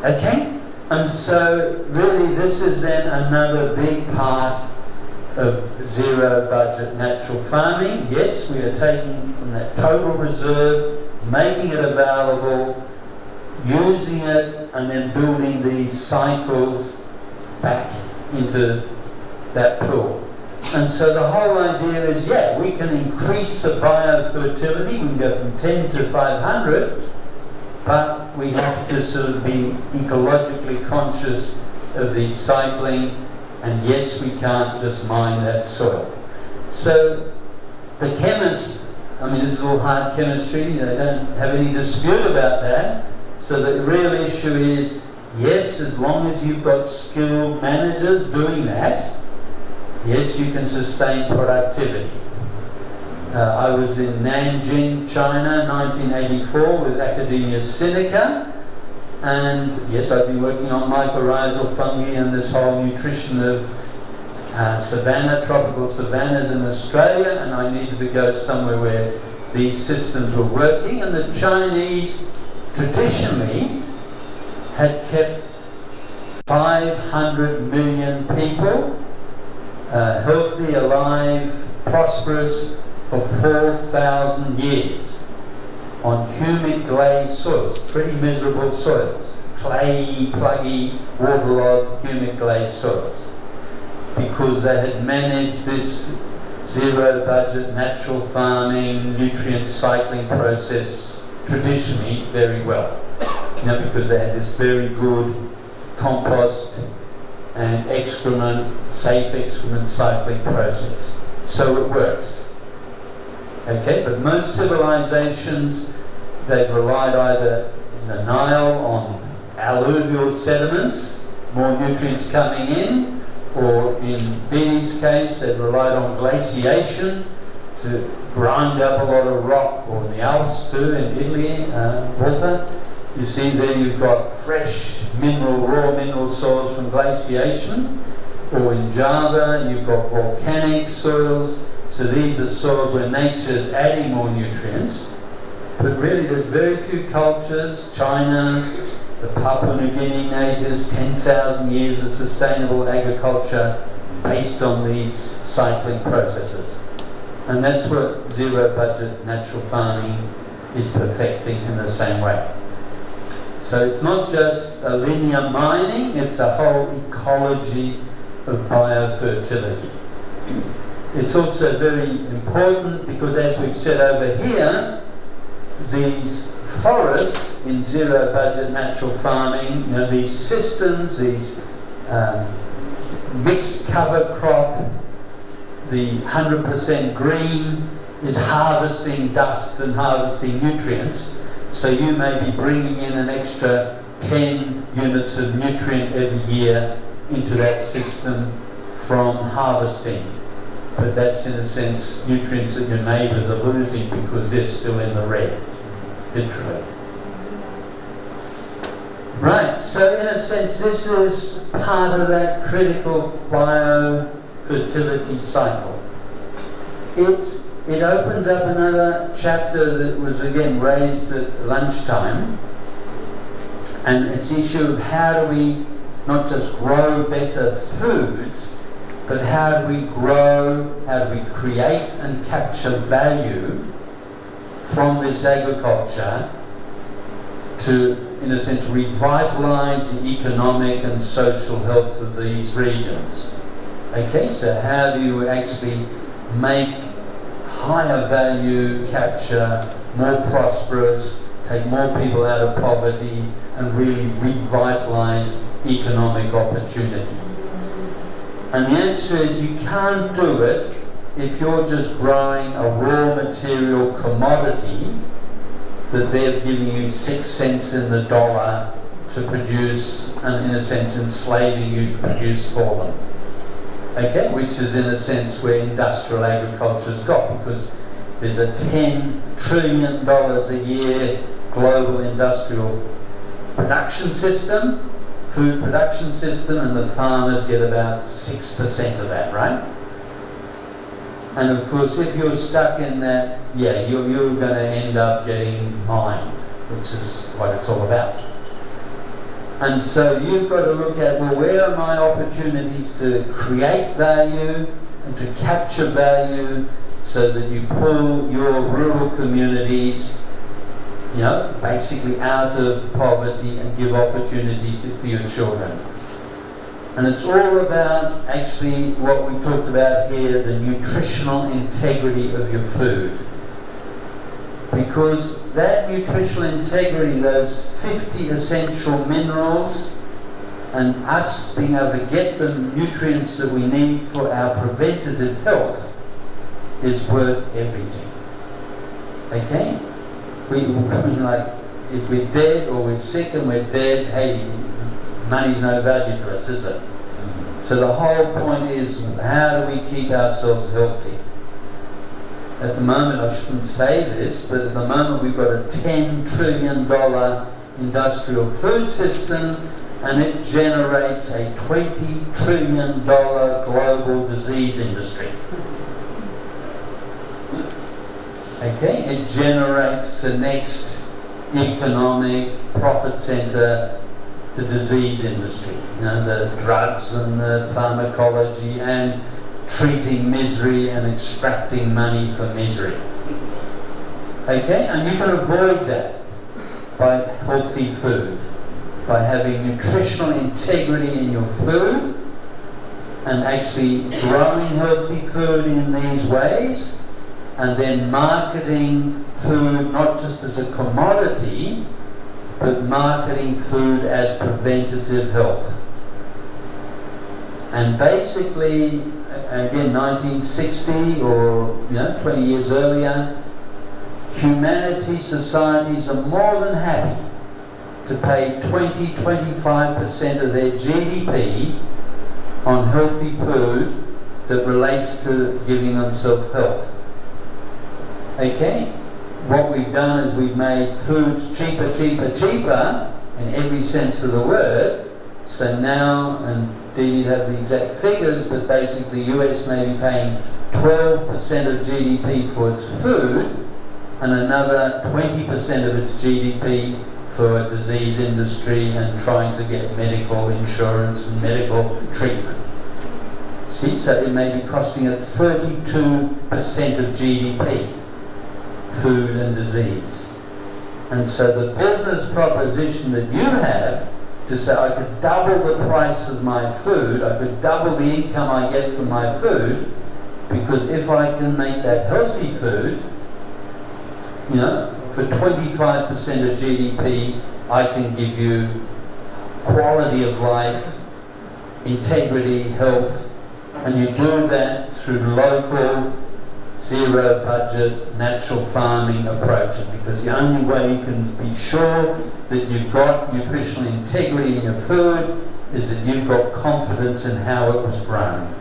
Okay? And so really this is then another big part of zero budget natural farming. Yes, we are taking from that total reserve, making it available, using it, and then building these cycles back into that pool. And so the whole idea is, we can increase the biofertility, we can go from 10 to 500, but we have to sort of be ecologically conscious of the cycling, and yes, we can't just mine that soil. So the chemists, this is all hard chemistry, they don't have any dispute about that. So the real issue is, yes, as long as you've got skilled managers doing that, yes, you can sustain productivity. I was in Nanjing, China, 1984 with Academia Sinica, and yes, I've been working on mycorrhizal fungi and this whole nutrition of tropical savannas in Australia, and I needed to go somewhere where these systems were working, and the Chinese traditionally had kept 500 million people healthy, alive, prosperous for 4,000 years on humic glazed soils, pretty miserable soils, clayey, pluggy, waterlogged, humic glazed soils, because they had managed this zero budget natural farming, nutrient cycling process traditionally very well. Because they had this very good compost and safe excrement cycling process. So it works. Okay, but most civilizations, they've relied either in the Nile on alluvial sediments, more nutrients coming in, or in Dini's case, they've relied on glaciation to grind up a lot of rock, or in the Alps too, in Italy, Walter. You see there you've got fresh raw mineral soils from glaciation, or in Java you've got volcanic soils. So these are soils where nature is adding more nutrients. But really there's very few cultures, China, the Papua New Guinea natives, 10,000 years of sustainable agriculture based on these cycling processes. And that's what zero budget natural farming is perfecting in the same way. So it's not just a linear mining, it's a whole ecology of biofertility. It's also very important because, as we've said over here, these forests in zero budget natural farming, these systems, these mixed cover crop the 100% green is harvesting dust and harvesting nutrients. So you may be bringing in an extra 10 units of nutrient every year into that system from harvesting. But that's in a sense nutrients that your neighbours are losing because they're still in the red, literally. Right, so in a sense this is part of that critical biofertility cycle. It opens up another chapter that was again raised at lunchtime, and it's the issue of how do we not just grow better foods, but how do we grow, how do we create and capture value from this agriculture to, in a sense, revitalise the economic and social health of these regions. Okay, so how do you actually make higher value capture, more prosperous, take more people out of poverty, and really revitalise economic opportunity? And the answer is you can't do it if you're just growing a raw material commodity that they're giving you 6 cents in the dollar to produce, and in a sense enslaving you to produce for them. Okay, which is in a sense where industrial agriculture's got, because there's a $10 trillion a year global industrial production system, food production system, and the farmers get about 6% of that, right? And of course, if you're stuck in that, yeah, you're going to end up getting mined, which is what it's all about. And so you've got to look at, well, where are my opportunities to create value and to capture value so that you pull your rural communities, you know, basically out of poverty and give opportunity to your children. And it's all about actually what we talked about here, the nutritional integrity of your food. Because that nutritional integrity, those 50 essential minerals, and us being able to get the nutrients that we need for our preventative health is worth everything. Okay? Like, if we're dead or we're sick and we're dead, hey, money's no value to us, is it? So the whole point is, how do we keep ourselves healthy? At the moment, I shouldn't say this, but at the moment we've got a $10 trillion industrial food system, and it generates a $20 trillion global disease industry. Okay, it generates the next economic profit center, the disease industry. You know, the drugs and the pharmacology and treating misery and extracting money for misery. Okay, and you can avoid that by healthy food, by having nutritional integrity in your food and actually growing healthy food in these ways, and then marketing food not just as a commodity, but marketing food as preventative health. And basically, again, 1960 or 20 years earlier, humanity, societies are more than happy to pay 20-25% of their GDP on healthy food that relates to giving themselves health. Okay? What we've done is we've made foods cheaper, cheaper, cheaper in every sense of the word. So now, and you'd have the exact figures, but basically the US may be paying 12% of GDP for its food and another 20% of its GDP for a disease industry and trying to get medical insurance and medical treatment. See, so it may be costing it 32% of GDP, food and disease. And so the business proposition that you have to say, I could double the price of my food, I could double the income I get from my food, because if I can make that healthy food, for 25% of GDP, I can give you quality of life, integrity, health, And you do that through local, zero budget, natural farming approach, because the only way you can be sure that you've got nutritional integrity in your food is that you've got confidence in how it was grown.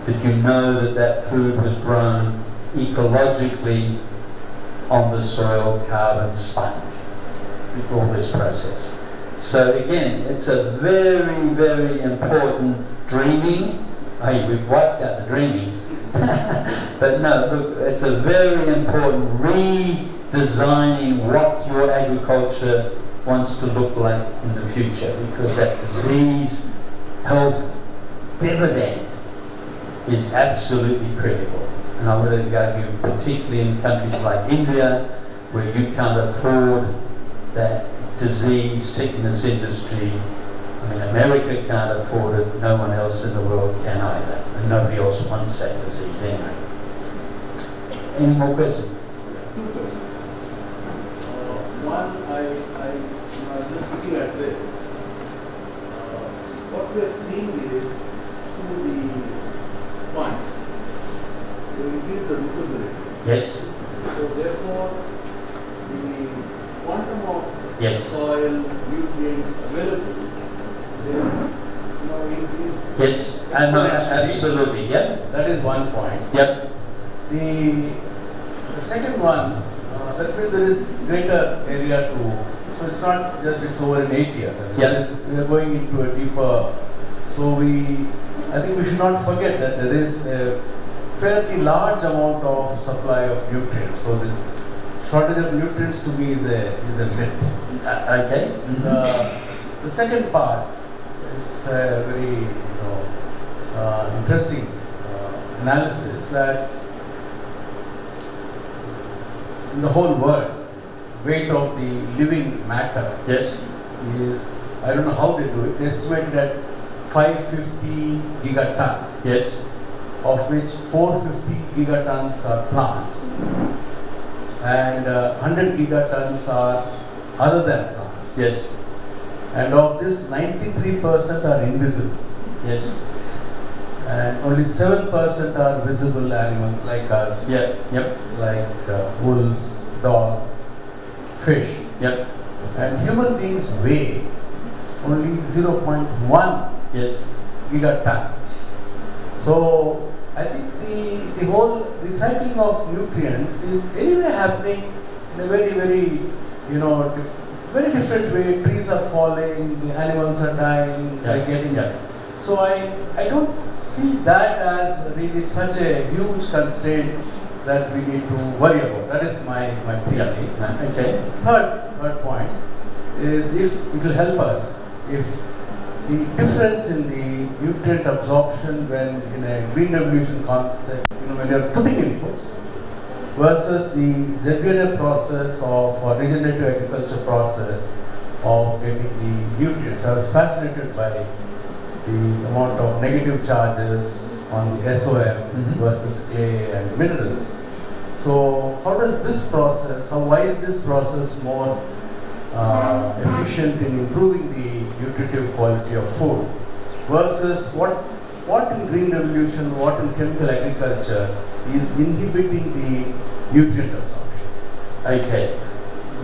That you know that that food was grown ecologically on the soil carbon sponge with all this process. So again, it's a very, very important dreaming. Hey, we've wiped out the dreamings. But no, look, it's a very important redesigning what your agriculture wants to look like in the future, because that disease health dividend is absolutely critical. And I would argue, particularly in countries like India, where you can't afford that disease sickness industry. I mean, America can't afford it, no one else in the world can either, and nobody else wants that disease anyway. Any more questions? Two questions. One, I was just looking at this. What we are seeing is through the sponge, to increase the lookability. Yes. So therefore, the quantum of Yes. soil nutrients available is now increased. Yes, I know, absolutely, yep. That is one point. Yep. The second one, that means there is greater area to, so it's not just it's over in 8 years. I mean, Yeah. we are going into a deeper, so I think we should not forget that there is a fairly large amount of supply of nutrients. So this shortage of nutrients to me is a myth. Okay. The second part is a very interesting analysis that in the whole world, weight of the living matter Yes. is, I don't know how they do it, estimated at 550 gigatons, Yes. of which 450 gigatons are plants and 100 gigatons are other than plants. Yes. And of this, 93% are invisible. Yes. And only 7% are visible animals like us, Yep. Yep. like wolves, dogs, fish. Yep. And human beings weigh only 0.1 Yes. gigaton. So I think the whole recycling of nutrients is anyway happening in a very, very, very different way. Trees are falling, the animals are dying, Yeah. they're getting. Yeah. So I don't see that as really such a huge constraint that we need to worry about. That is my thinking. Yeah. Okay. Third point is if it will help us if the difference in the nutrient absorption when in a green revolution concept, when you are putting inputs versus the Jehne process of or regenerative agriculture process of getting the nutrients. I was fascinated by the amount of negative charges on the SOM versus clay and minerals. So how does this process, why is this process more efficient in improving the nutritive quality of food versus what in green revolution, what in chemical agriculture is inhibiting the nutrient absorption? Okay.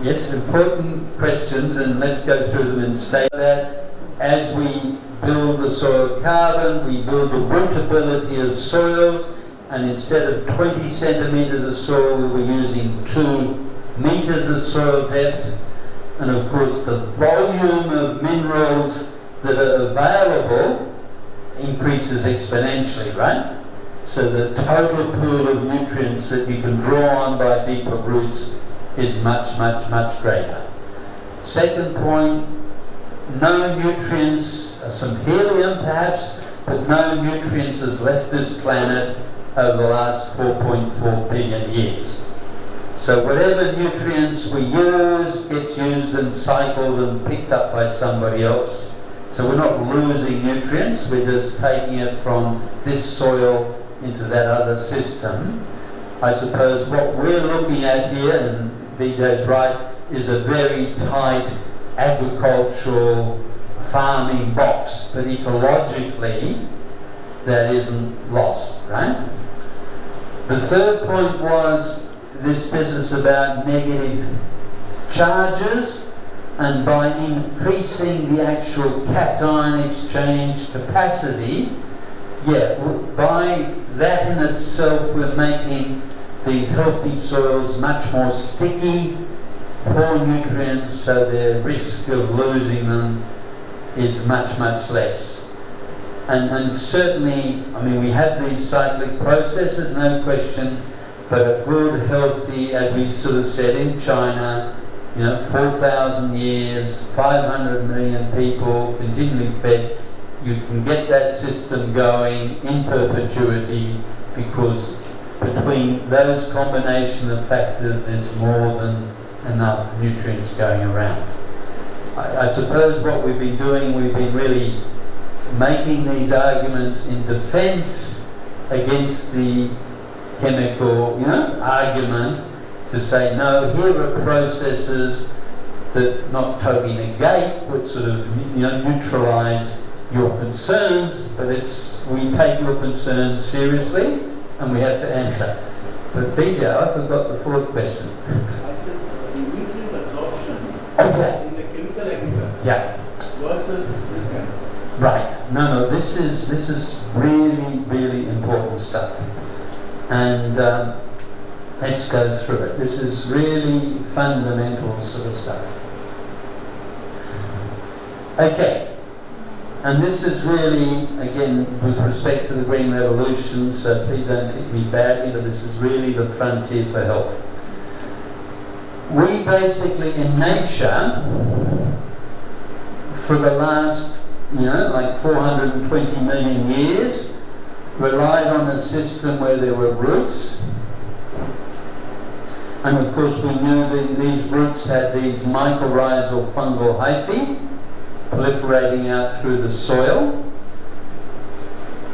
Yes, important questions, and let's go through them and state that as we build the soil carbon, we build the rootability of soils, and instead of 20 centimeters of soil, we were using 2 meters of soil depth. And of course, the volume of minerals that are available increases exponentially, right? So the total pool of nutrients that you can draw on by deeper roots is much, much, much greater. Second point, no nutrients, some helium perhaps, but no nutrients has left this planet over the last 4.4 billion years. So whatever nutrients we use gets used and cycled and picked up by somebody else. So we're not losing nutrients, we're just taking it from this soil into that other system. I suppose what we're looking at here, and Vijay's right, is a very tight agricultural farming box, but ecologically that isn't lost, right? The third point was this business about negative charges, and by increasing the actual cation exchange capacity, by that in itself we're making these healthy soils much more sticky for nutrients, so the risk of losing them is much, much less. And certainly, I mean, we have these cyclic processes, no question, but a good, healthy, as we sort of said in China, 4,000 years, 500 million people continually fed, you can get that system going in perpetuity, because between those combination of factors there's more than enough nutrients going around. I suppose what we've been doing, we've been really making these arguments in defense against the chemical argument, to say, no, here are processes that not totally negate, but sort of neutralize your concerns, but we take your concerns seriously and we have to answer. But BJ, I forgot the fourth question. I said the nutrient absorption Okay. in the chemical agriculture Yeah. versus this kind. Right. No, this is really, really important stuff. And let's go through it. This is really fundamental sort of stuff. Okay. And this is really, again, with respect to the Green Revolution, so please don't take me badly, but this is really the frontier for health. We basically, in nature, for the last, like 420 million years, relied on a system where there were roots. And of course we knew that these roots had these mycorrhizal fungal hyphae proliferating out through the soil.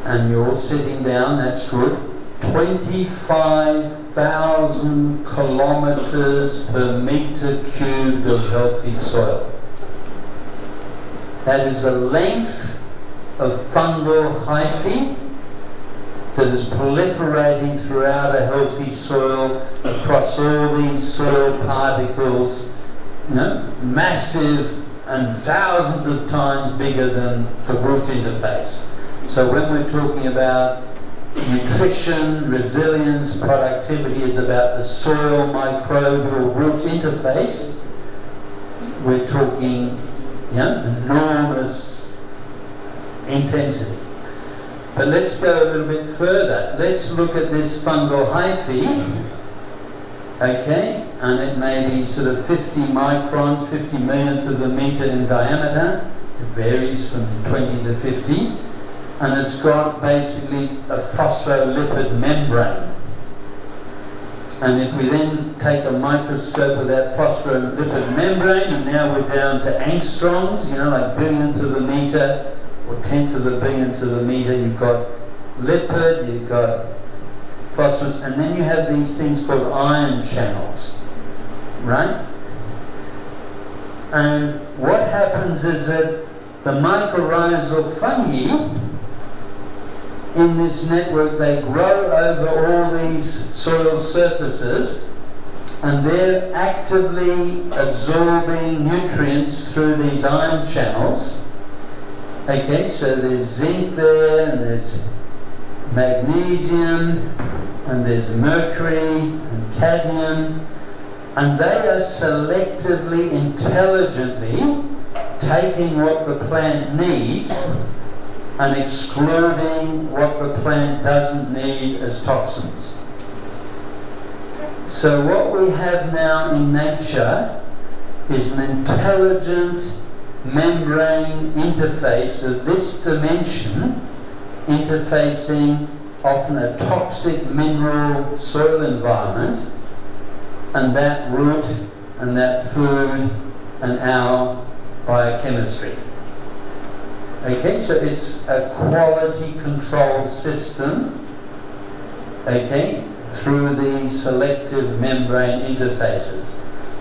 And you're all sitting down, that's good. 25,000 kilometers per meter cubed of healthy soil. That is the length of fungal hyphae that is proliferating throughout a healthy soil across all these soil particles, massive and thousands of times bigger than the root interface. So when we're talking about nutrition, resilience, productivity is about the soil microbial root interface, we're talking enormous intensity. But let's go a little bit further. Let's look at this fungal hyphae, okay, and it may be sort of 50 microns, 50 millionths of a meter in diameter. It varies from 20 to 50. And it's got basically a phospholipid membrane. And if we then take a microscope of that phospholipid membrane, and now we're down to angstroms, like billionths of a meter, or tenth of a billionth of a meter, you've got lipid, you've got phosphorus, and then you have these things called ion channels, right? And what happens is that the mycorrhizal fungi in this network, they grow over all these soil surfaces, and they're actively absorbing nutrients through these ion channels. Okay, so there's zinc there, and there's magnesium, and there's mercury and cadmium, and they are selectively, intelligently taking what the plant needs and excluding what the plant doesn't need as toxins. So what we have now in nature is an intelligent membrane interface of this dimension, interfacing often a toxic mineral soil environment, and that root and that food and our biochemistry. Okay, so it's a quality control system, okay, through these selective membrane interfaces.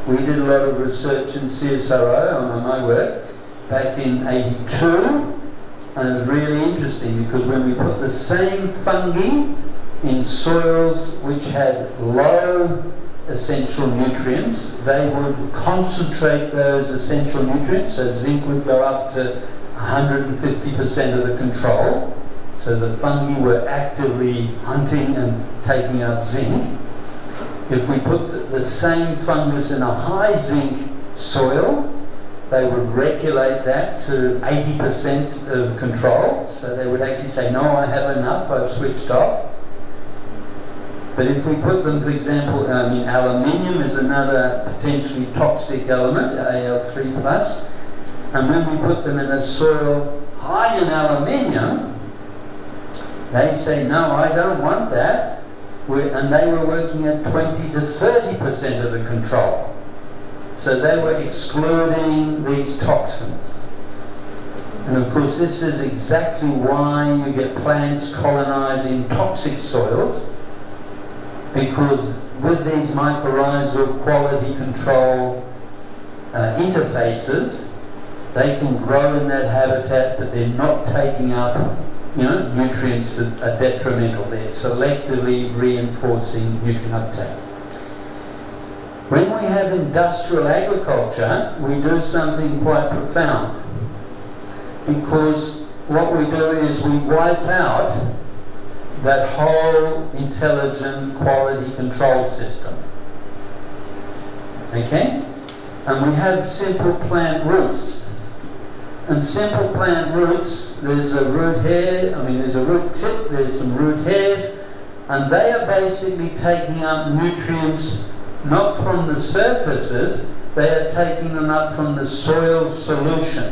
We did a lot of research in CSIRO on my work back in '82, And it's really interesting because when we put the same fungi in soils which had low essential nutrients, they would concentrate those essential nutrients, so zinc would go up to 150% of the control. So the fungi were actively hunting and taking out zinc. If we put the same fungus in a high zinc soil, they would regulate that to 80% of control. So they would actually say, no, I have enough, I've switched off. But if we put them, for example, aluminium is another potentially toxic element, Al3+. And when we put them in a soil high in aluminium, they say, no, I don't want that. And they were working at 20 to 30% of the control. So they were excluding these toxins. And of course, this is exactly why you get plants colonizing toxic soils, because with these mycorrhizal quality control interfaces, they can grow in that habitat, but they're not taking up nutrients that are detrimental. They're selectively reinforcing nutrient uptake. When we have industrial agriculture, we do something quite profound, because what we do is we wipe out that whole intelligent quality control system. Okay? And we have simple plant roots. And simple plant roots, there's a root hair, there's a root tip, there's some root hairs, and they are basically taking up nutrients not from the surfaces, they are taking them up from the soil solution.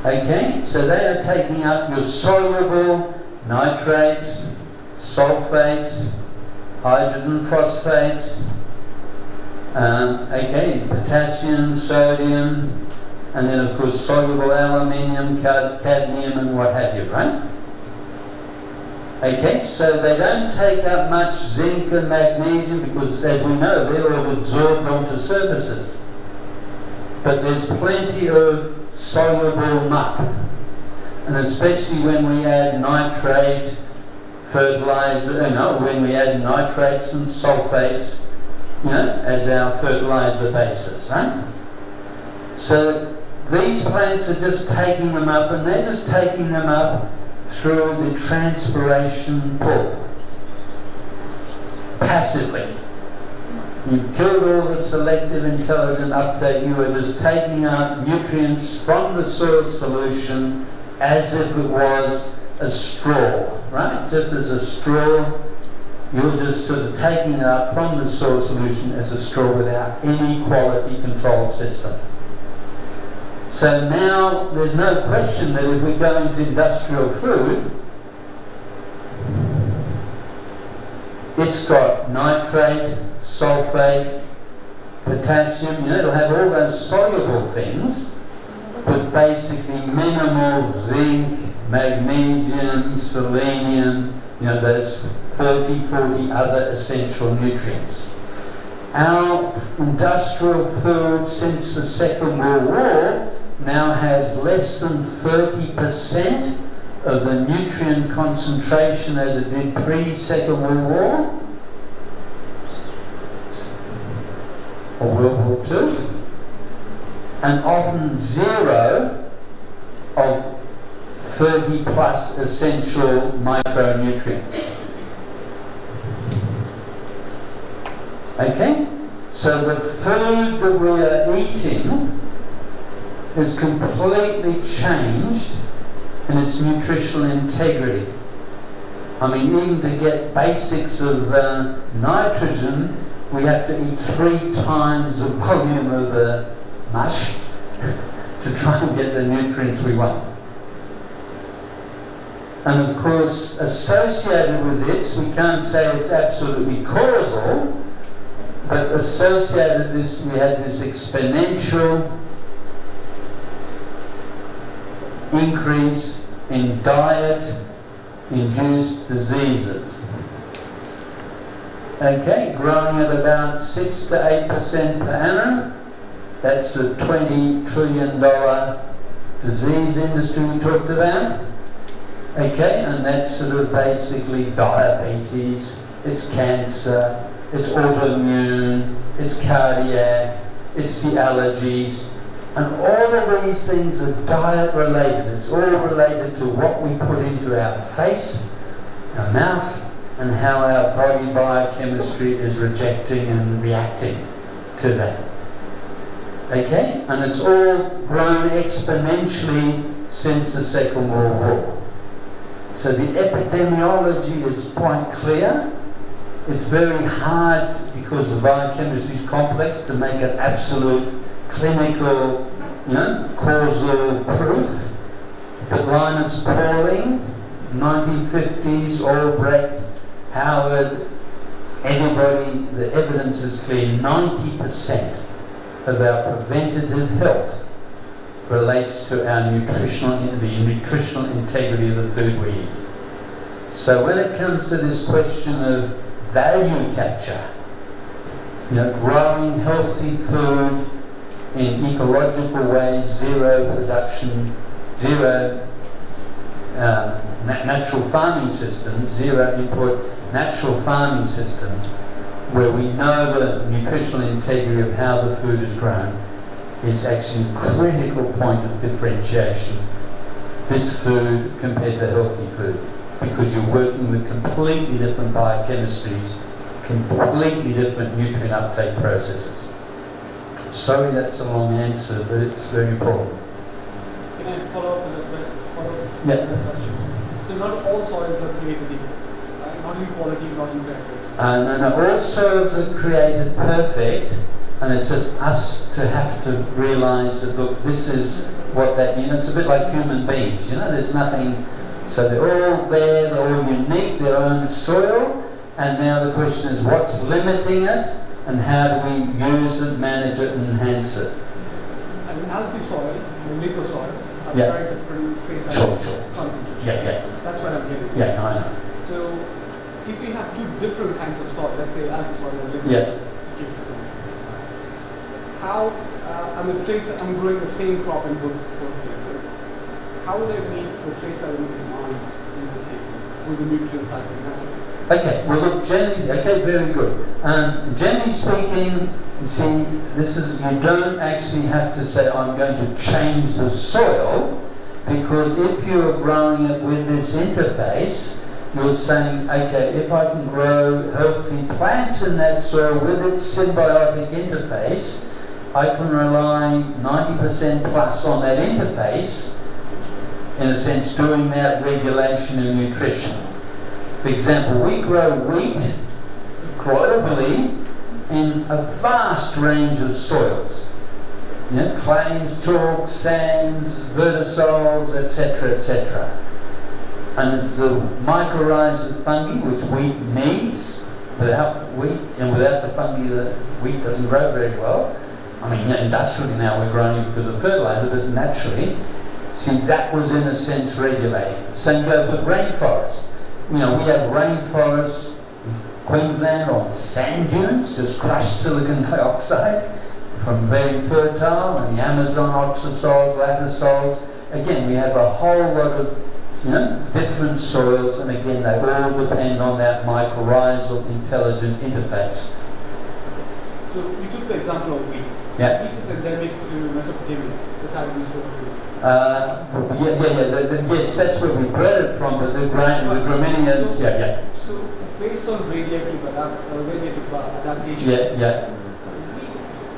Okay? So they are taking up your soluble nitrates, sulfates, hydrogen phosphates, potassium, sodium, and then of course soluble aluminium, cadmium, and what have you, right? Okay, so they don't take up much zinc and magnesium because, as we know, they're all absorbed onto surfaces. But there's plenty of soluble muck. And especially when we add nitrate, fertilizer, when we add nitrates and sulfates, as our fertilizer bases, right? So these plants are just taking them up, and they're just taking them up through the transpiration pulp, passively. You've killed all the selective intelligent uptake. You are just taking out nutrients from the soil solution as if it was a straw, right? Just as a straw, you're just sort of taking it out from the soil solution as a straw without any quality control system. So now there's no question that if we go into industrial food, it's got nitrate, sulfate, potassium, it'll have all those soluble things, but basically minimal zinc, magnesium, selenium, those 30, 40 other essential nutrients. Our industrial food since the Second World War now has less than 30% of the nutrient concentration as it did pre-Second World War or World War II, and often zero of 30 plus essential micronutrients. Okay? So the food that we are eating is completely changed in its nutritional integrity. Even to get basics of nitrogen, we have to eat 3 times the volume of the mush to try and get the nutrients we want. And of course, associated with this, we can't say it's absolutely causal, but associated with this, we had this exponential increase in diet-induced diseases. Okay, growing at about 6 to 8% per annum. That's a $20 trillion disease industry we talked about. Okay, and that's sort of basically diabetes, it's cancer, it's autoimmune, it's cardiac, it's the allergies, and all of these things are diet related. It's all related to what we put into our face, our mouth, and how our body biochemistry is rejecting and reacting to that. Okay? And it's all grown exponentially since the Second World War. So the epidemiology is quite clear. It's very hard, because the biochemistry is complex, to make an absolute clinical, causal proof. But Linus Pauling, 1950s, Albrecht, Howard, everybody, the evidence is clear. 90% of our preventative health relates to our the nutritional integrity of the food we eat. So when it comes to this question of value capture, growing healthy food in ecological ways, zero production, zero natural farming systems, zero input natural farming systems, where we know the nutritional integrity of how the food is grown, is actually a critical point of differentiation. This food compared to healthy food, because you're working with completely different biochemistries, completely different nutrient uptake processes. Sorry that's a long answer, but it's very important. Can I follow up with a Yeah. question? So not all soils are created equal. Not in quality, not in practice. No, all soils are created perfect, and it's just us to have to realise that, look, this is what that, it's a bit like human beings, there's nothing, so they're all there, they're all unique, their own soil, and now the question is what's limiting it, and how do we use it, manage it, and enhance it? I mean, algae soil and litho soil are Yeah. very different phase Sure. concentration. Yeah. That's what I'm getting. Yeah, I know. So, if we have two different kinds of soil, let's say algae soil and litho Yeah. soil, give it some. How, I'm growing the same crop in both places. How would I meet the trace element demands in the cases with the nutrient cycle naturally? Okay, well look, generally, very good. Generally speaking, you see, you don't actually have to say, I'm going to change the soil, because if you're growing it with this interface, you're saying, okay, if I can grow healthy plants in that soil with its symbiotic interface, I can rely 90% plus on that interface, in a sense, doing that regulation and nutrition. For example, we grow wheat globally in a vast range of soils. Clays, chalk, sands, vertisols, etc., etc. And the mycorrhizal fungi, which wheat needs, without wheat, and without the fungi, the wheat doesn't grow very well. I mean, industrially now we're growing it because of fertilizer, but naturally, see, that was in a sense regulated. Same goes with rainforests. We have rainforests in Queensland on sand dunes, just crushed silicon dioxide, from very fertile, and the Amazon oxisols, latisols. Again, we have a whole lot of different soils, and again, they all depend on that mycorrhizal intelligent interface. So you took the example of wheat. Yeah. Wheat is endemic to Mesopotamia, the time we saw this. Yes, that's where we bred it from, but the gramineans, So based on radiative adaptation,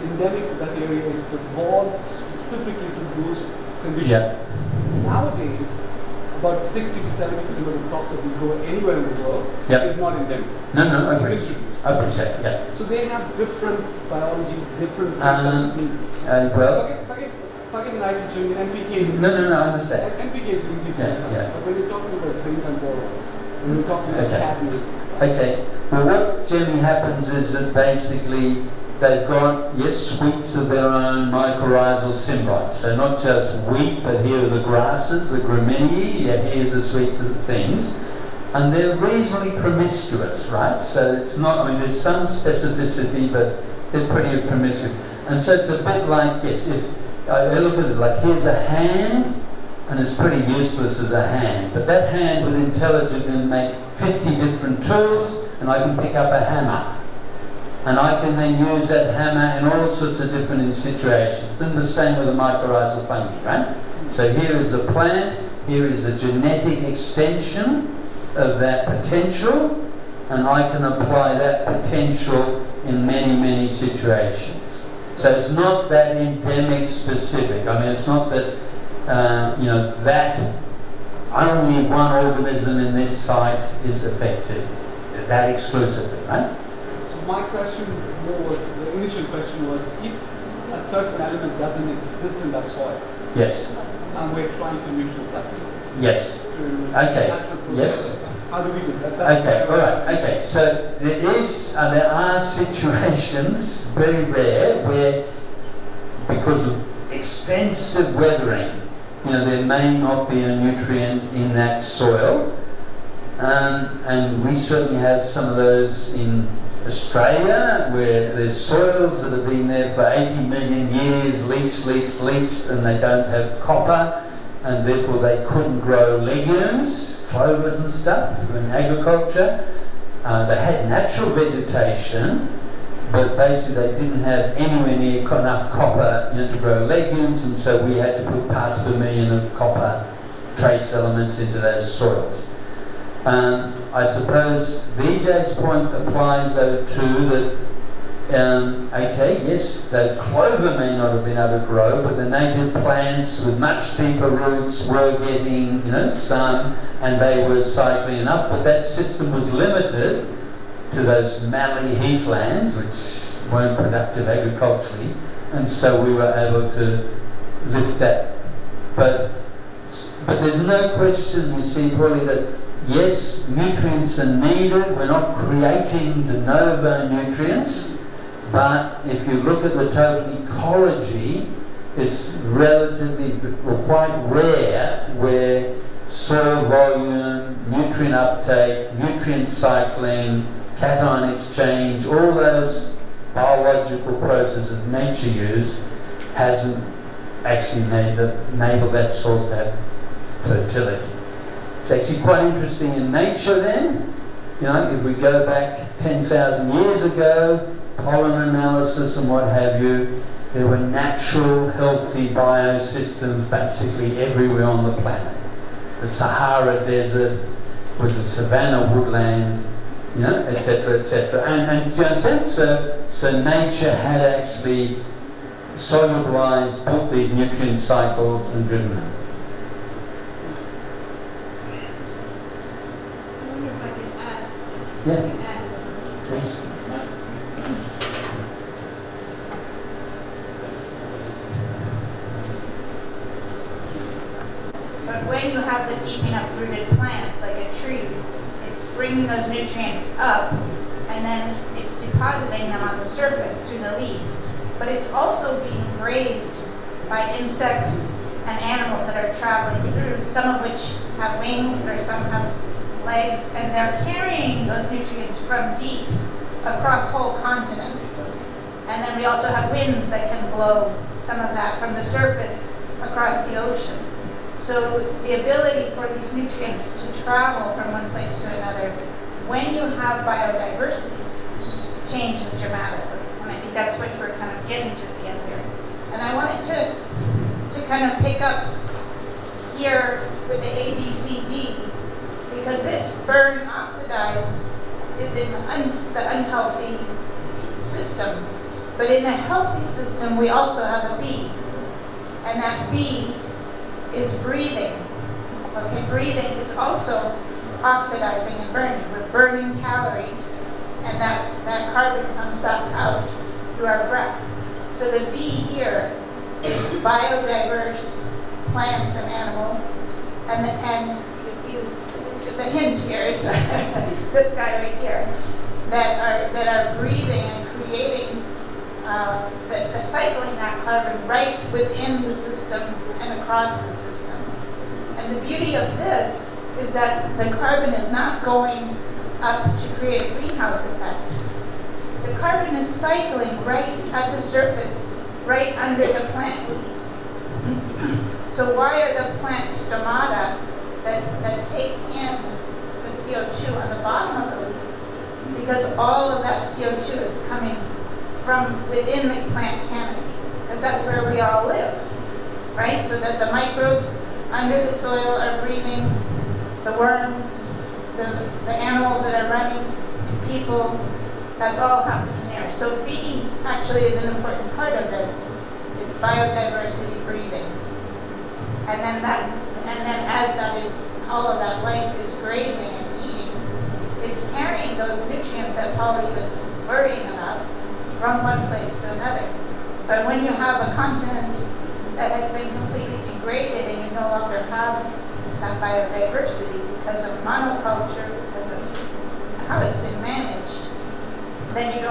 endemic to that area is evolved specifically to those conditions. Yeah. Nowadays, about 60 to 70% of the crops that we grow anywhere in the world is not endemic. No, I It's agree. introduced. I appreciate it, yeah. So they have different biology, different needs. Forget nitrogen, NPK is No, I understand. NPK is easy to understand. Yeah. But when you're talking about zinc and boron, when you're talking about cadmium, Okay, well what generally happens is that basically they've got, suites of their own mycorrhizal symbionts. So not just wheat, but here are the grasses, the gramineae, here's the suites of the things. And they're reasonably promiscuous, right? So it's not, there's some specificity, but they're pretty promiscuous. And so it's a bit like, if I look at it like here's a hand, and it's pretty useless as a hand. But that hand with intelligence can make 50 different tools, and I can pick up a hammer. And I can then use that hammer in all sorts of different situations. And the same with the mycorrhizal fungi, right? So here is the plant, here is a genetic extension of that potential, and I can apply that potential in many, many situations. So it's not that endemic specific. I mean, it's not that, that only one organism in this site is affected, that exclusively, right? So my question was, the initial question was, if a certain element doesn't exist in that soil, Yes. and we're trying to nutrient cycle Yes. through Okay. natural process, Yes. how do we do that? Okay, all right. Okay, so there are situations, very rare, where because of extensive weathering, there may not be a nutrient in that soil, and we certainly have some of those in Australia, where there's soils that have been there for 80 million years, leached, and they don't have copper, and therefore they couldn't grow legumes, clovers and stuff in agriculture. They had natural vegetation, but basically they didn't have anywhere near enough copper to grow legumes, and so we had to put parts per million of copper trace elements into those soils. I suppose VJ's point applies though too, that yes, those clover may not have been able to grow, but the native plants with much deeper roots were getting sun, and they were cycling enough, but that system was limited to those mallee heathlands, which weren't productive agriculturally, and so we were able to lift that. But there's no question, you see, Paulie, that yes, nutrients are needed. We're not creating de novo nutrients, but if you look at the total ecology, it's relatively or quite rare where soil volume, nutrient uptake, nutrient cycling, cation exchange, all those biological processes nature uses hasn't actually enabled that soil to have fertility. It's actually quite interesting in nature then. If we go back 10,000 years ago, pollen analysis and what have you, there were natural, healthy biosystems basically everywhere on the planet. The Sahara Desert was a savanna woodland, etc., etc. And do you understand? So nature had actually solubilized, built these nutrient cycles and driven them. Yeah. Thanks. But when you have the deep enough rooted plants, like a tree, it's bringing those nutrients up, and then it's depositing them on the surface through the leaves. But it's also being grazed by insects and animals that are traveling through, some of which have wings or some have legs, and they're carrying those nutrients from deep across whole continents. And then we also have winds that can blow some of that from the surface across the ocean. So the ability for these nutrients to travel from one place to another, when you have biodiversity, changes dramatically. And I think that's what we're kind of getting to at the end here. And I wanted to kind of pick up here with the ABCD, because this burn oxidize is in the unhealthy system. But in a healthy system, we also have a B. And that B is breathing. Okay, breathing is also oxidizing and burning. We're burning calories, and that carbon comes back out through our breath. So the B here is biodiverse plants and animals, and the hint here is this guy right here, that are breathing and creating, cycling that carbon right within the system and across the system. And the beauty of this is that the carbon is not going up to create a greenhouse effect. The carbon is cycling right at the surface, right under the plant leaves. So why are the plant stomata that take in the CO2 on the bottom of the leaves? Because all of that CO2 is coming from within the plant canopy, because that's where we all live, right? So that the microbes under the soil are breathing, the worms, the animals that are running, people, that's all happening there. So feed actually is an important part of this. It's biodiversity breathing. And then as that is, all of that life is grazing and eating, it's carrying those nutrients that Polly was worrying about from one place to another. But when you have a continent that has been completely degraded and you no longer have that biodiversity because of monoculture, because of how it's been managed, then you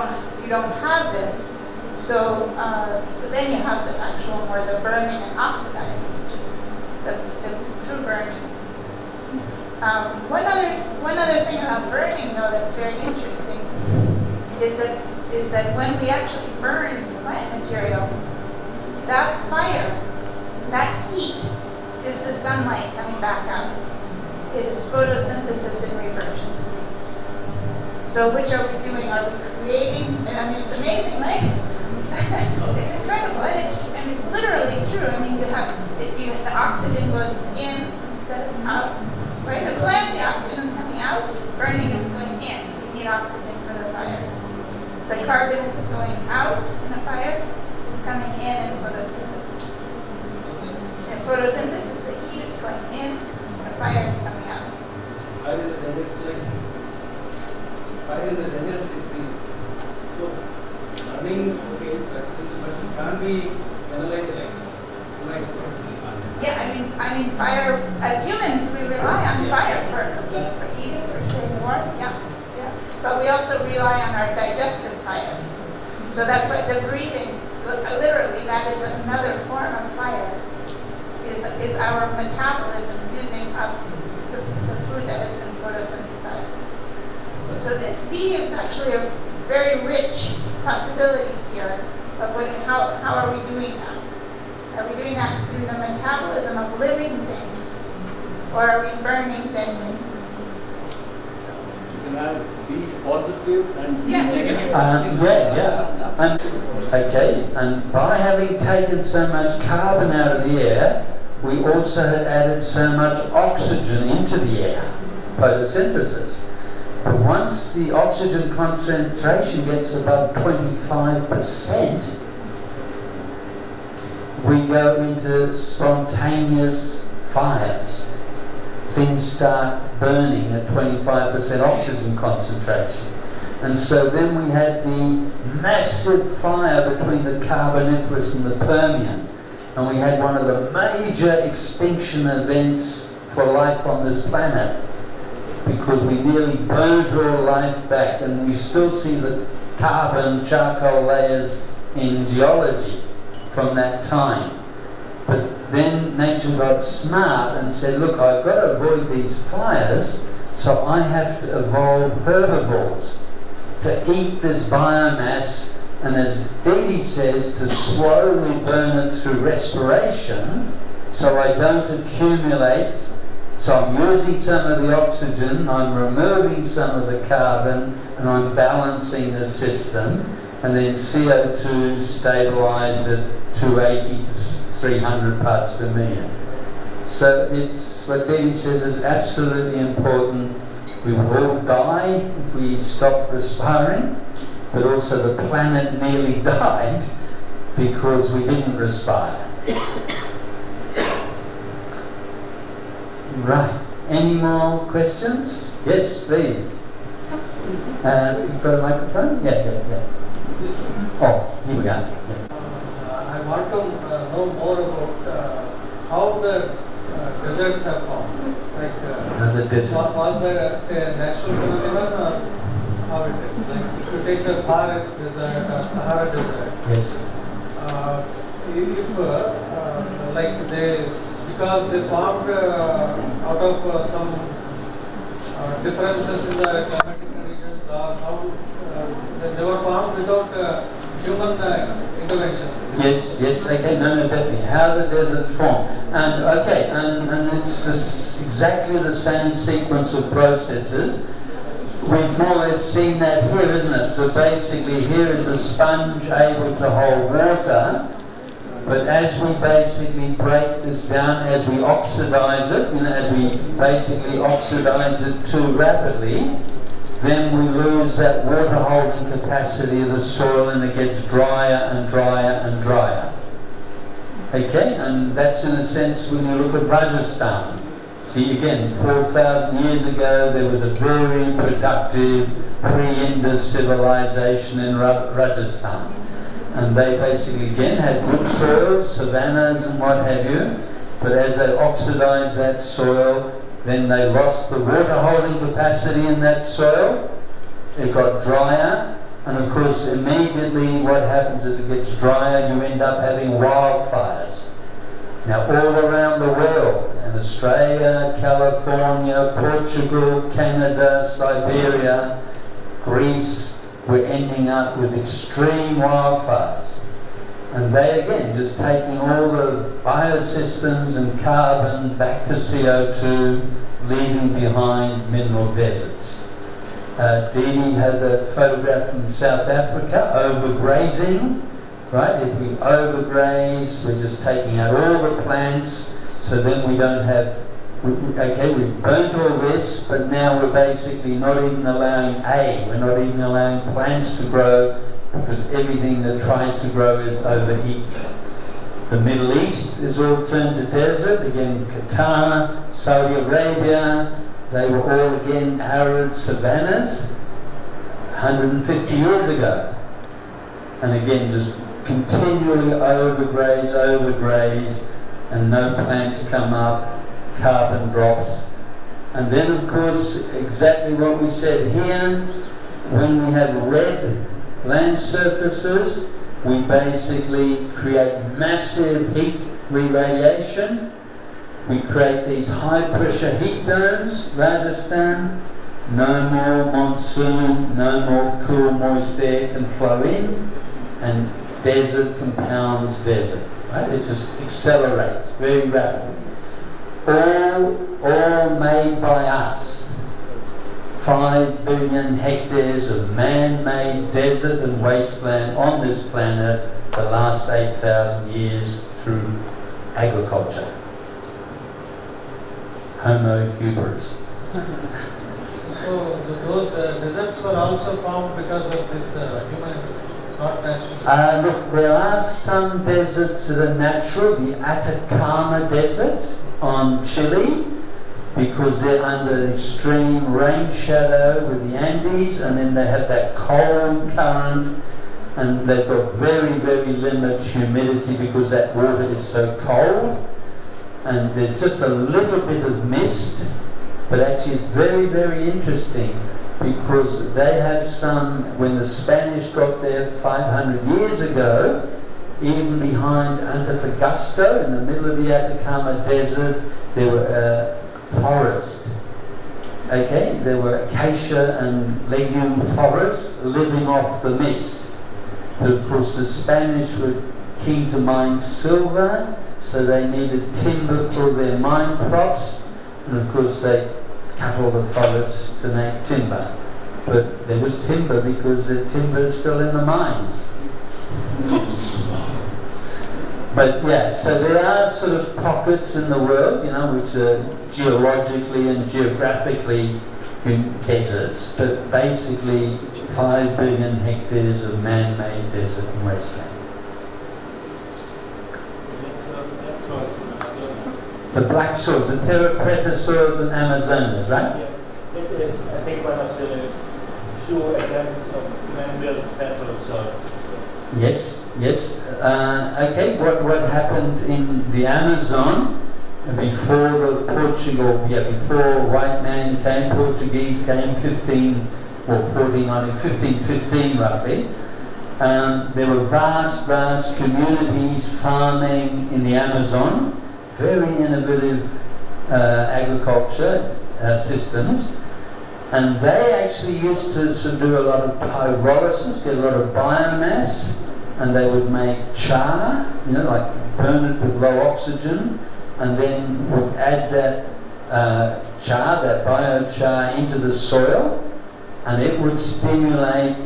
don't have this. So then you have the actual more the burning and oxidizing, which is the true burning. One other thing about burning, though, that's very interesting is that when we actually burn plant material, that fire, that heat, is the sunlight coming back out. It is photosynthesis in reverse. So which are we doing? Are we creating? And I mean, it's amazing, right? It's incredible, and it's literally true. I mean, the oxygen goes in instead of out. Right? The plant, the oxygen is coming out. Burning is going in. You need oxygen for the fire. The carbon is going out in the fire. It's coming in photosynthesis. In photosynthesis, the heat is going in, and the fire is coming out. Fire is a desert system. Fire is a desert system. So, burning, okay, is accidental, but it can't be analyzed like so. Yeah, I mean, fire. As humans, we rely on fire for cooking, for eating, for staying warm. Yeah. But we also rely on our digestive fire. So that's why the breathing, literally, that is another form of fire. Is our metabolism using up the food that has been photosynthesized. So this bee is actually a very rich possibilities here of how are we doing that? Are we doing that through the metabolism of living things, or are we burning dead things? You can have be positive and be Yes. negative. And by having taken so much carbon out of the air, we also had added so much oxygen into the air, photosynthesis. But once the oxygen concentration gets above 25%, we go into spontaneous fires. Things start burning at 25% oxygen concentration. And so then we had the massive fire between the Carboniferous and the Permian. And we had one of the major extinction events for life on this planet, because we nearly burnt all life back, and we still see the carbon charcoal layers in geology from that time. But then nature got smart and said, look, I've got to avoid these fires, so I have to evolve herbivores to eat this biomass, and as Dee says, to slowly burn it through respiration so I don't accumulate. So I'm using some of the oxygen, I'm removing some of the carbon, and I'm balancing the system. And then CO2 stabilized at 280 to 300 parts per million. So it's what Dee says is absolutely important. We will all die if we stop respiring, but also the planet nearly died because we didn't respire. Right. Any more questions? Yes, please. You've got a microphone? Yeah. Oh, here we go. Yeah. I want to know more about how the deserts have formed. Like, the desert. was there a natural phenomenon, or how it is? Like, if you take the Thar desert or Sahara desert, Yes. if like because they formed out of some differences in the climatic regions, or how they were formed without human interventions. Yes, okay, no, definitely. How the deserts form. And okay, and it's exactly the same sequence of processes. We've more or less seen that here, isn't it? That basically here is the sponge able to hold water, but as we basically break this down, as we oxidize it, as we basically oxidize it too rapidly, then we lose that water holding capacity of the soil and it gets drier and drier and drier. Okay, and that's in a sense when you look at Rajasthan. See, again, 4,000 years ago there was a very productive pre-Indus civilization in Rajasthan. And they basically, again, had good soils, savannas and what have you, but as they oxidized that soil, then they lost the water holding capacity in that soil, it got drier, and of course immediately what happens as it gets drier, you end up having wildfires. Now all around the world, in Australia, California, Portugal, Canada, Siberia, Greece, we're ending up with extreme wildfires. And they again just taking all the biosystems and carbon back to CO2, leaving behind mineral deserts. Jehne had the photograph from South Africa, overgrazing, right? If we overgraze, we're just taking out all the plants, so then we don't have, okay, we've burnt all this, but now we're basically not even allowing we're not even allowing plants to grow, because everything that tries to grow is overheat. The Middle East is all turned to desert. Again, Qatar, Saudi Arabia, they were all again arid savannas 150 years ago. And again, just continually overgraze, and no plants come up, carbon drops. And then of course, exactly what we said here, when we have red land surfaces, we basically create massive heat re-radiation. We create these high pressure heat domes, Rajasthan, no more monsoon, no more cool moist air can flow in, and desert compounds desert, right? It just accelerates very rapidly. All made by us. 5 billion hectares of man-made desert and wasteland on this planet the last 8,000 years through agriculture. Homo hubris. So those deserts were also formed because of this human, not natural? Look, there are some deserts that are natural, the Atacama deserts on Chile, because they're under extreme rain shadow with the Andes, and then they have that cold current, and they've got very, very limited humidity because that water is so cold, and there's just a little bit of mist, but actually it's very, very interesting, because they had some, when the Spanish got there 500 years ago, even behind Antofagasta, in the middle of the Atacama desert, there were forest. Okay, there were acacia and legume forests living off the mist. But of course the Spanish were keen to mine silver, so they needed timber for their mine props, and of course they cut all the forests to make timber. But there was timber because the timber is still in the mines. But yeah, so there are sort of pockets in the world, which are geologically and geographically deserts, but basically 5 billion hectares of man-made desert and wasteland. The black soils, the terra preta soils in Amazonas, right? Yeah, it is, I think, one of the few examples of man-built fertile soils. Yes. Okay, what happened in the Amazon before before white man came, Portuguese came 1515 roughly. There were vast communities farming in the Amazon, very innovative agriculture systems, and they actually used to do a lot of pyrolysis, get a lot of biomass, and they would make char, like burn it with low oxygen, and then would add that char, that biochar, into the soil, and it would stimulate,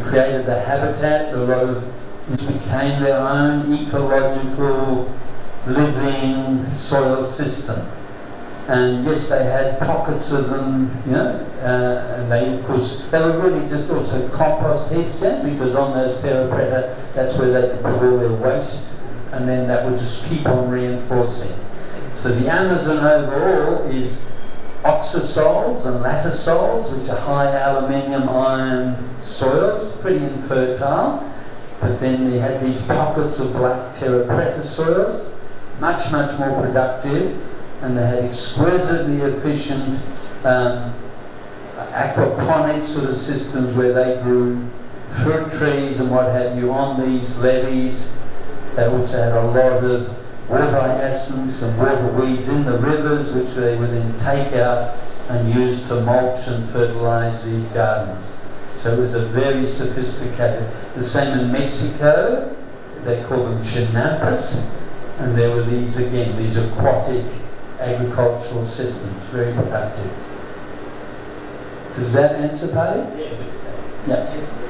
created the habitat. A lot of it became their own ecological living soil system. And yes, they had pockets of them, and they, of course, they were really just also compost heaps, because on those terra preta, that's where they could put all their waste, and then that would just keep on reinforcing. So the Amazon overall is oxisols and latisols, which are high aluminium iron soils, pretty infertile. But then they had these pockets of black terra preta soils, much, much more productive, and they had exquisitely efficient aquaponic sort of systems where they grew fruit trees and what have you on these levees. They also had a lot of water hyacinths and water weeds in the rivers, which they would then take out and use to mulch and fertilize these gardens. So it was a very sophisticated. The same in Mexico, they call them chinampas, and there were these aquatic agricultural systems, very productive. Does that answer, Pali? Yeah, Yeah. yes.